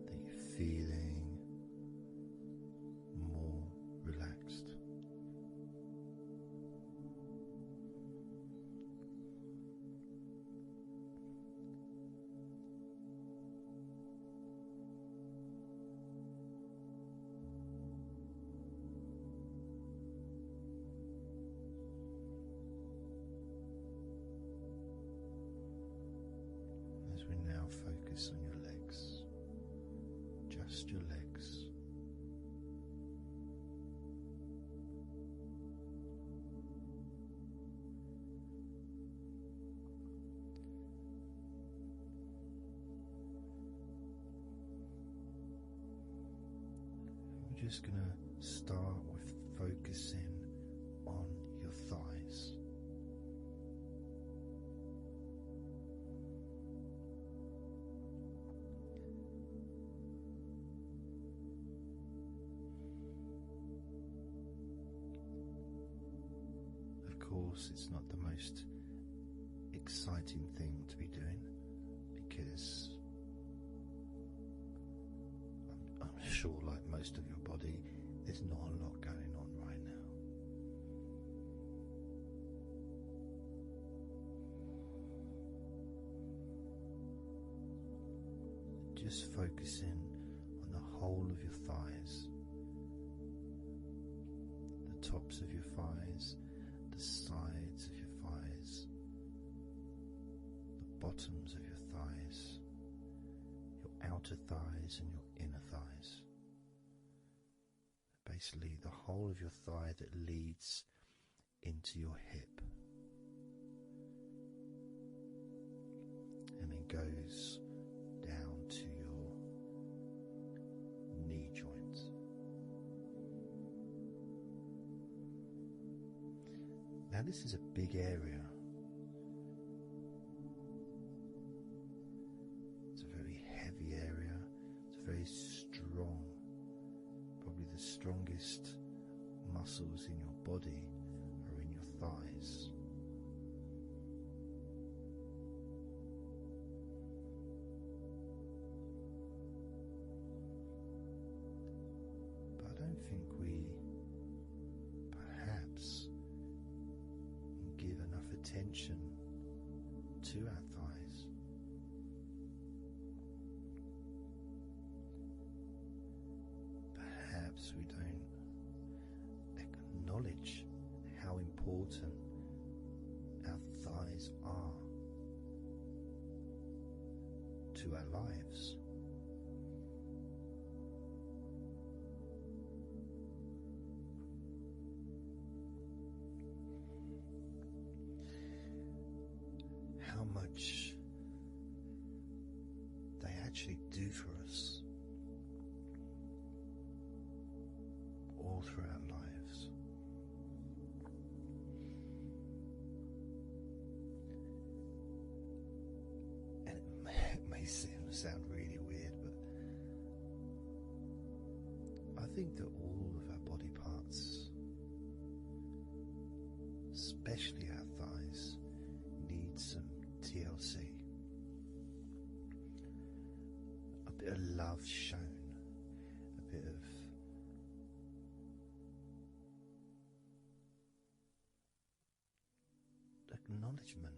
That you're feeling more relaxed? As we now focus on your legs, just your legs. We're just going to start with focusing on your thighs. Of course, it's not the most exciting thing to be doing because I'm sure, like most of your body, there's not a lot going on right now. Just focusing on the whole of your thighs, the tops of your thighs, the sides of your thighs, the bottoms of your thighs, your outer thighs and your inner thighs. Basically the whole of your thigh that leads into your hip. and goes down to your knee joint. Now this is a big area. It's a very heavy area. It's very strong. Probably the strongest muscles in your body are in your thighs. But I don't think we perhaps give enough attention to our thighs. Perhaps we don't acknowledge how important our thighs are to our lives. How much they actually do for us all through our lives. And it may sound really weird, but I think that all of our body parts, especially our thighs, need some TLC. A bit of love shown, a bit of acknowledgement,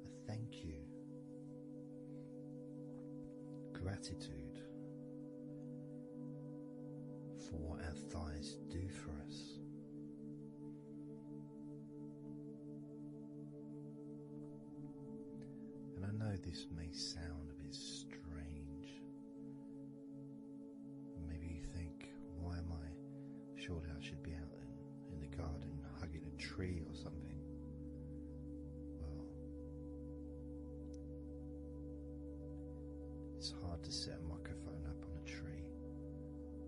a thank you, gratitude for what our thighs do for us. And I know this may sound a bit strange. Maybe you think, why am I? Surely I should be out in the garden hugging a tree or something. Well, it's hard to set a microphone up on a tree.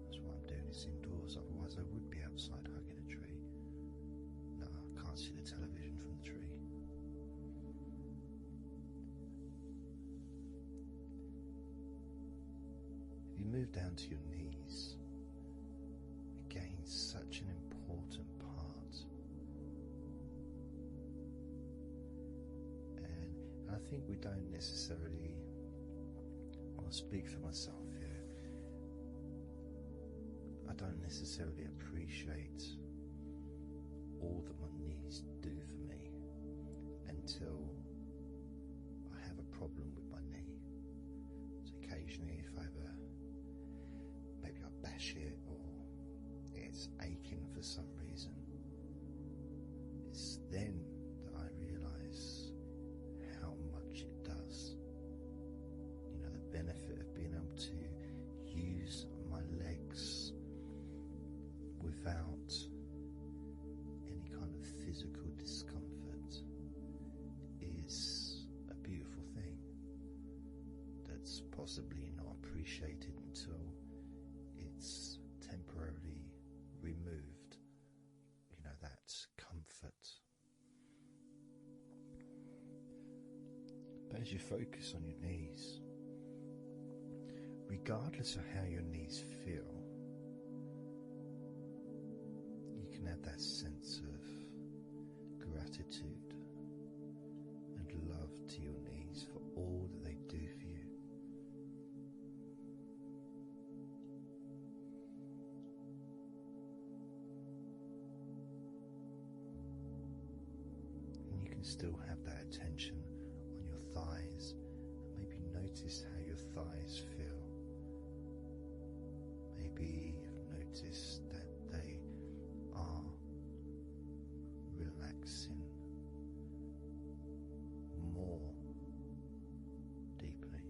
That's why I'm doing this indoors, otherwise I would be outside hugging a tree. No, I can't see the television from the tree. If you move down to your knees, again, such an important part. And I think we don't necessarily, I'll speak for myself here, I don't necessarily appreciate all that my knees do for me until I have a problem with my knee. So occasionally if I have maybe I bash it or it's aching for some reason, it's then that I realise how much it does. You know, the benefit of being able to use my legs without any kind of physical discomfort is a beautiful thing that's possibly not appreciated until it's temporarily removed, you know, that comfort. But as you focus on your knees, regardless of how your knees feel, you can have that sense of gratitude and love to your knees for all that they do for you. And you can still have that attention on your thighs, and maybe notice how your thighs feel. Maybe you've noticed that they are relaxing more deeply.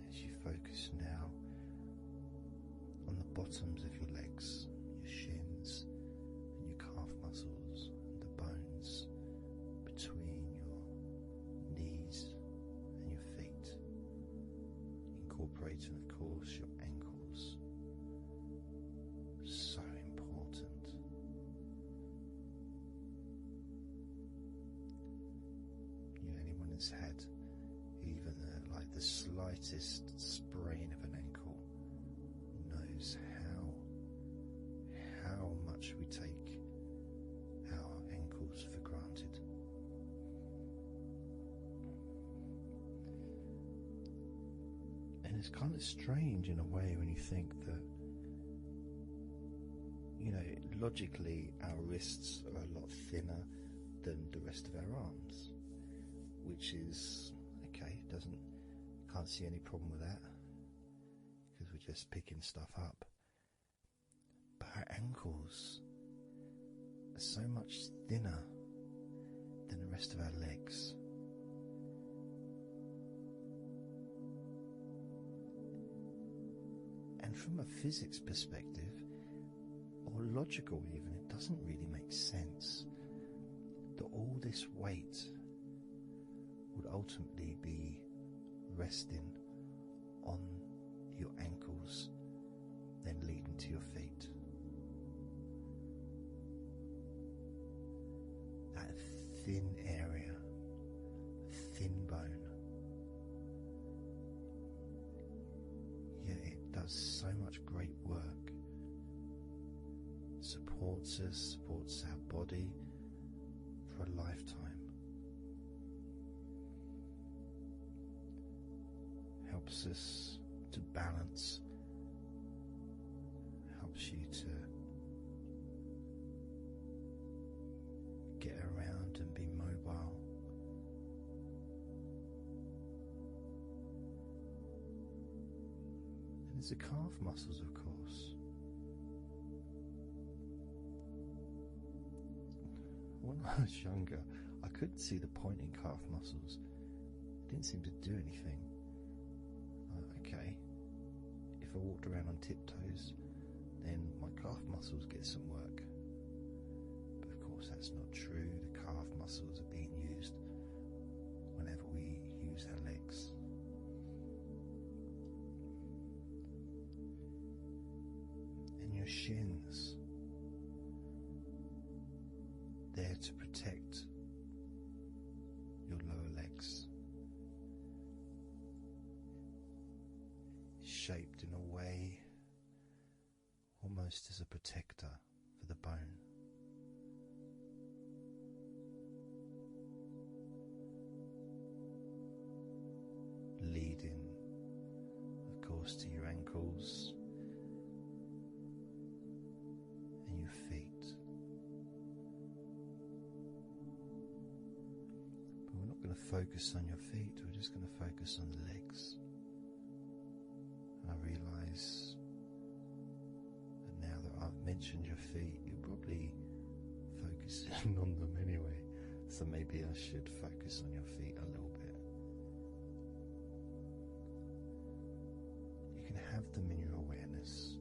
As you focus now on the bottoms of your legs, your shins, celebrating, of course, your ankles. So important. Anyone who's had even like the slightest sprain of an ankle knows how much we take our ankles for granted. And it's kind of strange in a way when you think that, logically our wrists are a lot thinner than the rest of our arms, which is okay. Can't see any problem with that because we're just picking stuff up. But our ankles are so much thinner than the rest of our legs. And from a physics perspective, or logical even, it doesn't really make sense that all this weight would ultimately be resting on your ankles, then leading to your feet. That thin area, thin bone, yet it does so much great work. Supports us, supports our body for a lifetime. Helps us to balance, helps you to get around and be mobile. And there's the calf muscles, of course. When I was younger, I couldn't see the point in calf muscles. It didn't seem to do anything. Okay, if I walked around on tiptoes, then my calf muscles get some work. But of course that's not true. The calf muscles are being used whenever we use our legs. And your shins, there to protect your lower legs, shaped in a way almost as a protector for the bone. Leading, of course, to your ankles and your feet. But we're not going to focus on your feet, we're just going to focus on the legs. And I realise that now that I've mentioned your feet, you're probably focusing on them anyway. So maybe I should focus on your feet a little bit. You can have them in your awareness,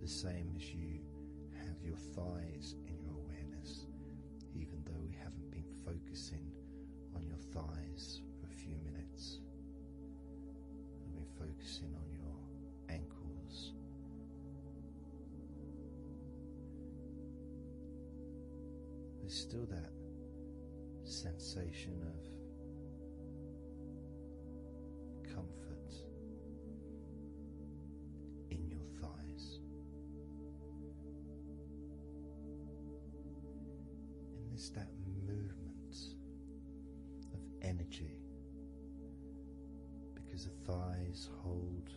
the same as you have your thighs in your awareness, even though we haven't been focusing on your thighs for a few minutes. We've been focusing on your ankles. There's still that sensation of comfort in your thighs. And there's that movement of energy, because the thighs hold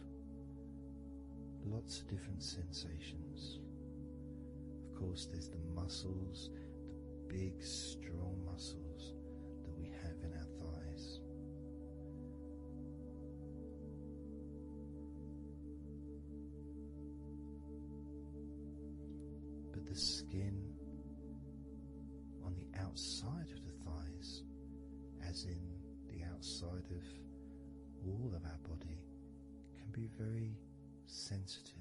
lots of different sensations. Of course, there's the muscles, the big, strong muscles that we have in our thighs. But the skin on the outside of the thighs, as in the outside of all of our body, can be very sensitive.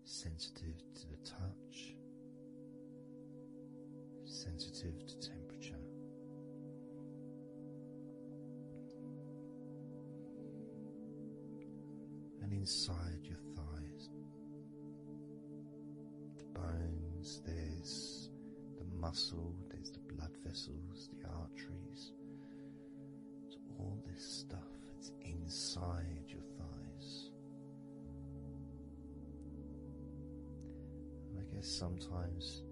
Sensitive to the touch, sensitive to temperature. inside your thighs, the bones, there's the muscle, there's the blood vessels, the arteries. So all this stuff, it's inside your thighs. And I guess sometimes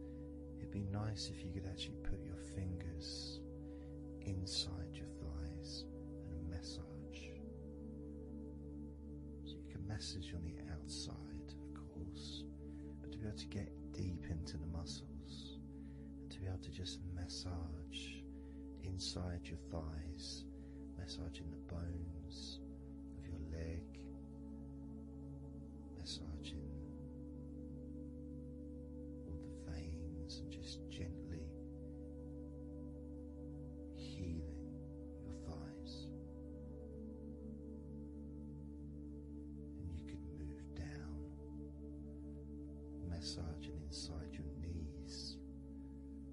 it'd be nice if you could actually put your fingers inside your thighs and massage. So you can massage on the outside, of course, but to be able to get deep into the muscles and to be able to just massage inside your thighs, massaging the bones of your leg, massaging all the veins and just gently healing your thighs. And you could move down, massaging inside your knees,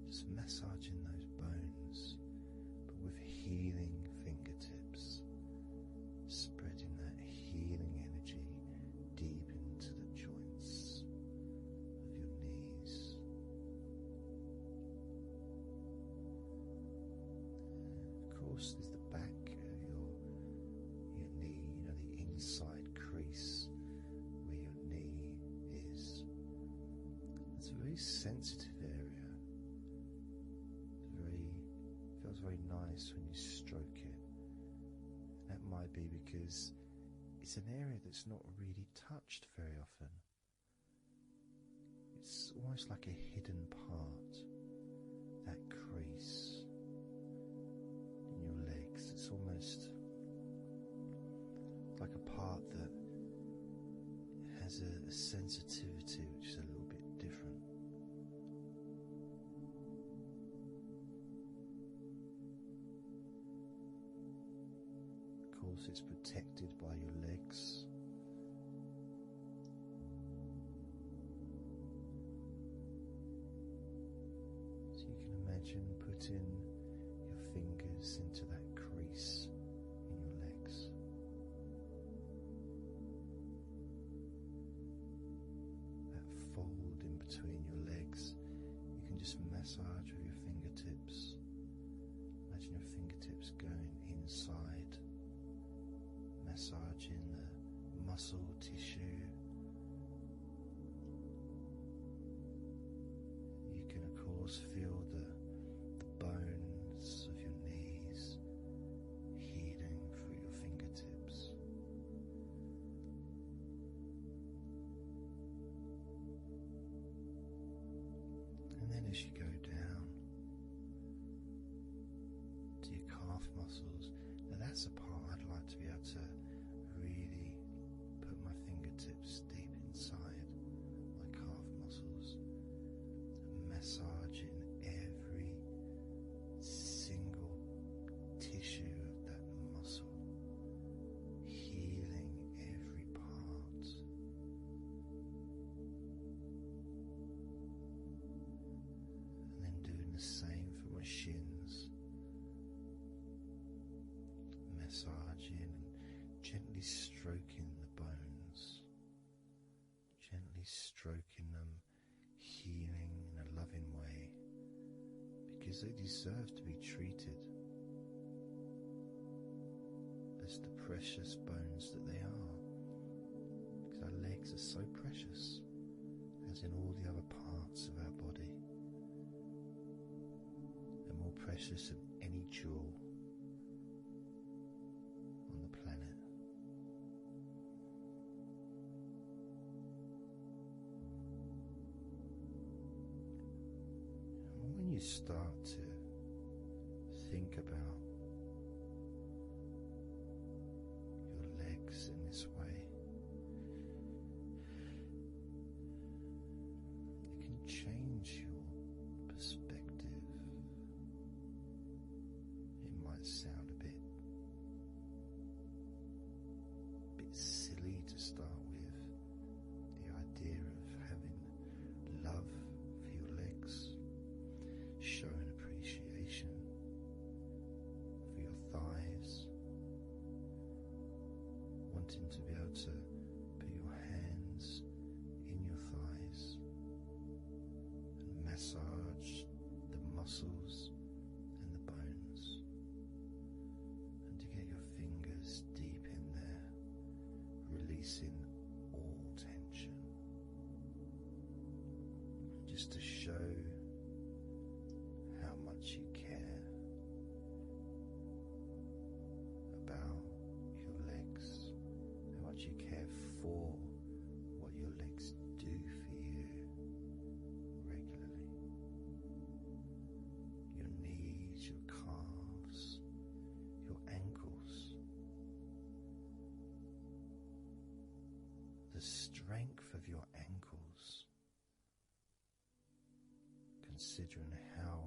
just massaging those bones, but with healing fingertips, spreading that healing energy deep into the joints of your knees. Of course, there's the back of your knee, the inside crease where your knee is. It's a very sensitive area. Feels very nice when you stroke it. That might be because it's an area that's not really touched very often. It's almost like a hidden part, that crease in your legs. It's almost like a part that has a sensitivity which is a little bit different. Of course, it's protected by your legs. So you can imagine putting your fingers into that crease in your legs. That fold in between your legs, you can just massage with your fingertips. Imagine your fingertips going inside, massaging the muscle tissue. You can of course feel the bones of your knees healing through your fingertips. And then as you go down to your calf muscles, now that's a part I'd like to be able to really put my fingertips deep inside my calf muscles, massaging every single tissue of that muscle, healing every part. And then doing the same for my shins, massaging and gently stroking the bones, gently stroking them, healing in a loving way, because they deserve to be treated as the precious bones that they are, because our legs are so precious, as in all the other parts of our body. They're more precious than any jewel on the planet. And when you start to think about your legs in this way, it can change your perspective. It might sound a bit silly to start with, the idea of having love for your legs, showing appreciation, massage the muscles and the bones, and to get your fingers deep in there, releasing all tension, just to show how much you care about your legs, how much you care for what your legs do for you regularly. Your knees, your calves, your ankles, the strength of your ankles, considering how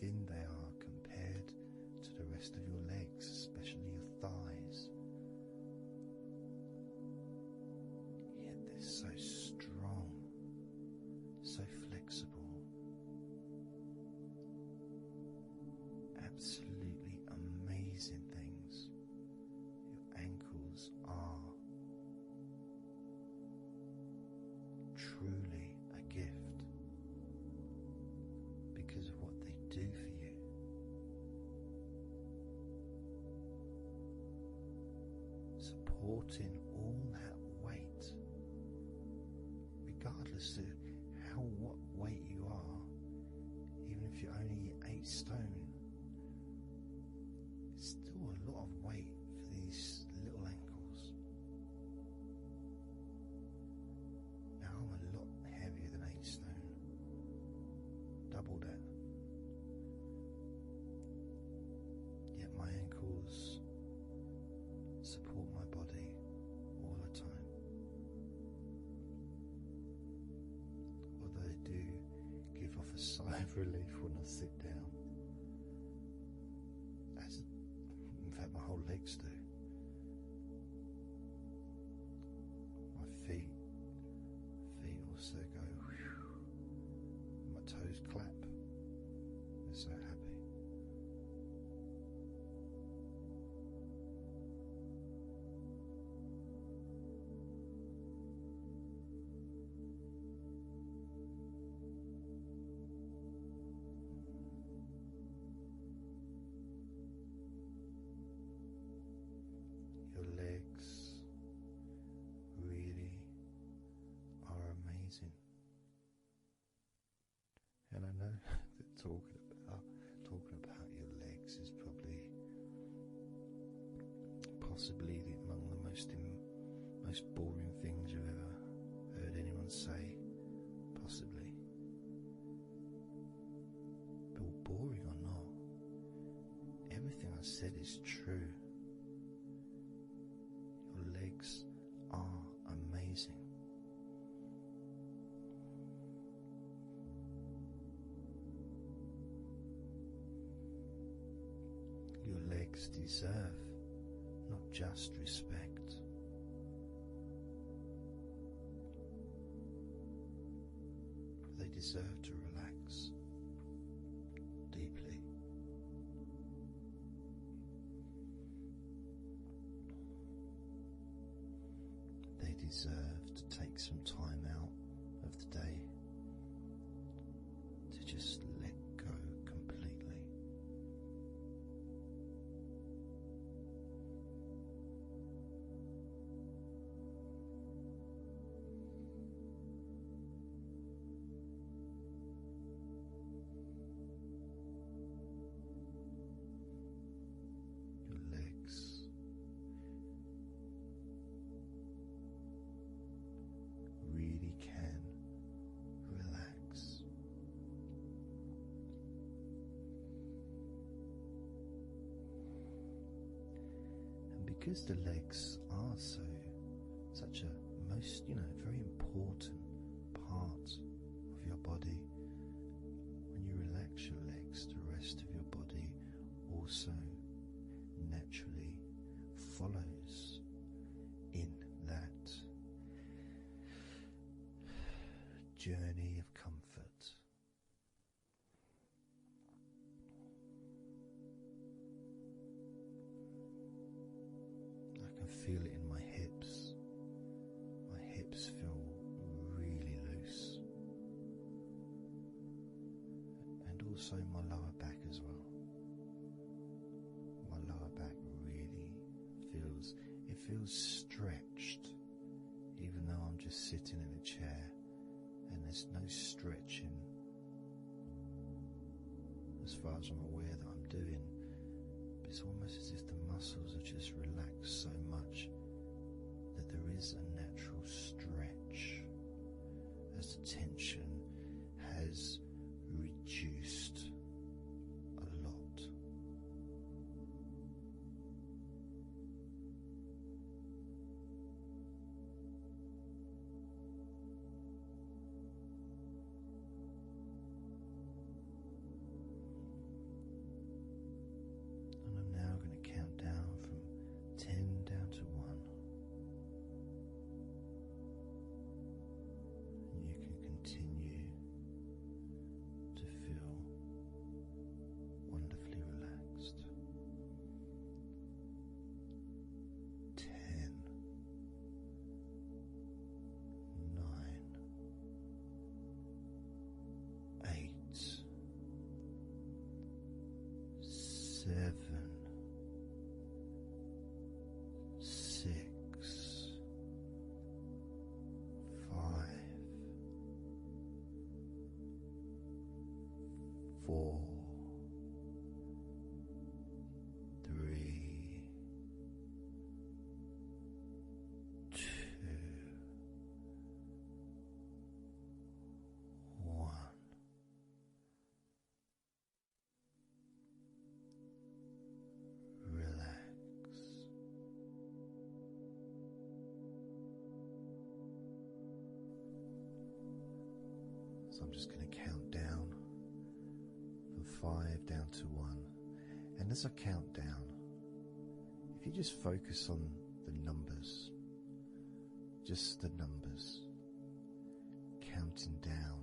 thin they are compared to the rest of your legs, especially your thighs. Yet they're so strong, so flexible, absolutely amazing things. Your ankles are truly a gift because of what they do for you. Supporting all that weight, regardless of what weight you are, even if you're only 8 stone, it's still a lot of weight for these little ankles. Now I'm a lot heavier than 8 stone, double that. Yet my ankles support my body all the time. Although they do give off a sigh of relief when I sit down. In fact, my whole legs do. My feet also go whew. My toes clap. They're so happy. Your legs really are amazing. And I know that talking about your legs is possibly among the most boring things you've ever heard anyone say, possibly. But boring or not, everything I said is true. Your legs are amazing. Your legs deserve not just respect, they deserve to relax deeply. They deserve to take some time out of the day to just let go completely. Your legs really can relax. And because the legs are such a very important part of your body, when you relax your legs, the rest of your body also naturally follows in that journey of comfort. I can feel it in my hips. My hips feel really loose. also my lower back as well. My lower back really feels stretched, even though I'm just sitting in a chair and there's no stretching as far as I'm aware that I'm doing. But it's almost as if the muscles are just relaxed so much that there is a natural stretch as the tension has reduced a lot. And I'm now going to count down from 10 down to 1. And you can continue to feel wonderfully relaxed. 10, 9, 8, 7, 6, 5, 4, 3, 2, 1. Relax. So I'm just going to count down from 5 down to 1. And as I count down, if you just focus on the numbers, just the numbers, counting down,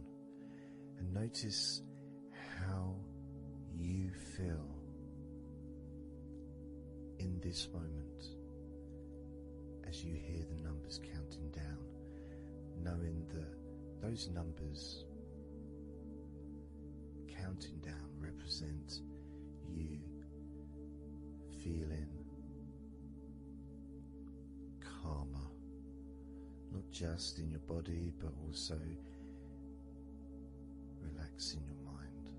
and notice how you feel in this moment as you hear the numbers counting down, knowing that those numbers counting down represent you feeling calmer, not just in your body but also relaxing your mind.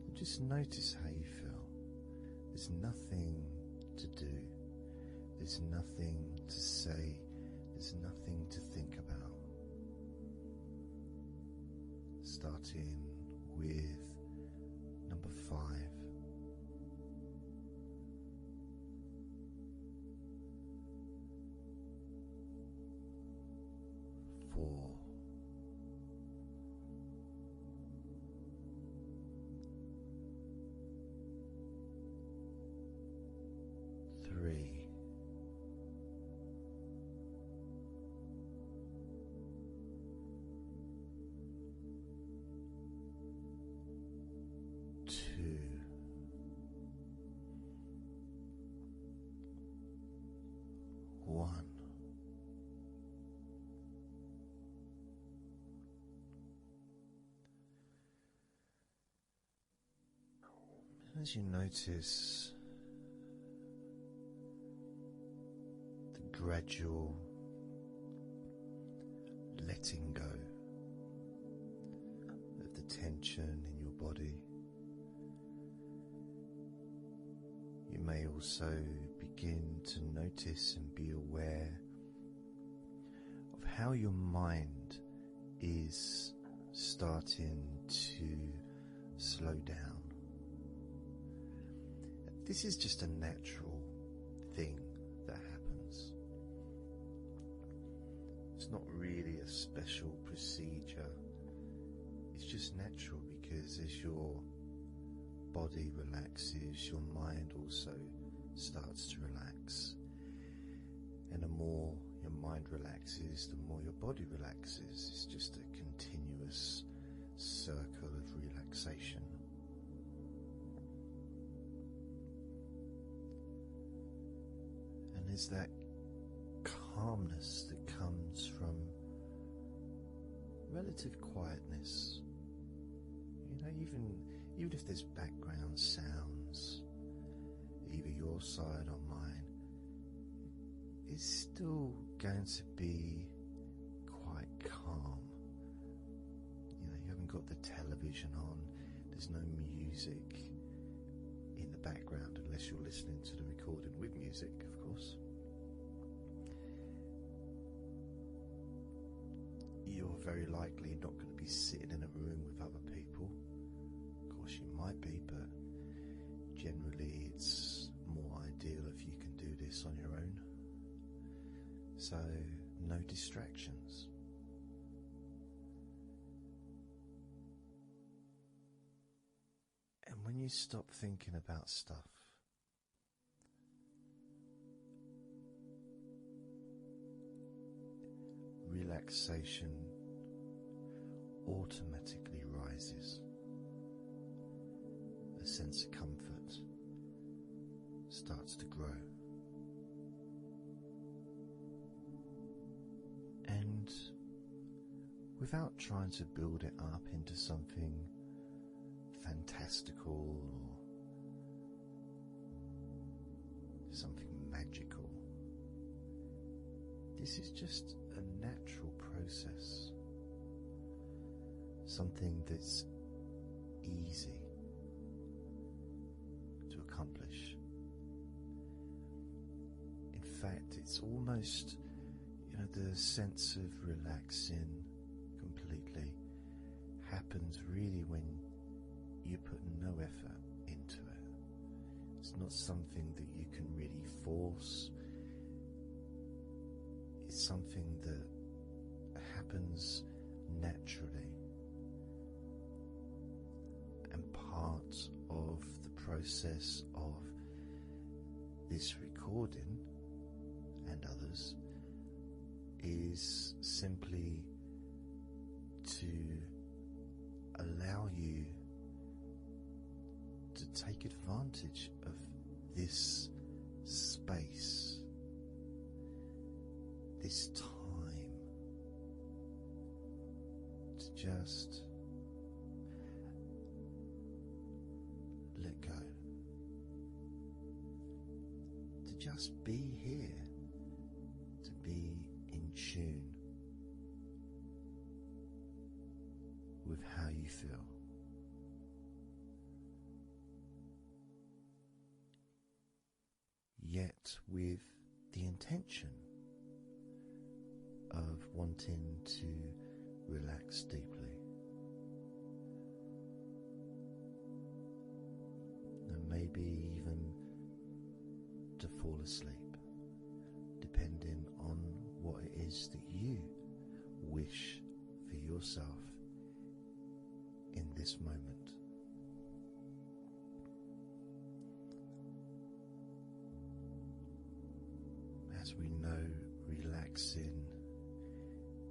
And just notice how you feel. There's nothing to do, there's nothing to say, there's nothing to think about. Starting with number 5. 4. 3. 2. 1. As you notice the gradual letting go of the tension in your body, you may also begin to notice and be aware of how your mind is starting to slow down. This is just a natural thing that happens. It's not really a special procedure. It's just natural because as your body relaxes, your mind also starts to relax. And the more your mind relaxes, the more your body relaxes. It's just a continuous circle of relaxation. And there's that calmness that comes from relative quietness Even if there's background sounds, either your side or mine, it's still going to be quite calm. You haven't got the television on, there's no music in the background unless you're listening to the recording with music, of course. You're very likely not going to be sitting in a room with other people. Of course you might be, but generally it's more ideal if you can do this on your own. So no distractions. And when you stop thinking about stuff, relaxation automatically rises. A sense of comfort starts to grow. And without trying to build it up into something fantastical or something magical, this is just a natural process, something that's easy to accomplish. In fact, it's almost, the sense of relaxing completely happens really when you put no effort into it. It's not something that you can really force. It's something that happens naturally, and part of the process of this recording and others is simply to allow you to take advantage of this space, this time, to just let go, to just be here, to be in tune with how you feel. Yet with the intention of wanting to relax deeply, and maybe even to fall asleep, depending on what it is that you wish for yourself in this moment. As we know, relaxing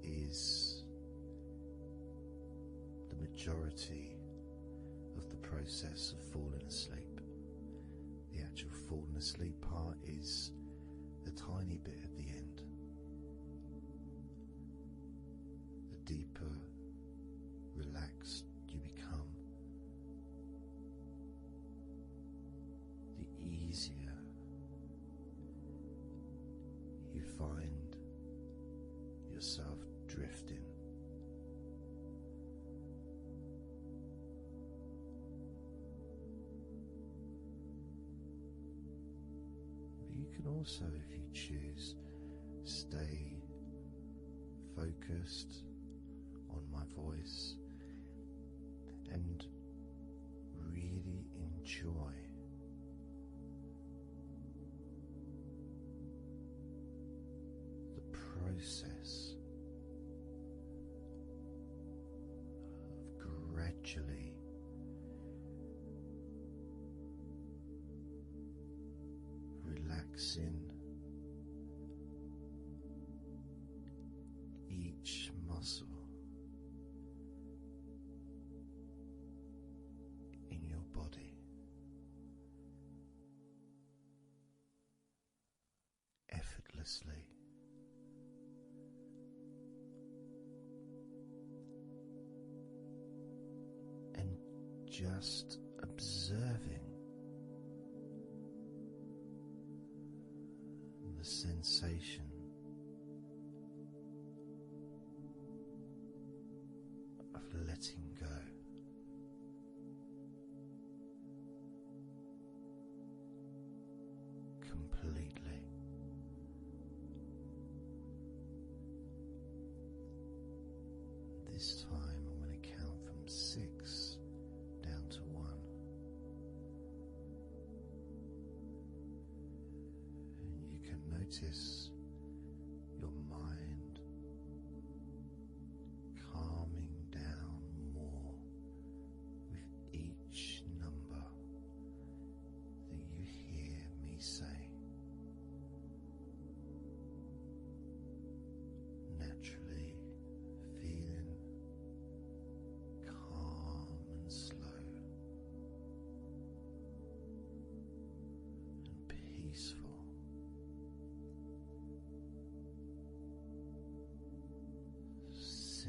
is the majority of the process of falling asleep. The actual falling asleep part is the tiny bit at the end. The deeper relaxed you become, the easier you find yourself drifting. But you can also, if you choose, stay focused on my voice and really enjoy the process of gradually relaxing each muscle in your body, effortlessly. And just observing the sensation of letting go. Completely. This time I'm going to count from 6 down to 1. And you can notice your mind calming down more with each number that you hear me say. Naturally feeling calm and slow and peaceful. 6.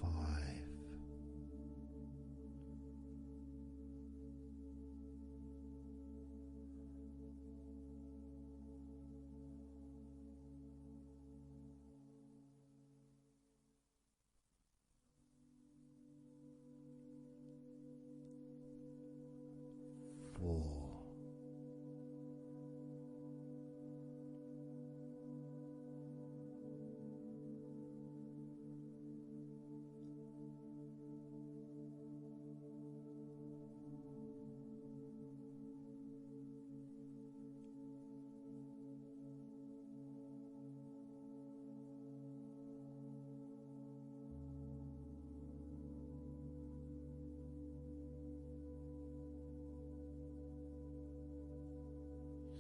5. 4.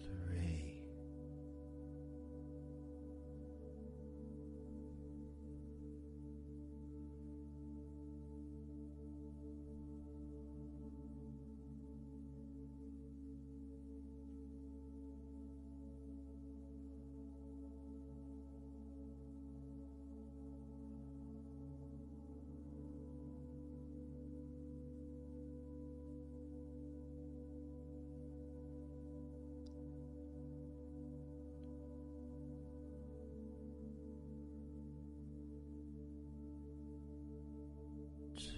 3. 2.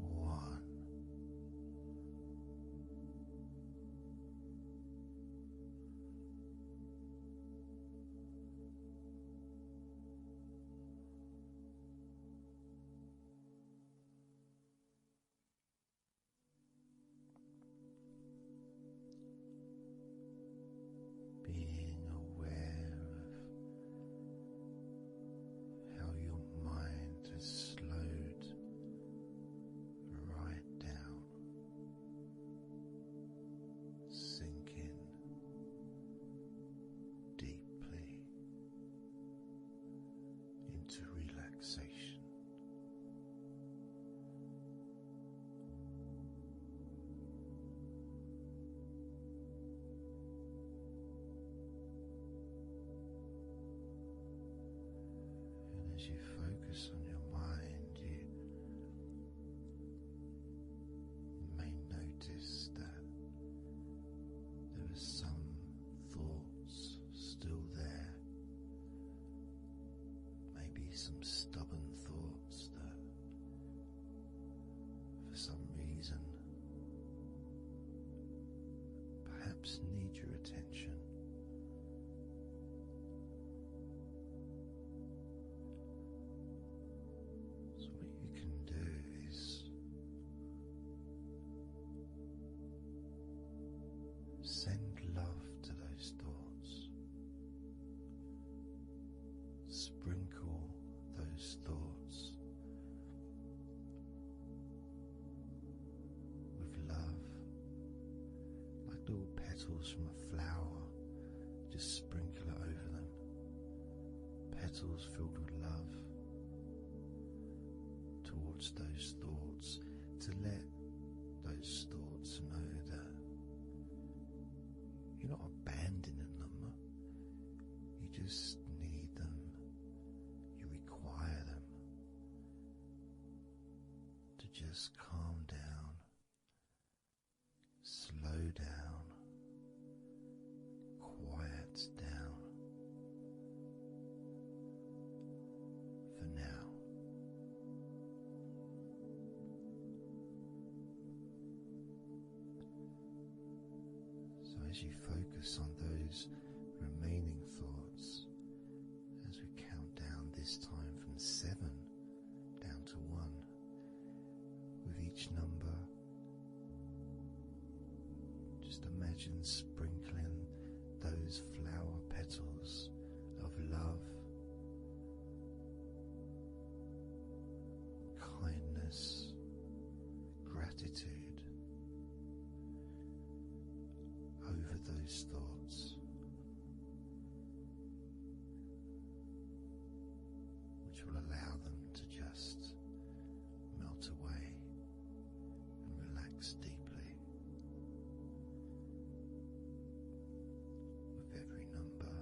1. Being aware of how your mind has slowed right down, sinking deeply into relaxation. And as you focus on your mind, you may notice that there are some thoughts still there, maybe some stubborn thoughts that for some reason perhaps need your attention, sprinkle those thoughts with love, like little petals from a flower. Just sprinkle it over them, petals filled with love towards those thoughts, to let those thoughts know that you're not abandoning them, you just need them, you require them to just calm down, slow down, quiet down for now. So as you focus on those remaining thoughts, as we count down this time from 7 down to 1, with each number, just imagine sprinkling those flower petals of love, kindness, gratitude over those thoughts, which will allow them to just melt away and relax deeply with every number.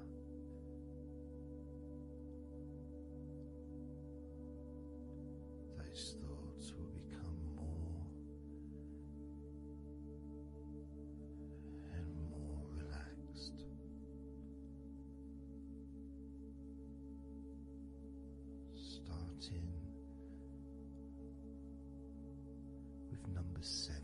Those thoughts will become more and more relaxed. Starting with number 7.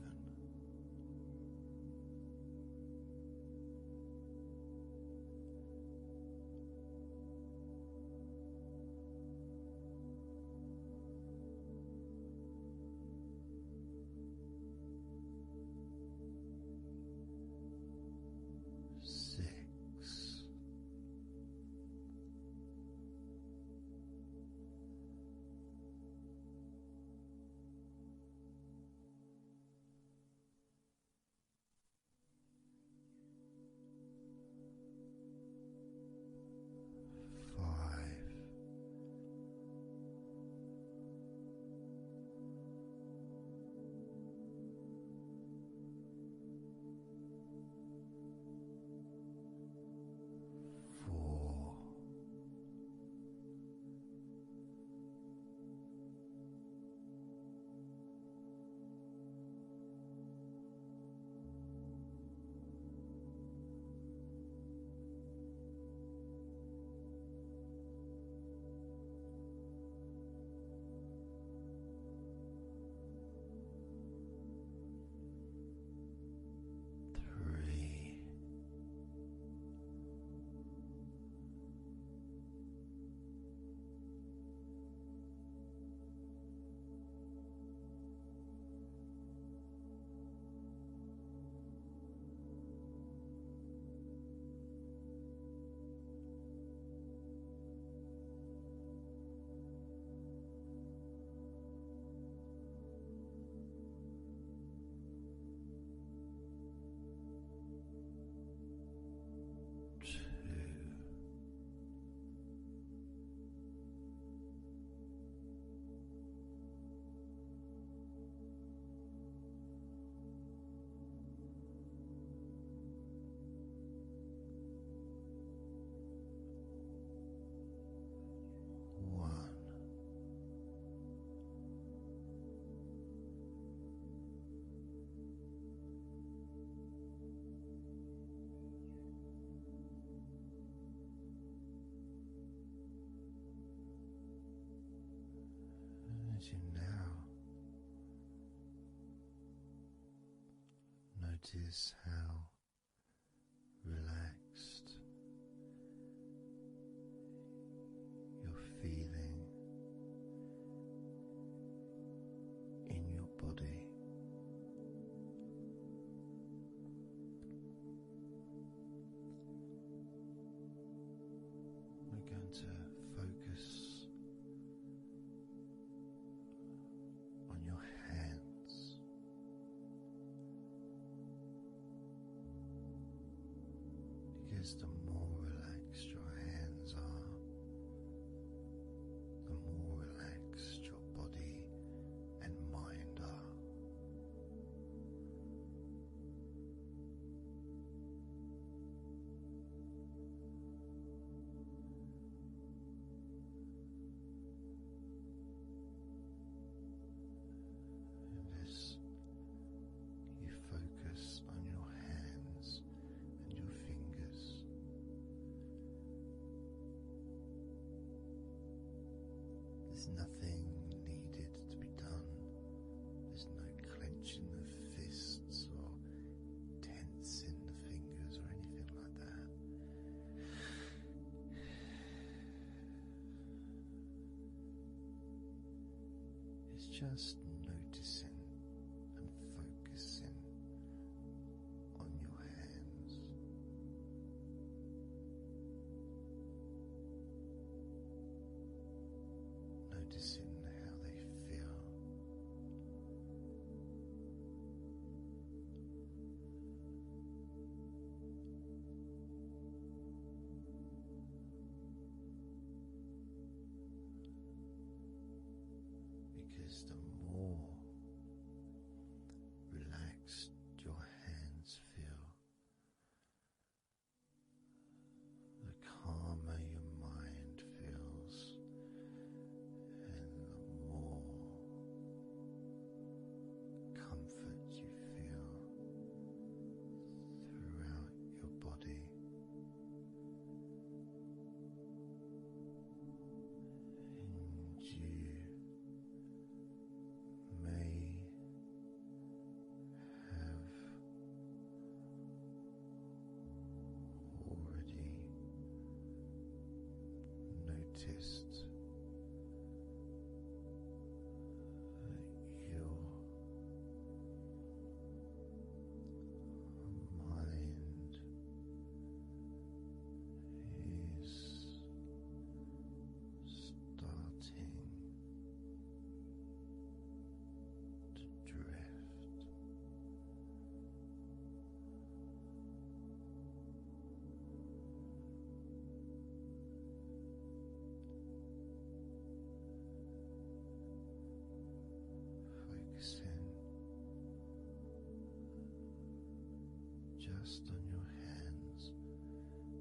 As you now notice how relaxed you're feeling in your body, we're going to focus Because the more relaxed your hands are, the more relaxed your body and mind are. And as you focus on your hands and your fingers, there's nothing needed to be done. There's no clenching of fists or tensing the fingers or anything like that. It's just noticing and focusing on your hands. Noticing how they feel. Because the more relaxed your hands feel, the calmer your mind feels, and the more comfort you feel throughout your body. And you may have already noticed that your mind is starting to drift. Focusing just on your hands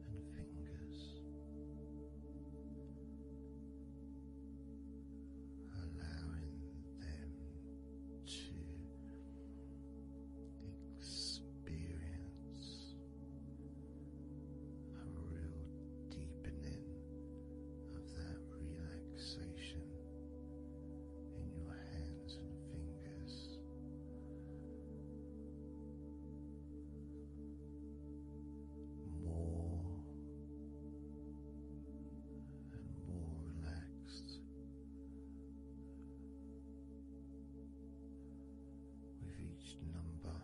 and fingers, allowing them to experience a real deepening of that relaxation in your hands and fingers. More and more relaxed with each number.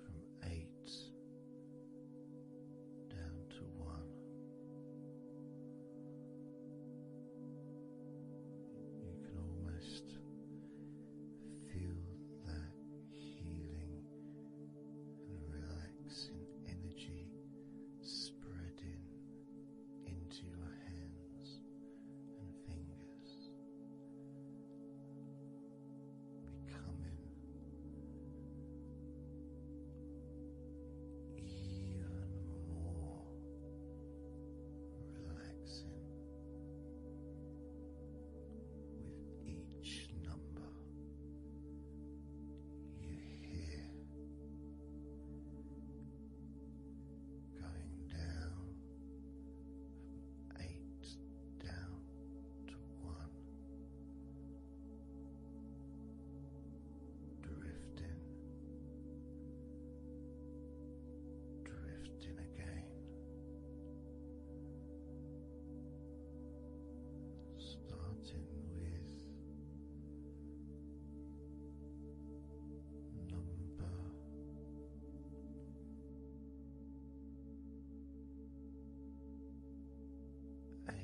From 8 down to 1. You can almost feel that healing and relaxing energy spreading into your hands and fingers, becoming even more relaxing with each number you hear, going down from 8 down to 1, drifting, drifting again, starting with number 8.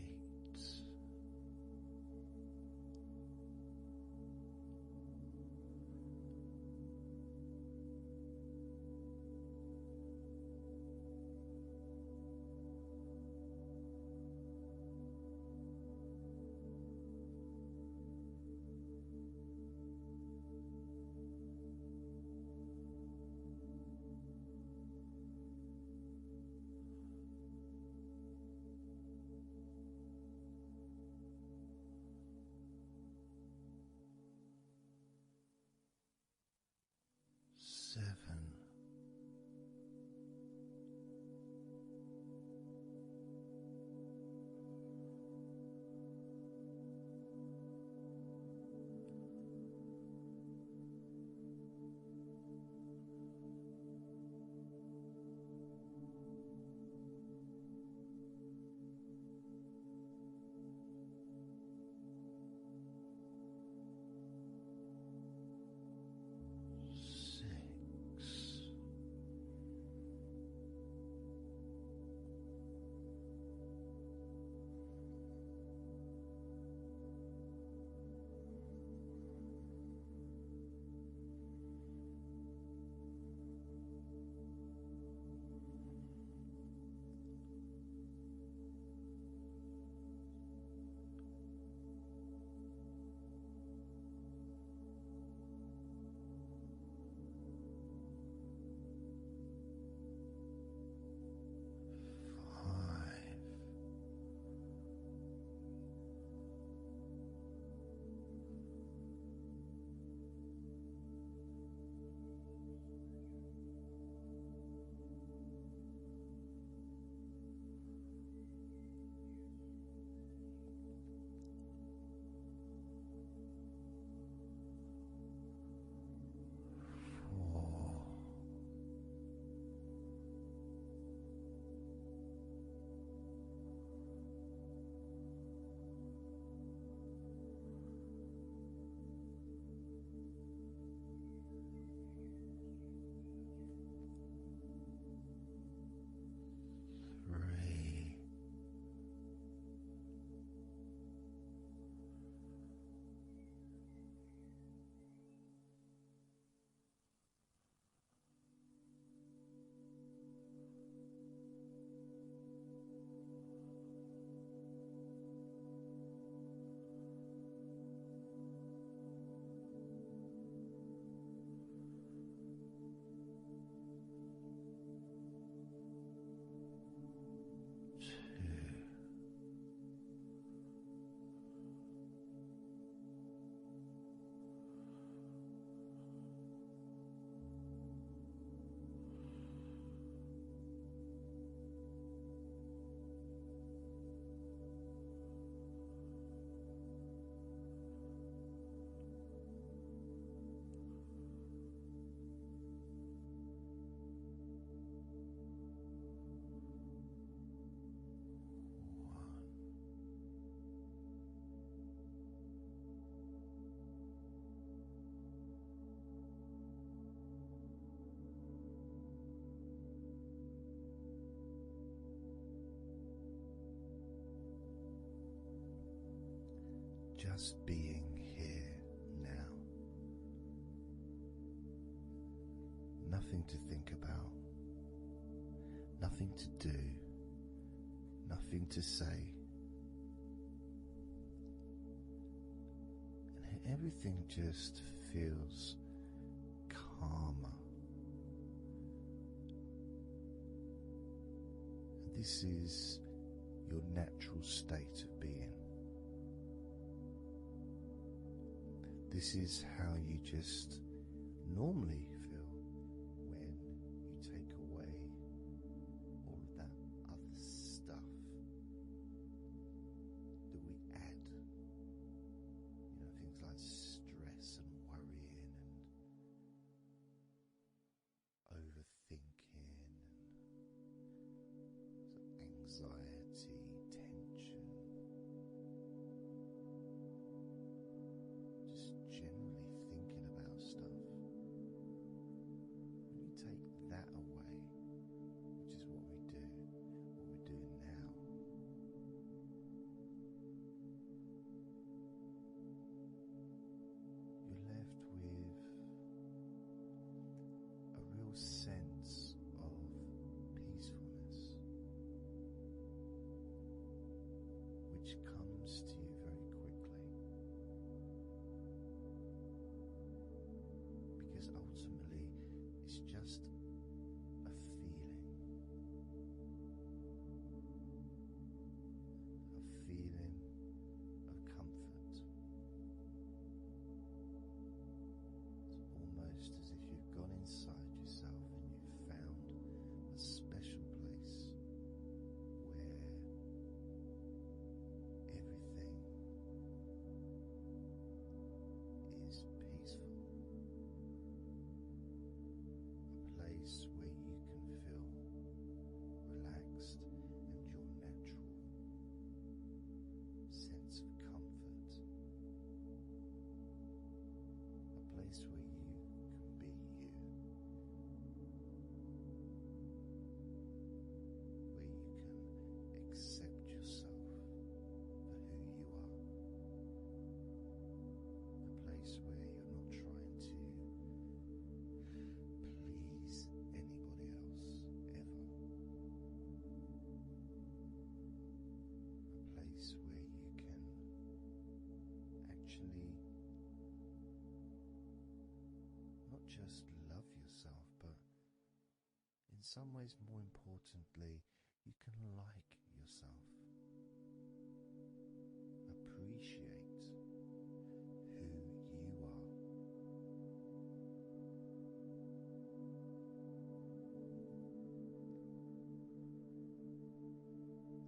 just being here now. Nothing to think about, nothing to do, nothing to say. And everything just feels calmer. And this is your natural state of being. This is how you just normally feel when you take away all of that other stuff that we add. You know, things like stress and worrying and overthinking and anxiety, tension. Generally thinking about stuff. When you take that away, which is what we do, what we're doing now, you're left with a real sense of peacefulness, which comes to you very quickly. Because ultimately it's just a feeling of comfort. It's almost as if you've gone inside yourself and you've found a special place where everything is peaceful. Place where you can feel relaxed and your natural sense of comfort. A place where you can be you. Where you can accept yourself for who you are. A place where you're not trying to please anybody else ever. A place where you can actually not just love yourself, but in some ways, more importantly, you can like yourself. Appreciate who you are.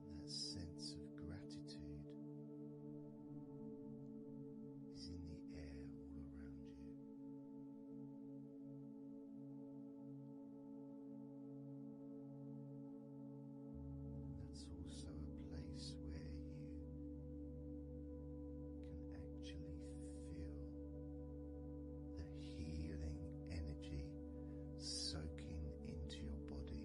That sense of gratitude is in the air all around you. That's also a place where you can actually feel the healing energy soaking into your body.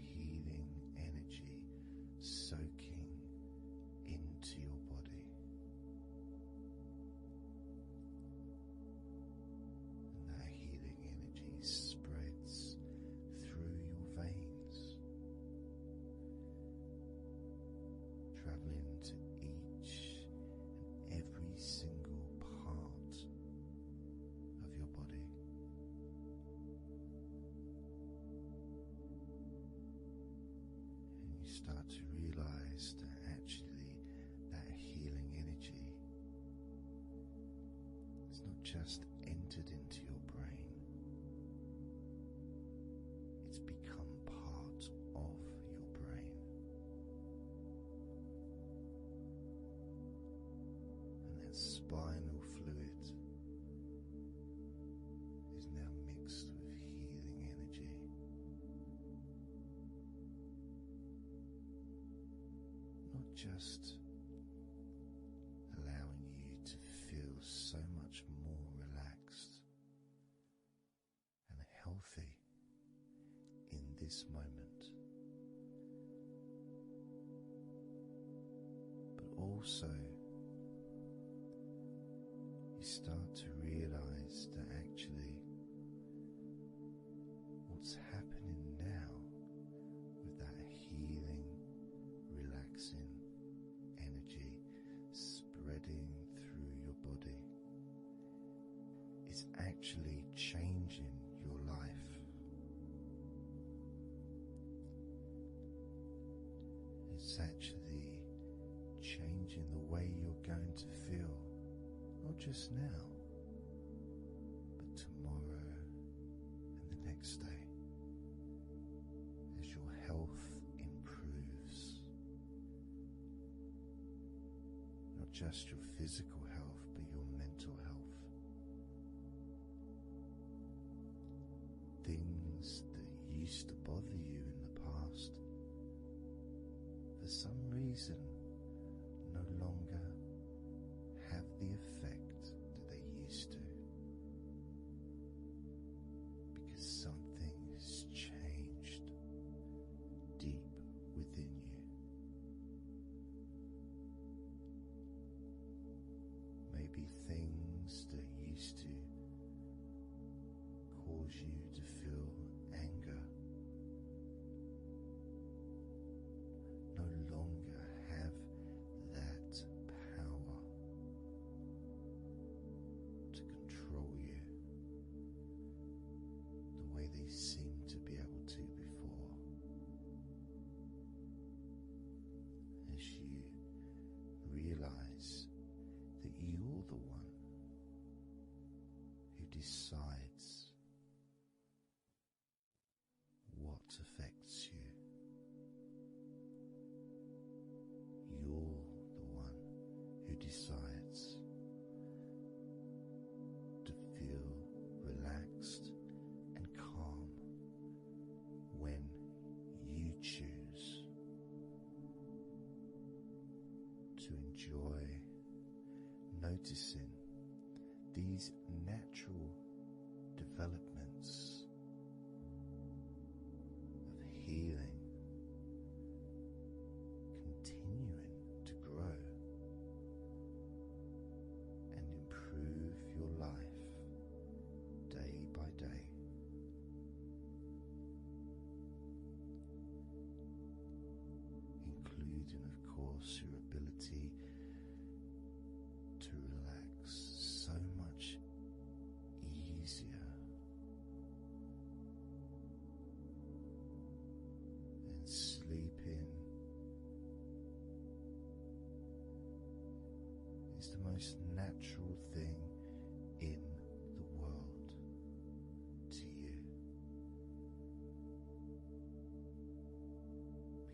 Healing energy soaking into your body. And that healing energy spreads through your veins, traveling to each and every single part of your body. And you start to realize that actually that healing energy has not just entered into your brain, it's become part of your brain. And that spinal fluid is now mixed with healing energy. Not just allowing you to feel so much more relaxed and healthy in this moment, also you start to realize that actually what's happening now with that healing, relaxing energy spreading through your body is actually changing your life. It's actually changing the way you're going to feel, not just now, but tomorrow and the next day, as your health improves. Not just your physical health, but your mental health. Things that used to bother you in the past, for some reason, no longer have the effect that they used to, because something has changed deep within you. Maybe things that used to cause you to feel anger no longer have that power to control you the way they seemed to be able to before. As you realize that you're the one who decides what affects you. You're the one who decides to feel relaxed and calm when you choose to enjoy noticing these natural developments of healing continuing to grow and improve your life day by day. Including, of course, your ability to relax so much easier and sleeping is the most natural thing in the world to you,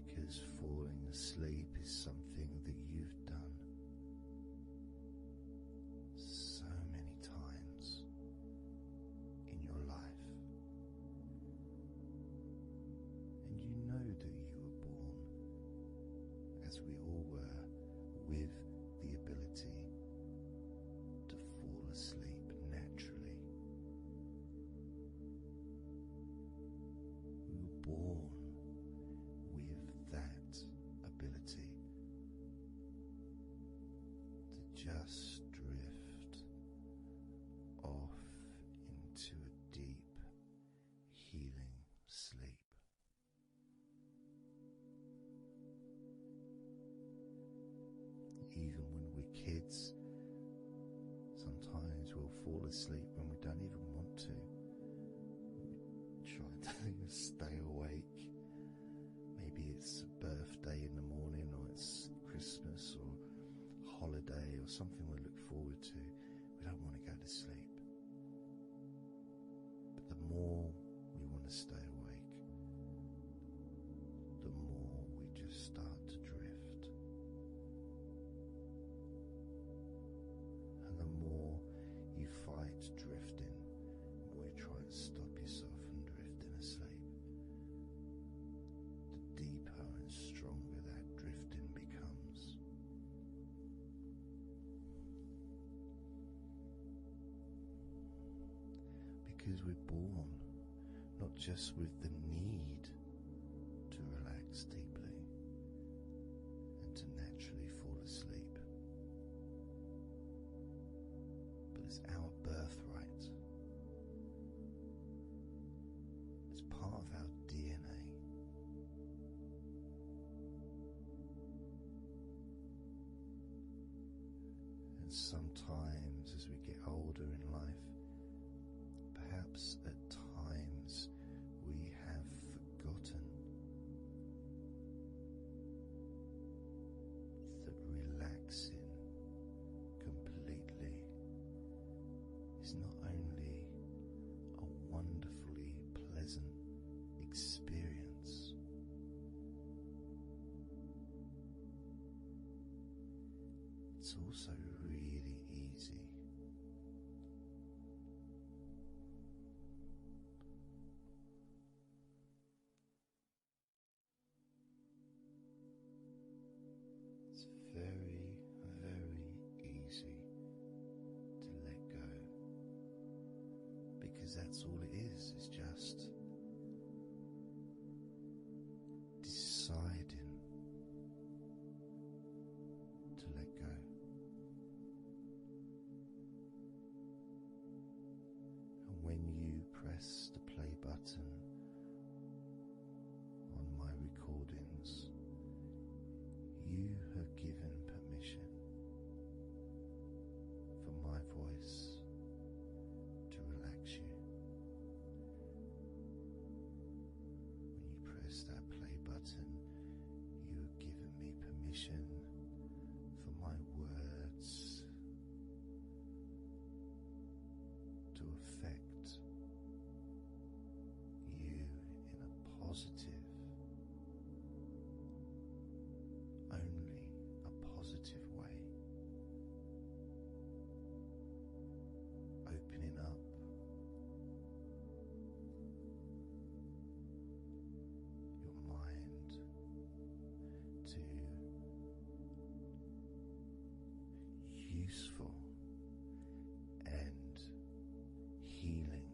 because falling asleep is something that you've done so many times in your life, and you know that you were born, as we all were, with the ability to fall asleep naturally. We were born with that ability to just drift off into a deep, healing sleep. Even when we're kids, sometimes we'll fall asleep when we don't even want to. We try to stay awake. Maybe it's a birthday in the morning, or it's Christmas or holiday or something we look forward to. We don't want to go to sleep. But the more we want to stay awake, the more we just start to drift. And the more you fight drifting, the more you try to stop yourself from drifting asleep, the deeper and stronger that drifting becomes. Because we're born not just with the need to relax deeply and to naturally fall asleep, It's our birthright. It's part of our DNA. And sometimes as we get older in life, perhaps at times we have forgotten that relaxing completely is not only a wonderfully pleasant experience, it's also really easy. It's very, very easy to let go, because that's all it is. It's just deciding to let go. And when you press the play button on my recordings, you have given permission for my voice to relax you. When you press that play button, you have given me permission for my words to affect you in a positive, only a positive way, opening up your mind to useful and healing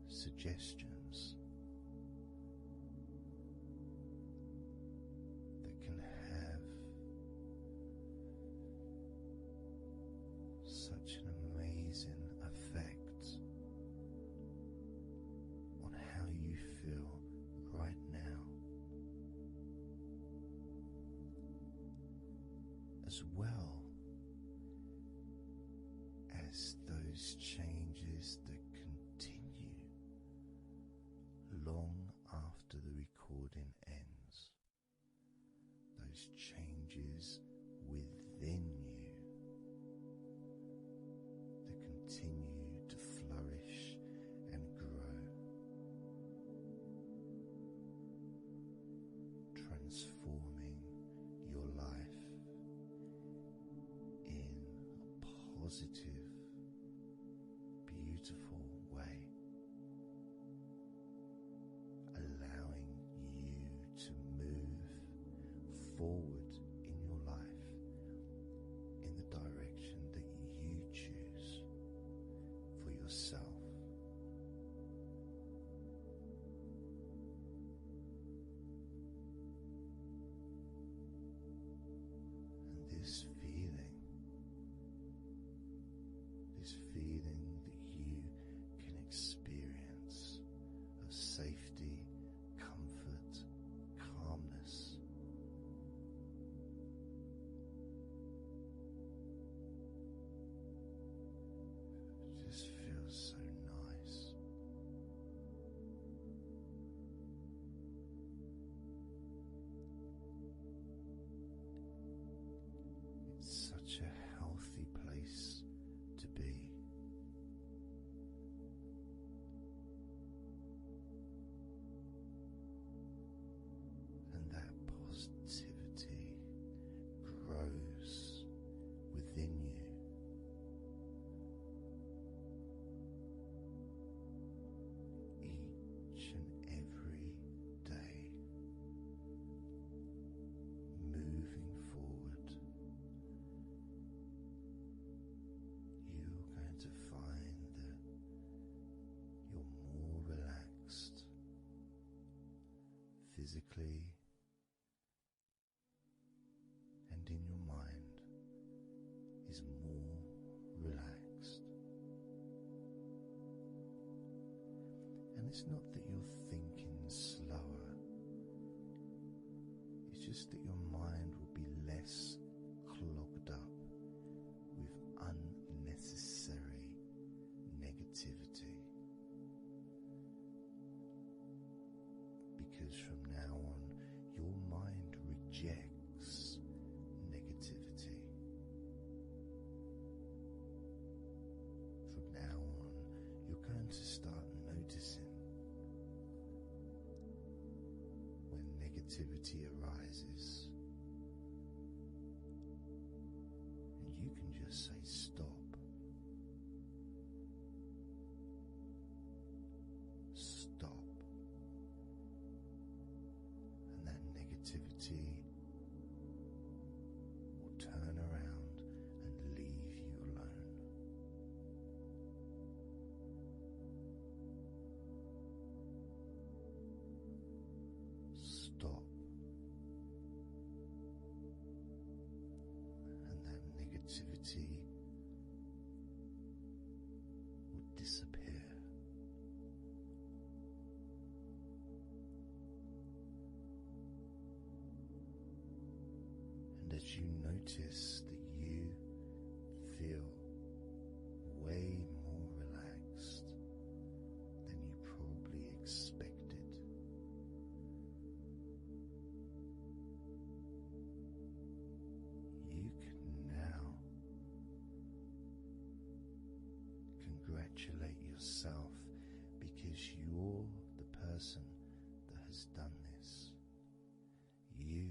suggestions that can have such an amazing effect on how you feel right now, as well as those changes that continue long after the recording ends, those changes within you that continue to flourish and grow, transforming your life in a positive, beautiful way, allowing you to move forward in your life in the direction that you choose for yourself. And this feeling that you can experience of safety, comfort, calmness, just feels so nice. It's such a healthy place to be. And that positivity grows within you. Each and every day, moving forward, you're going to find that you're more relaxed physically and in your mind is more relaxed. it's not that you're thinking slower, it's just that your mind will be less clogged up with unnecessary negativity. Because from now on, your mind rejects negativity. From now on, you're going to start noticing when negativity arises, and you can just say stop. Stop. And that negativity will turn around and leave you alone. Stop. And that negativity will disappear. And as you notice that you feel way more relaxed than you probably expected, you can now congratulate yourself because you're the person that has done this. You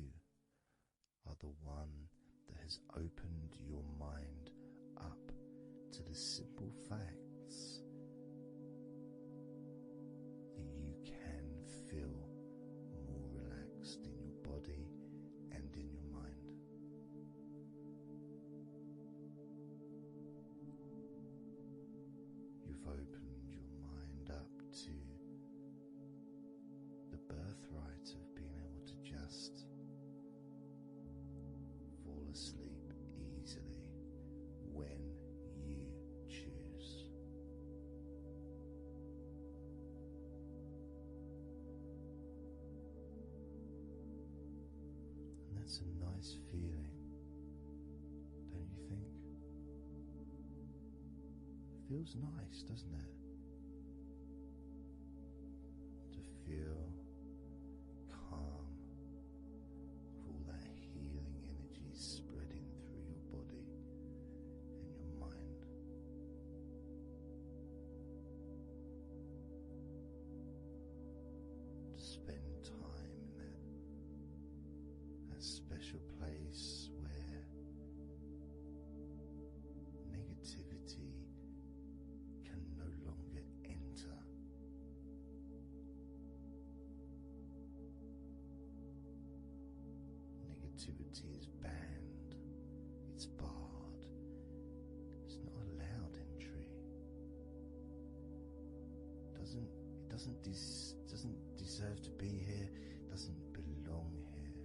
are the one that has opened your mind up to the simple facts that you can feel more relaxed in your body and in your mind. You've opened your mind up to the birthright of being able to just fall asleep easily when you choose. And that's a nice feeling, don't you think? Feels nice, doesn't it? To feel calm, with all that healing energy spreading through your body and your mind. To spend time in that special place where negativity can no longer enter. Negativity is banned, it's barred, it's not allowed entry. It doesn't deserve to be here, doesn't belong here.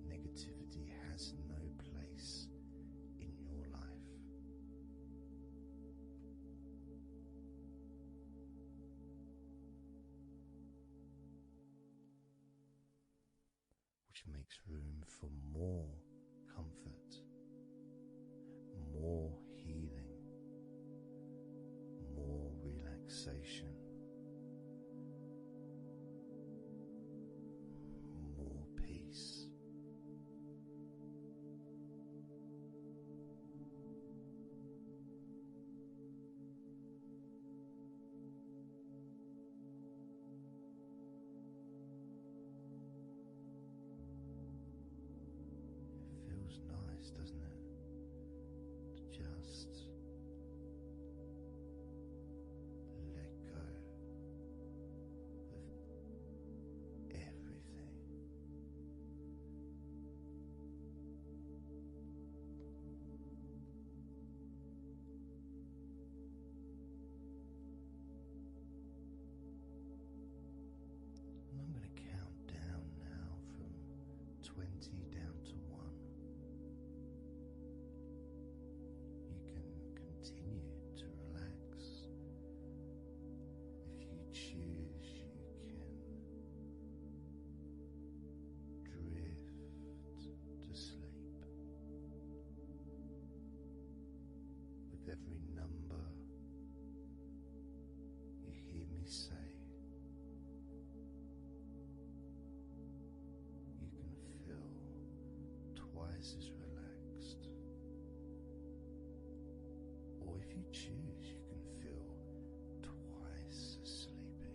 Negativity has no place in your life. Which makes room for more comfort, more healing, more relaxation, more peace. Feels nice, doesn't it? To just let go of everything. And I'm going to count down now from 20 down to 1. every number you hear me say, you can feel twice as relaxed. Or if you choose, you can feel twice as sleepy.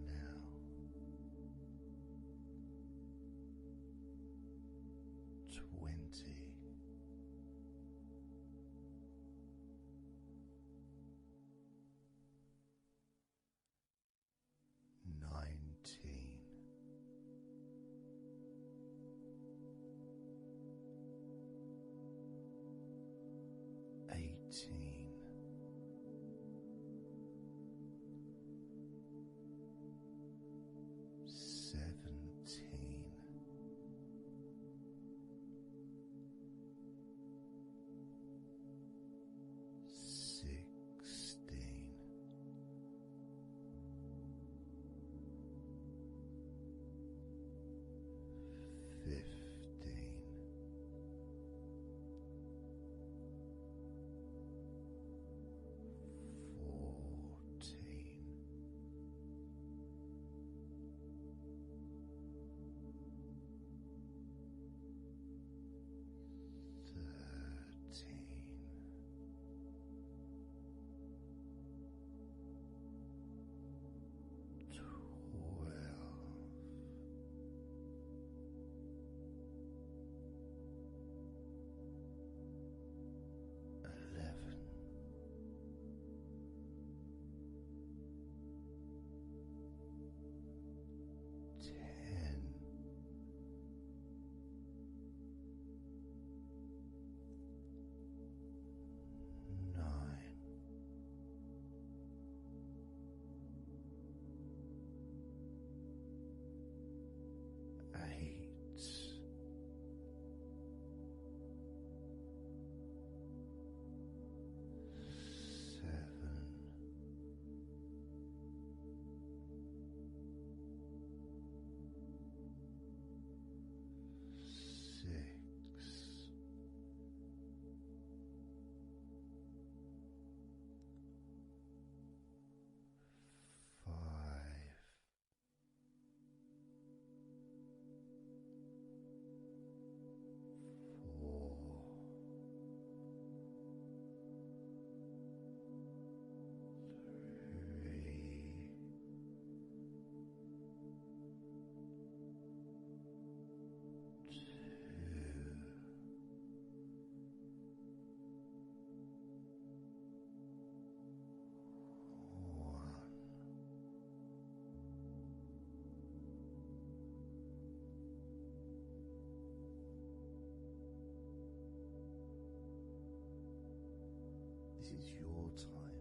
Now, 20. 19. 18. 17. 16. 15. 14. 13. 12. 11. 10. 9. 8. 7. 6. 5. 4. 3. 2. 1. This is your time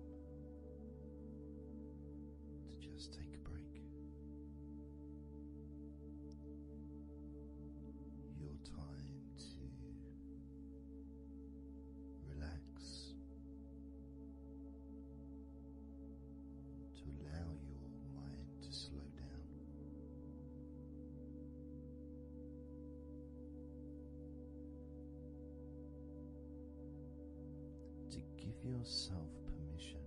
to just take a break. Your time to relax, to allow your mind to slow down. To give yourself permission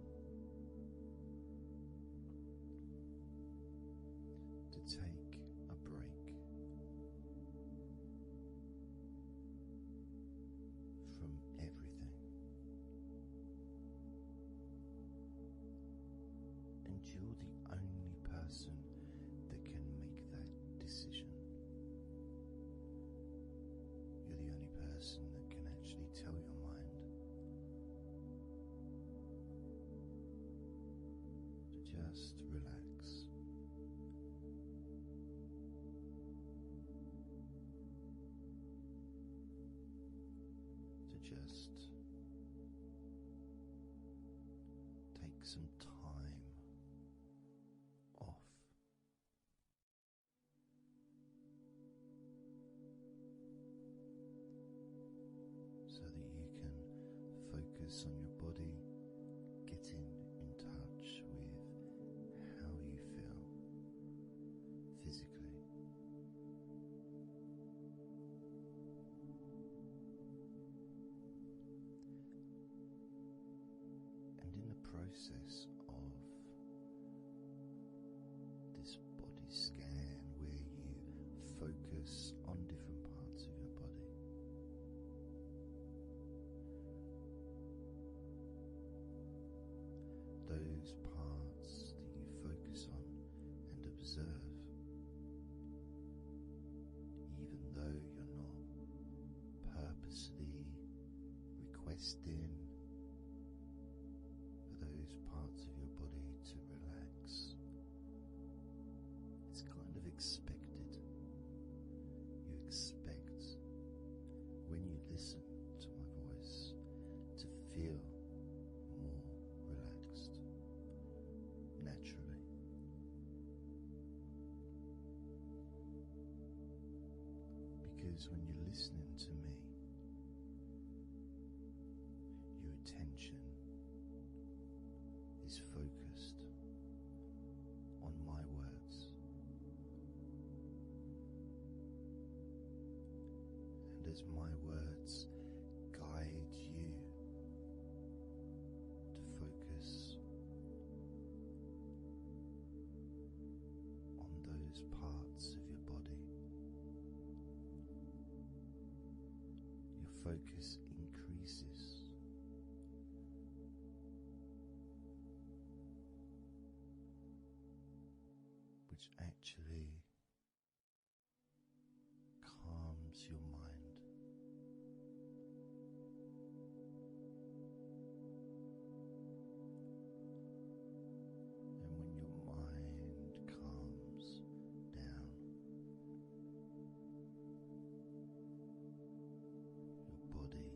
to take a break from everything. And you're the only person that can make that decision. You're the only person that can actually tell your mind to just relax. To just take some time off. So that you can focus on your body, getting in touch with how you feel physically. process of this body scan where you focus on different parts of your body. Those parts that you focus on and observe, even though you're not purposely requesting for those parts of your body to relax, it's kind of expected. You expect, when you listen to my voice, to feel more relaxed naturally. Because when you're listening to me, your attention is focused on my words. And as my words guide you to focus on those parts of your body, your focus increases. Which actually calms your mind. And when your mind calms down, your body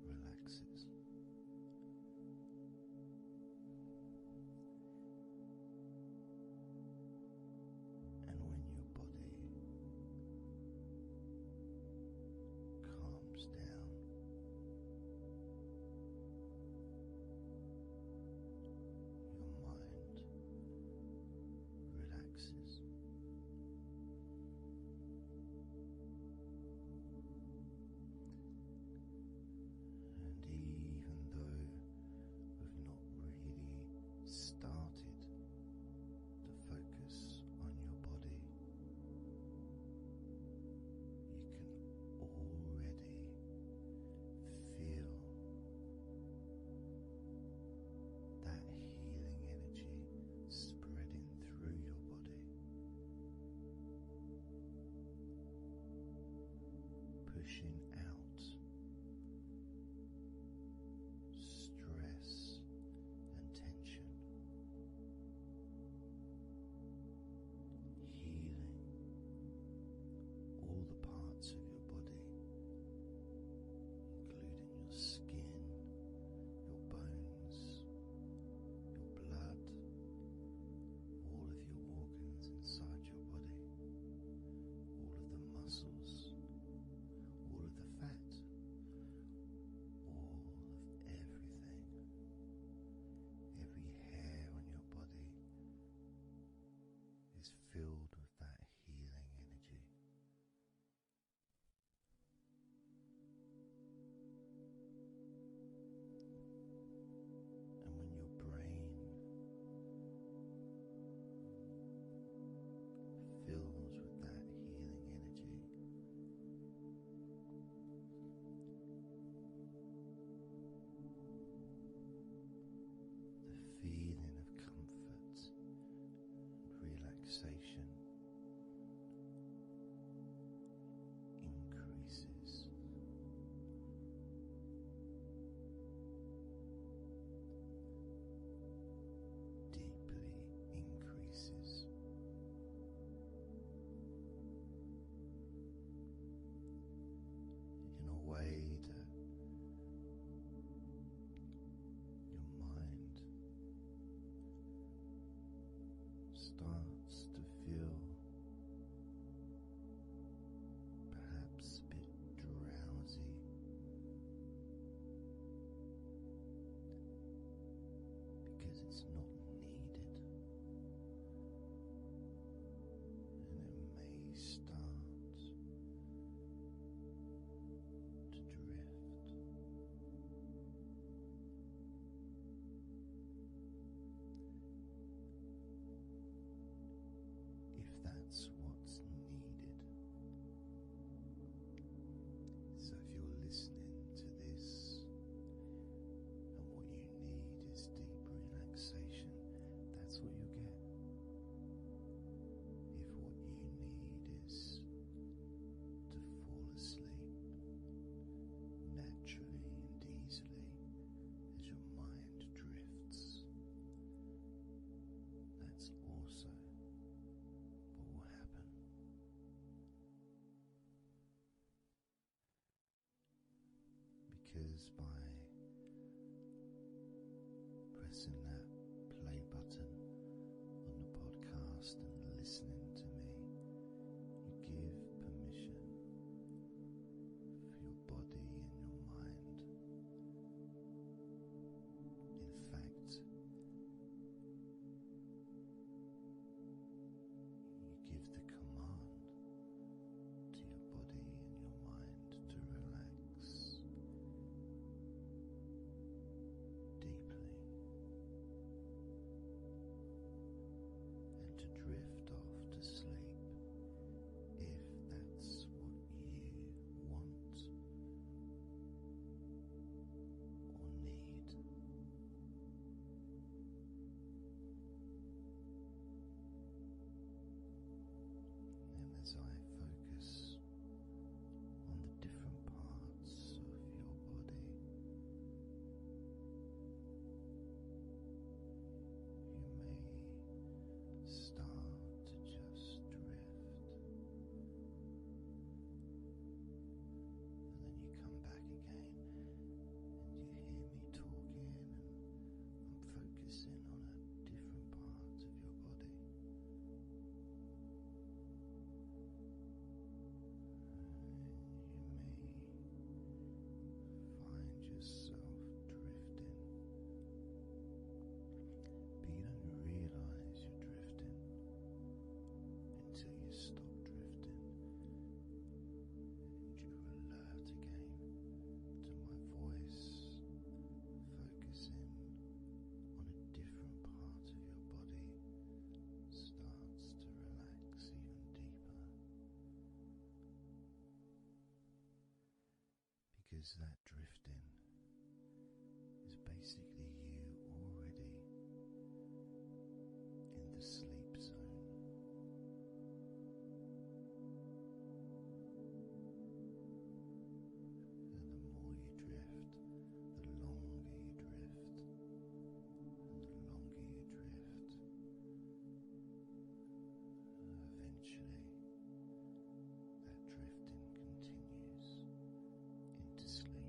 relaxes. And when your body calms down, your mind relaxes. And even though we've not really started to focus on your body, you can already feel that healing energy spreading through your body, pushing out stress and tension, healing all the parts of your body, including your skin, your bones, your blood, all of your organs inside your body, all of the muscles, all of the fat, all of everything. Every hair on your body is filled with that healing energy. And when your brain fills with that healing energy, the feeling of comfort and relaxation increases. Deeply increases. In a way that your mind starts to feel perhaps a bit drowsy, because it's not needed, and it may start to drift. fingers by pressing that play button on the podcast and listening to me. You give permission for your body and your mind. In fact, you give the command to your body and your mind to relax deeply and to drift off to sleep if that's what you want or need. And as I focus on the different parts of your body, you may start to just drift, and then you come back again and you hear me talking and I'm focusing on a different part of your body. You may find yourself drifting, but you don't realize you're drifting until you stop drifting and you alert again to my voice, focusing on a different part of your body starts to relax even deeper, because that drifting is basically you already in the sleep zone. And the more you drift, the longer you drift, and the longer you drift, eventually that drifting continues into sleep.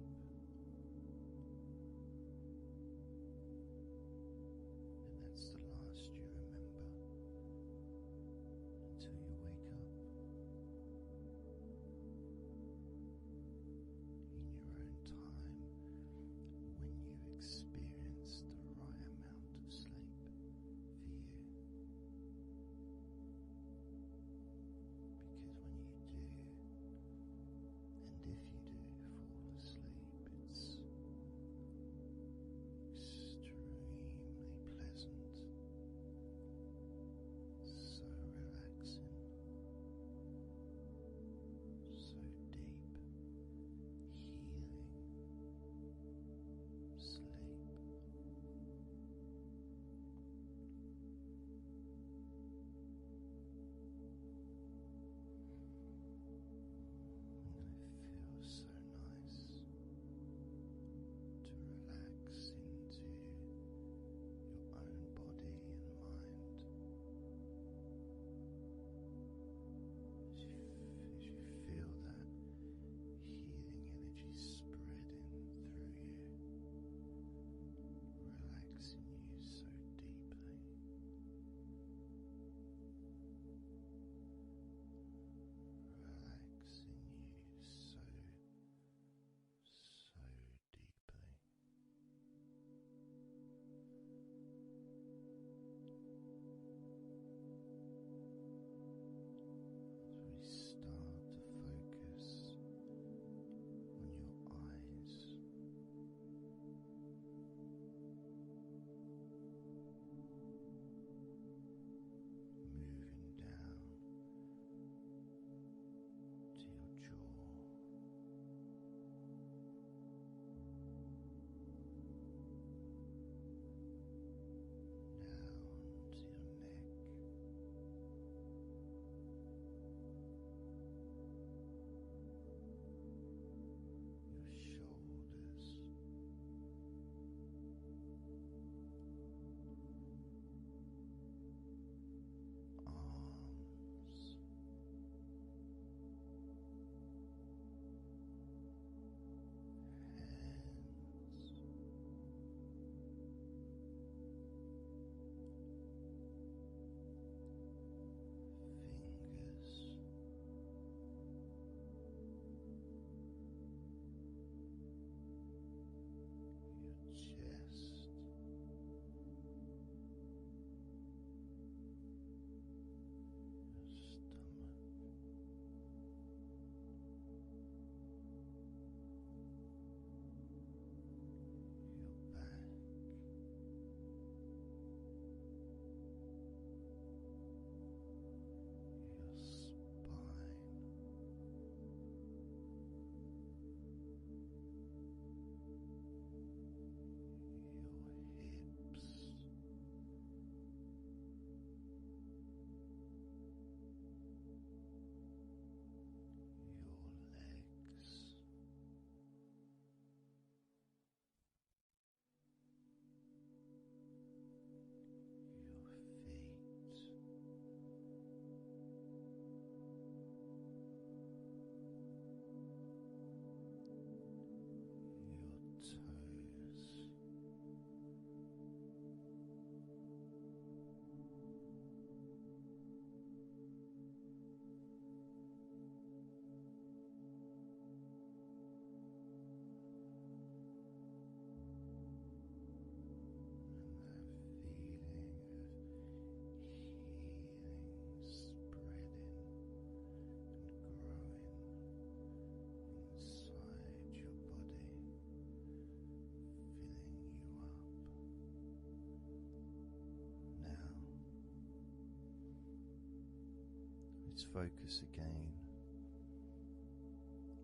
its focus again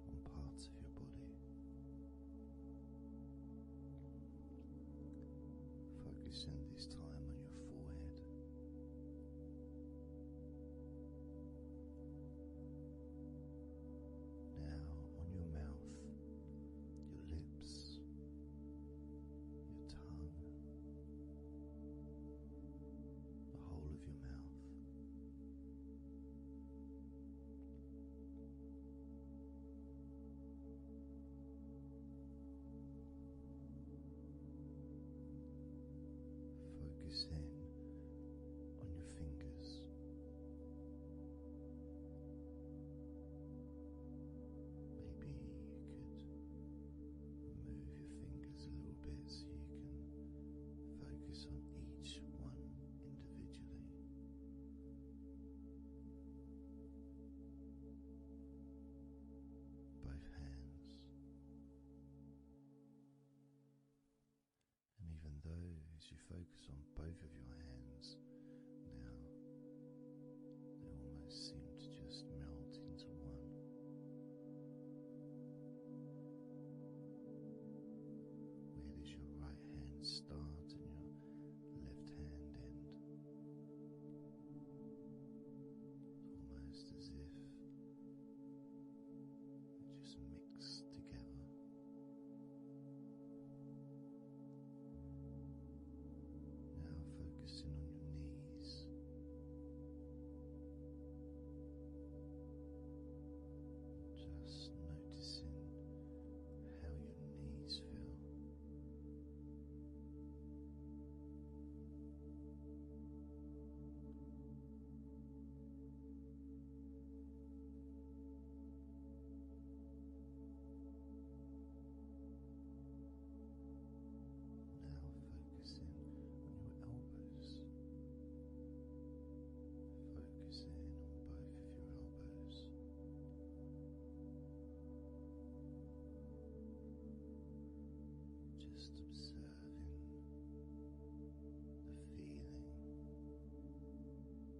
on parts of your body, focusing this time on your forehead, now on your mouth, your lips, your tongue, the whole of your mouth. Focusing on your fingers, maybe you could move your fingers a little bit so you can focus on each one individually. Both hands. And even though as you focus on both of your hands now, they almost seem to just melt into one. Where does your right hand start and your left hand end? Almost as if they just mix together. Focusing on your knees, just noticing how your knees feel. Now focusing on your elbows. Focusing on both of your elbows. Just observing the feeling of your elbows.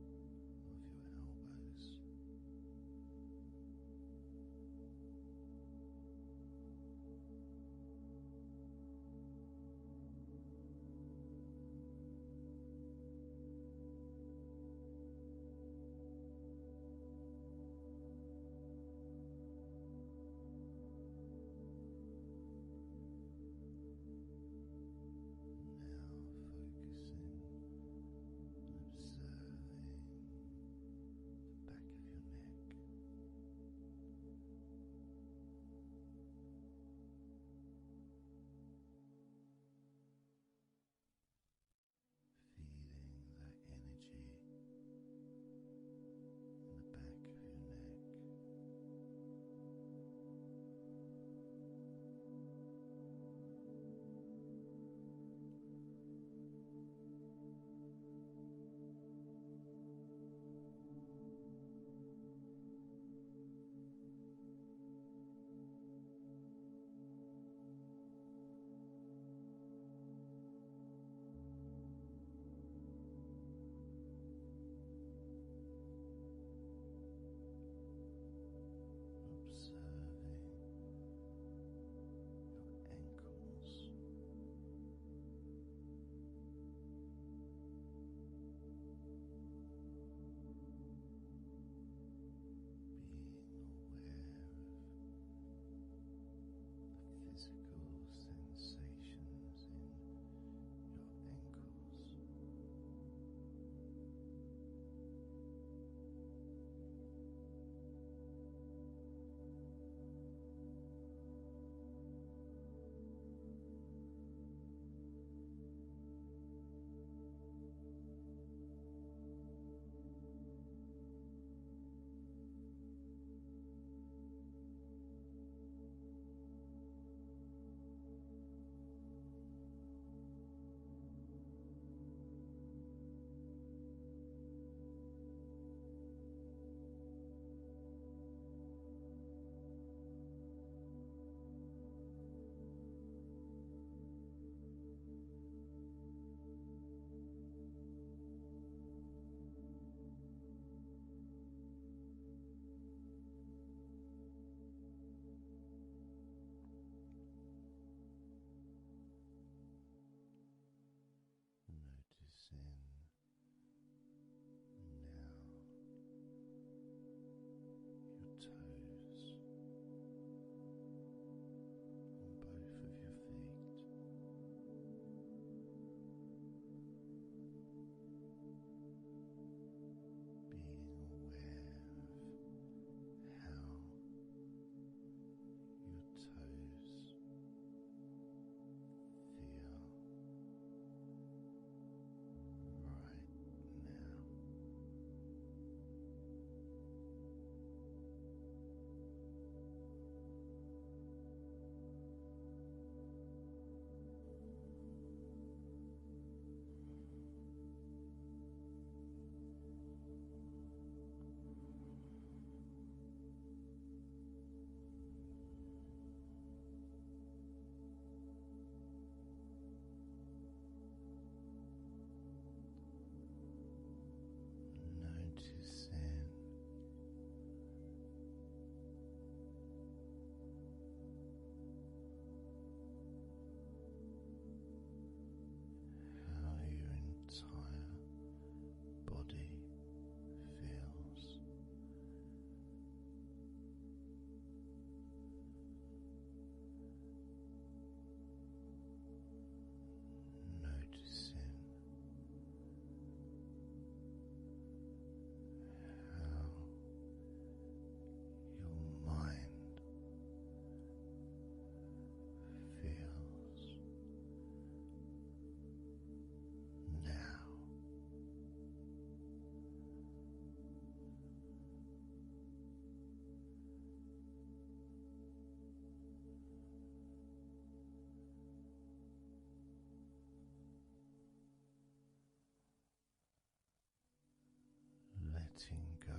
go.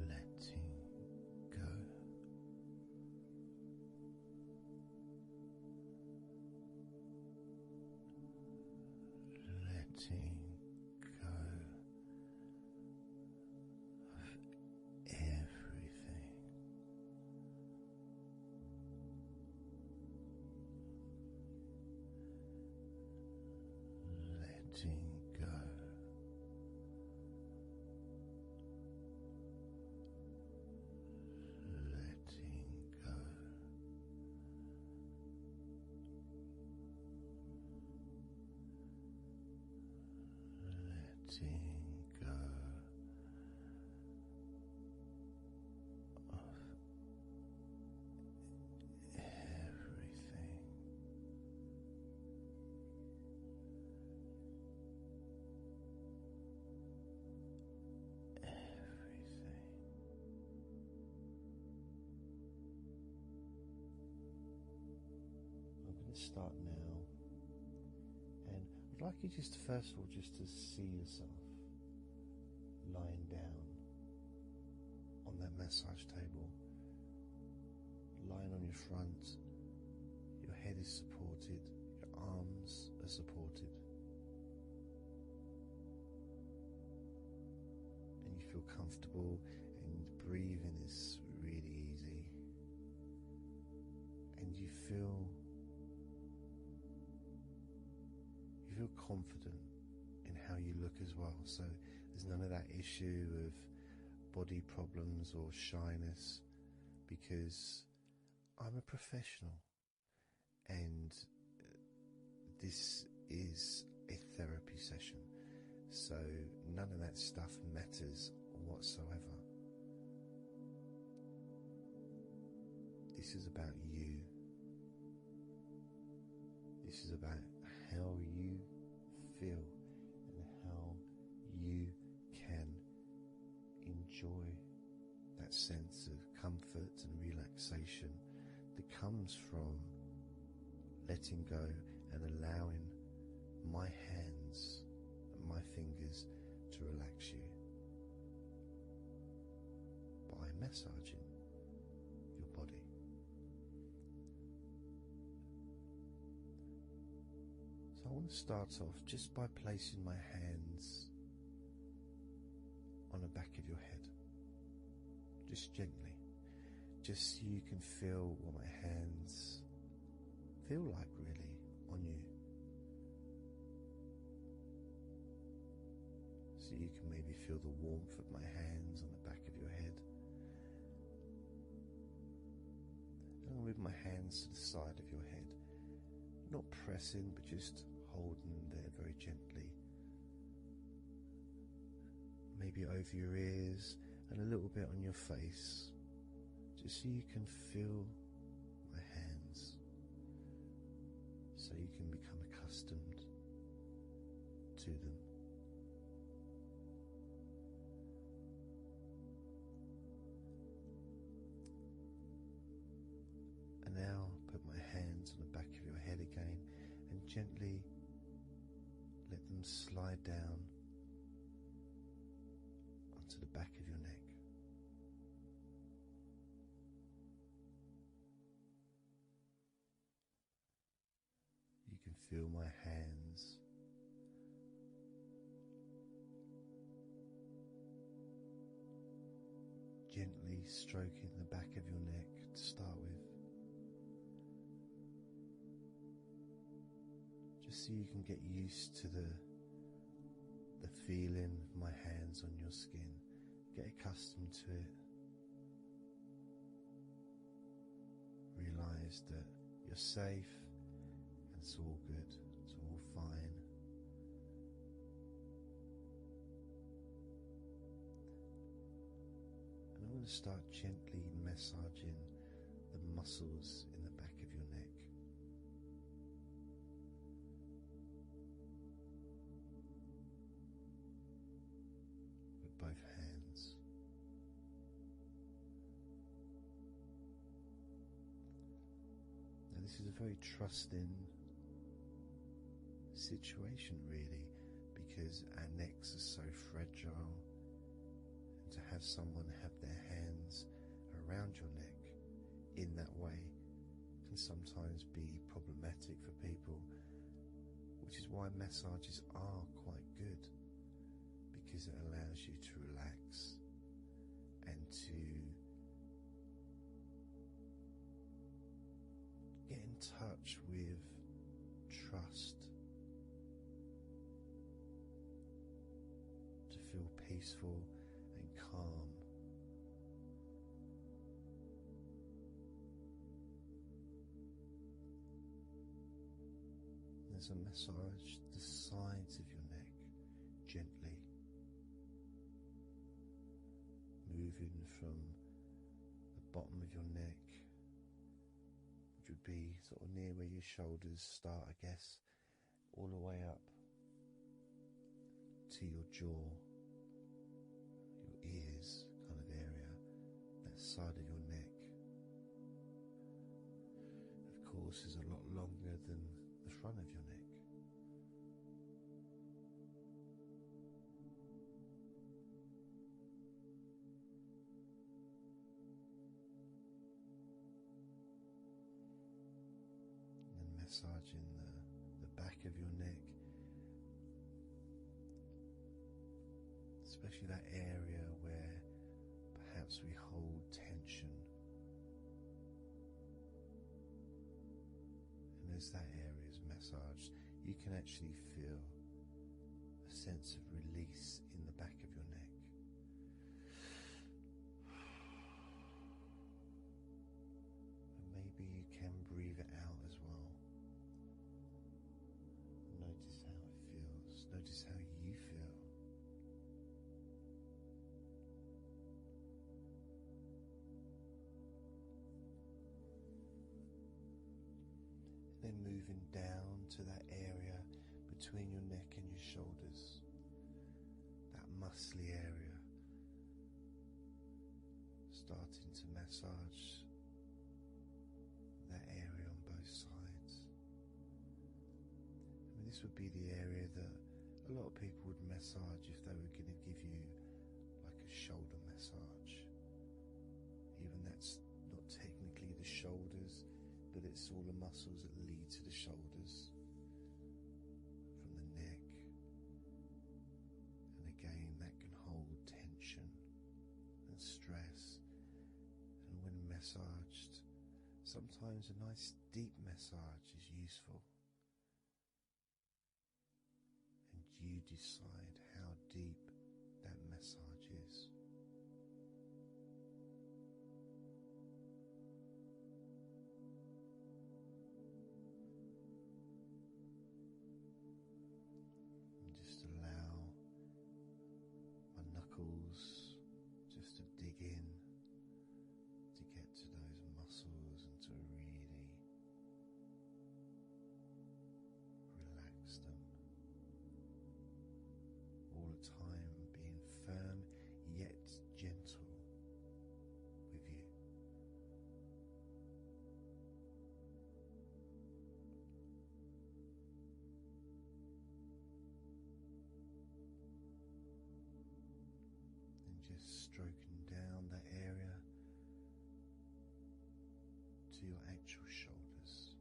Letting go. Letting go of everything. Letting go. Letting go. Letting go of everything. Everything. I'm going to start now, and I'd like you just first of all just to see yourself lying down on that massage table, lying on your front, your head is supported, your arms are supported, and you feel comfortable, and breathing is really easy, and you feel confident in how you look as well. So there's none of that issue of body problems or shyness, because I'm a professional and this is a therapy session, so none of that stuff matters whatsoever. This is about you. This is about how you feel and how you can enjoy that sense of comfort and relaxation that comes from letting go and allowing my hands and my fingers to relax you by massaging your body. I want to start off just by placing my hands on the back of your head, just gently, just so you can feel what my hands feel like really on you. So you can maybe feel the warmth of my hands on the back of your head. And I'll move my hands to the side of your head, not pressing, but just holding there very gently, maybe over your ears and a little bit on your face, just so you can feel my hands, so you can become accustomed to them. And now put my hands on the back of your head again and gently let them slide down onto the back of your neck. You can feel my hands gently stroking the back of your neck to start with, just so you can get used to the feeling of my hands on your skin, get accustomed to it, realize that you're safe and it's all good, it's all fine. And I'm going to start gently massaging the muscles in the back of your neck. With both hands. Now this is a very trusting situation, really, because our necks are so fragile, and to have someone have their hands around your neck in that way can sometimes be problematic for people, which is why massages are quite good, because it allows you to relax and to get in touch with trust, to feel peaceful and calm. As I massage the sides of your neck gently, moving from the bottom of your neck, which would be sort of near where your shoulders start, I guess, all the way up to your jaw, your ears kind of area, that side of your neck. Of course, is a lot longer than the front of your neck. And massaging the back of your neck, especially that area where perhaps we hold tension. And as that area is massaged, you can actually feel a sense of release in the back of your neck. And maybe you can breathe it out as well. Notice how it feels. Notice how you feel. Then moving down to that area between your neck and your shoulders, that muscly area, starting to massage that area on both sides. I mean, this would be the area that a lot of people would massage if they were going to give you like a shoulder massage. Even that's not technically the shoulders, but it's all the muscles that lead to the shoulders, from the neck, and again that can hold tension and stress. And when massaged, sometimes a nice deep massage is useful, and you decide how deep that massage is. Just allow my knuckles just to dig in to get to those muscles and to really relax them. All the time being firm yet gentle with you. Just stroking down that area to your actual shoulders,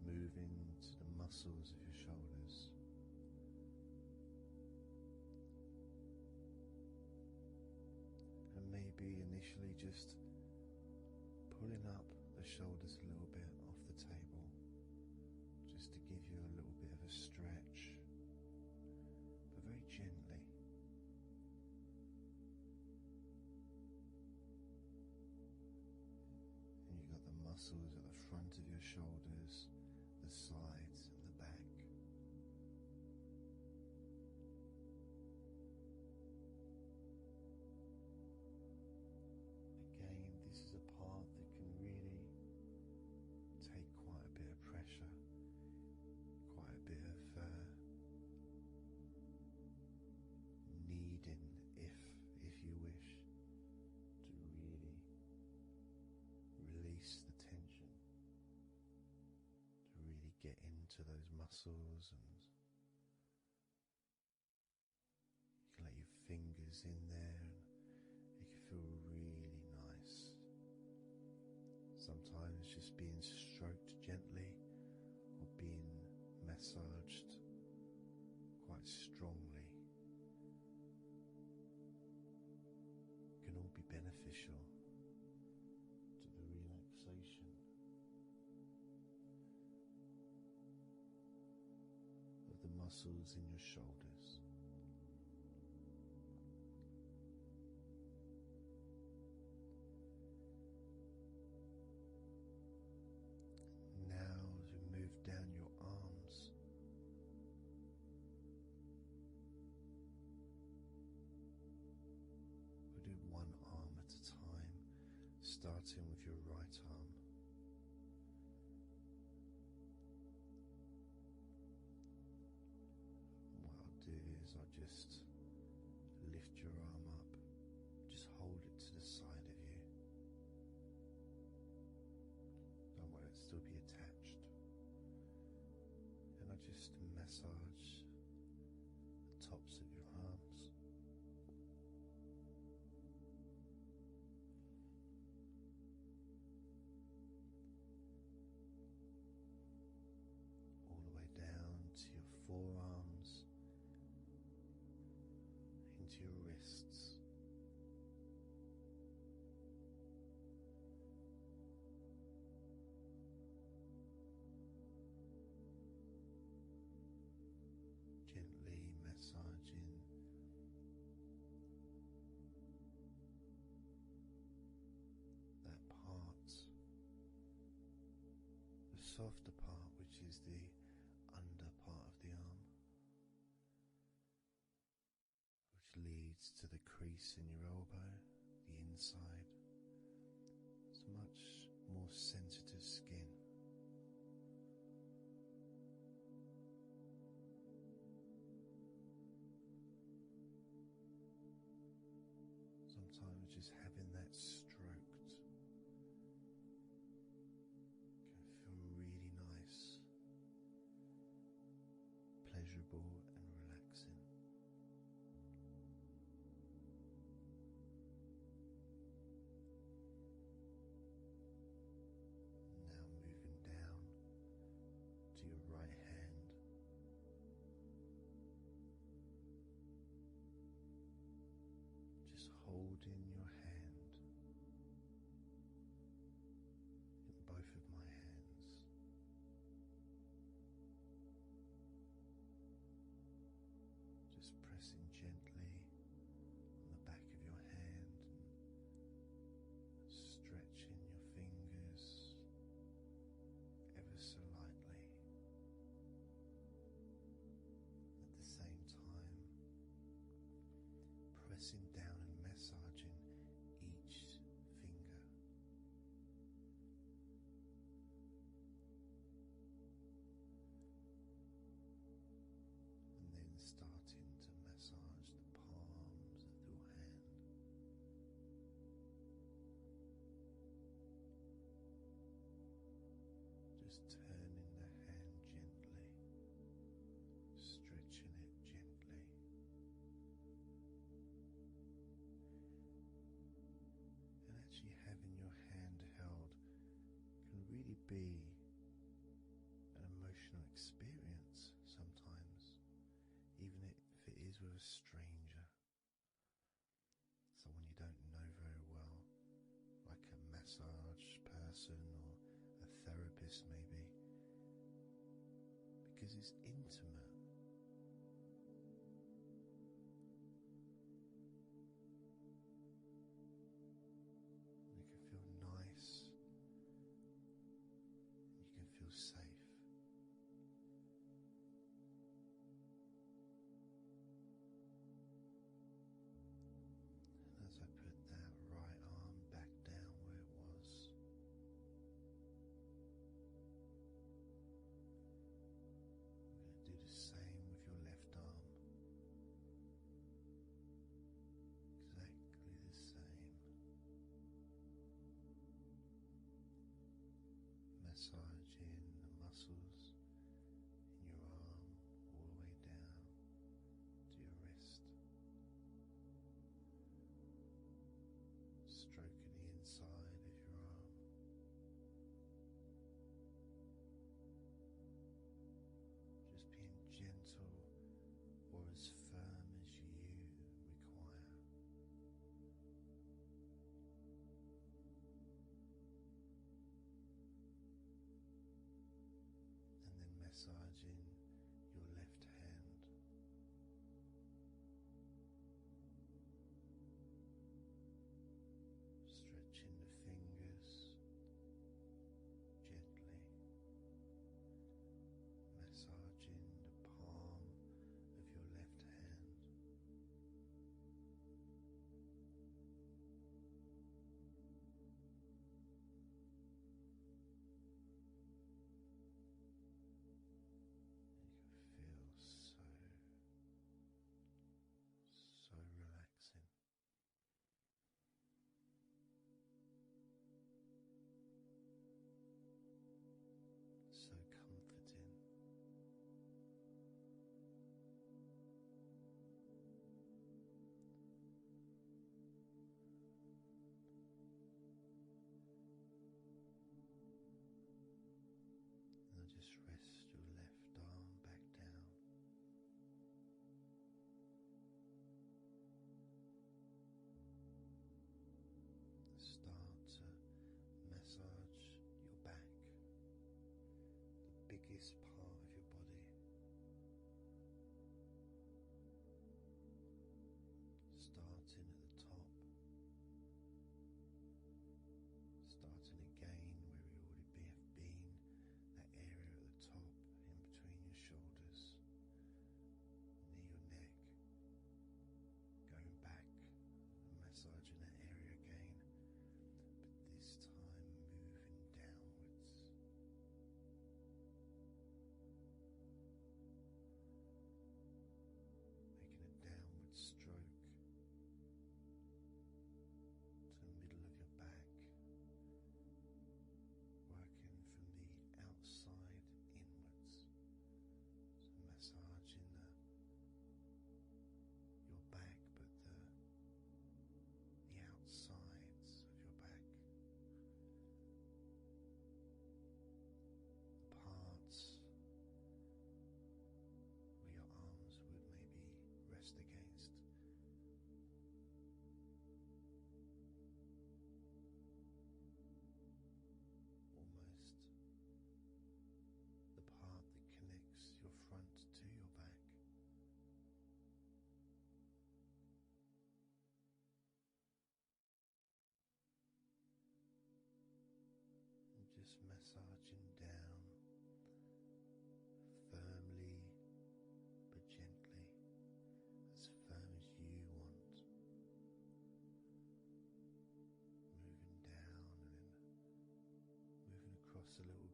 moving to the muscles of your shoulders, and maybe initially just pulling up the shoulders a little bit off the table, just to give you a little bit of a stretch, but very gently. Muscles at the front of your shoulders, the sides and the back. Again, this is a part that can really take quite a bit of pressure, quite a bit of needing, if you wish, to really release the tension. into those muscles, and you can let your fingers in there, and it can feel really nice. Sometimes just being stroked gently or being massaged quite strongly can all be beneficial to the relaxation of the muscles in your shoulders. Now, as we move down your arms, we'll do one arm at a time, starting with your right arm. What I'll do is I'll just lift your arm up, just hold it to the side of you. Don't want it to still be attached. And I just massage the tops of your arms. All the way down to your forearms, into your wrists. Gently massaging that part, the softer part, which is the under part of the arm, which leads to the crease in your elbow, the inside. It's much more sensitive skin. Sometimes just having that stroked can feel really nice, pleasurable and relaxing. Now moving down to your right hand. Just holding your hand in both of my hands. Just pressing gently on the back of your hand and stretching your fingers ever so lightly. At the same time, pressing down and massaging each finger. And then starting to massage the palms of your hand. Just turning the hand gently, stretching it gently. And actually having your hand held can really be an emotional experience sometimes, even if it is with a stranger, someone you don't know very well, like a massage person or a therapist maybe, because it's intimate. It can feel nice, and you can feel safe. And as I put that right arm back down where it was, I'm going to do the same with your left arm. Exactly the same. Massaging the muscles biggest part of your body, starting at the top, starting again where we already have been, that area at the top in between your shoulders, near your neck, going back and massaging that area again, but this time moving downwards. Making a downward stroke to the middle of your back, working from the outside inwards, so massaging your back, but the outsides of your back, the parts where your arms would maybe rest against. Almost the part that connects your front to your back. And just massaging down firmly but gently, as firm as you want. Moving down and then moving across a little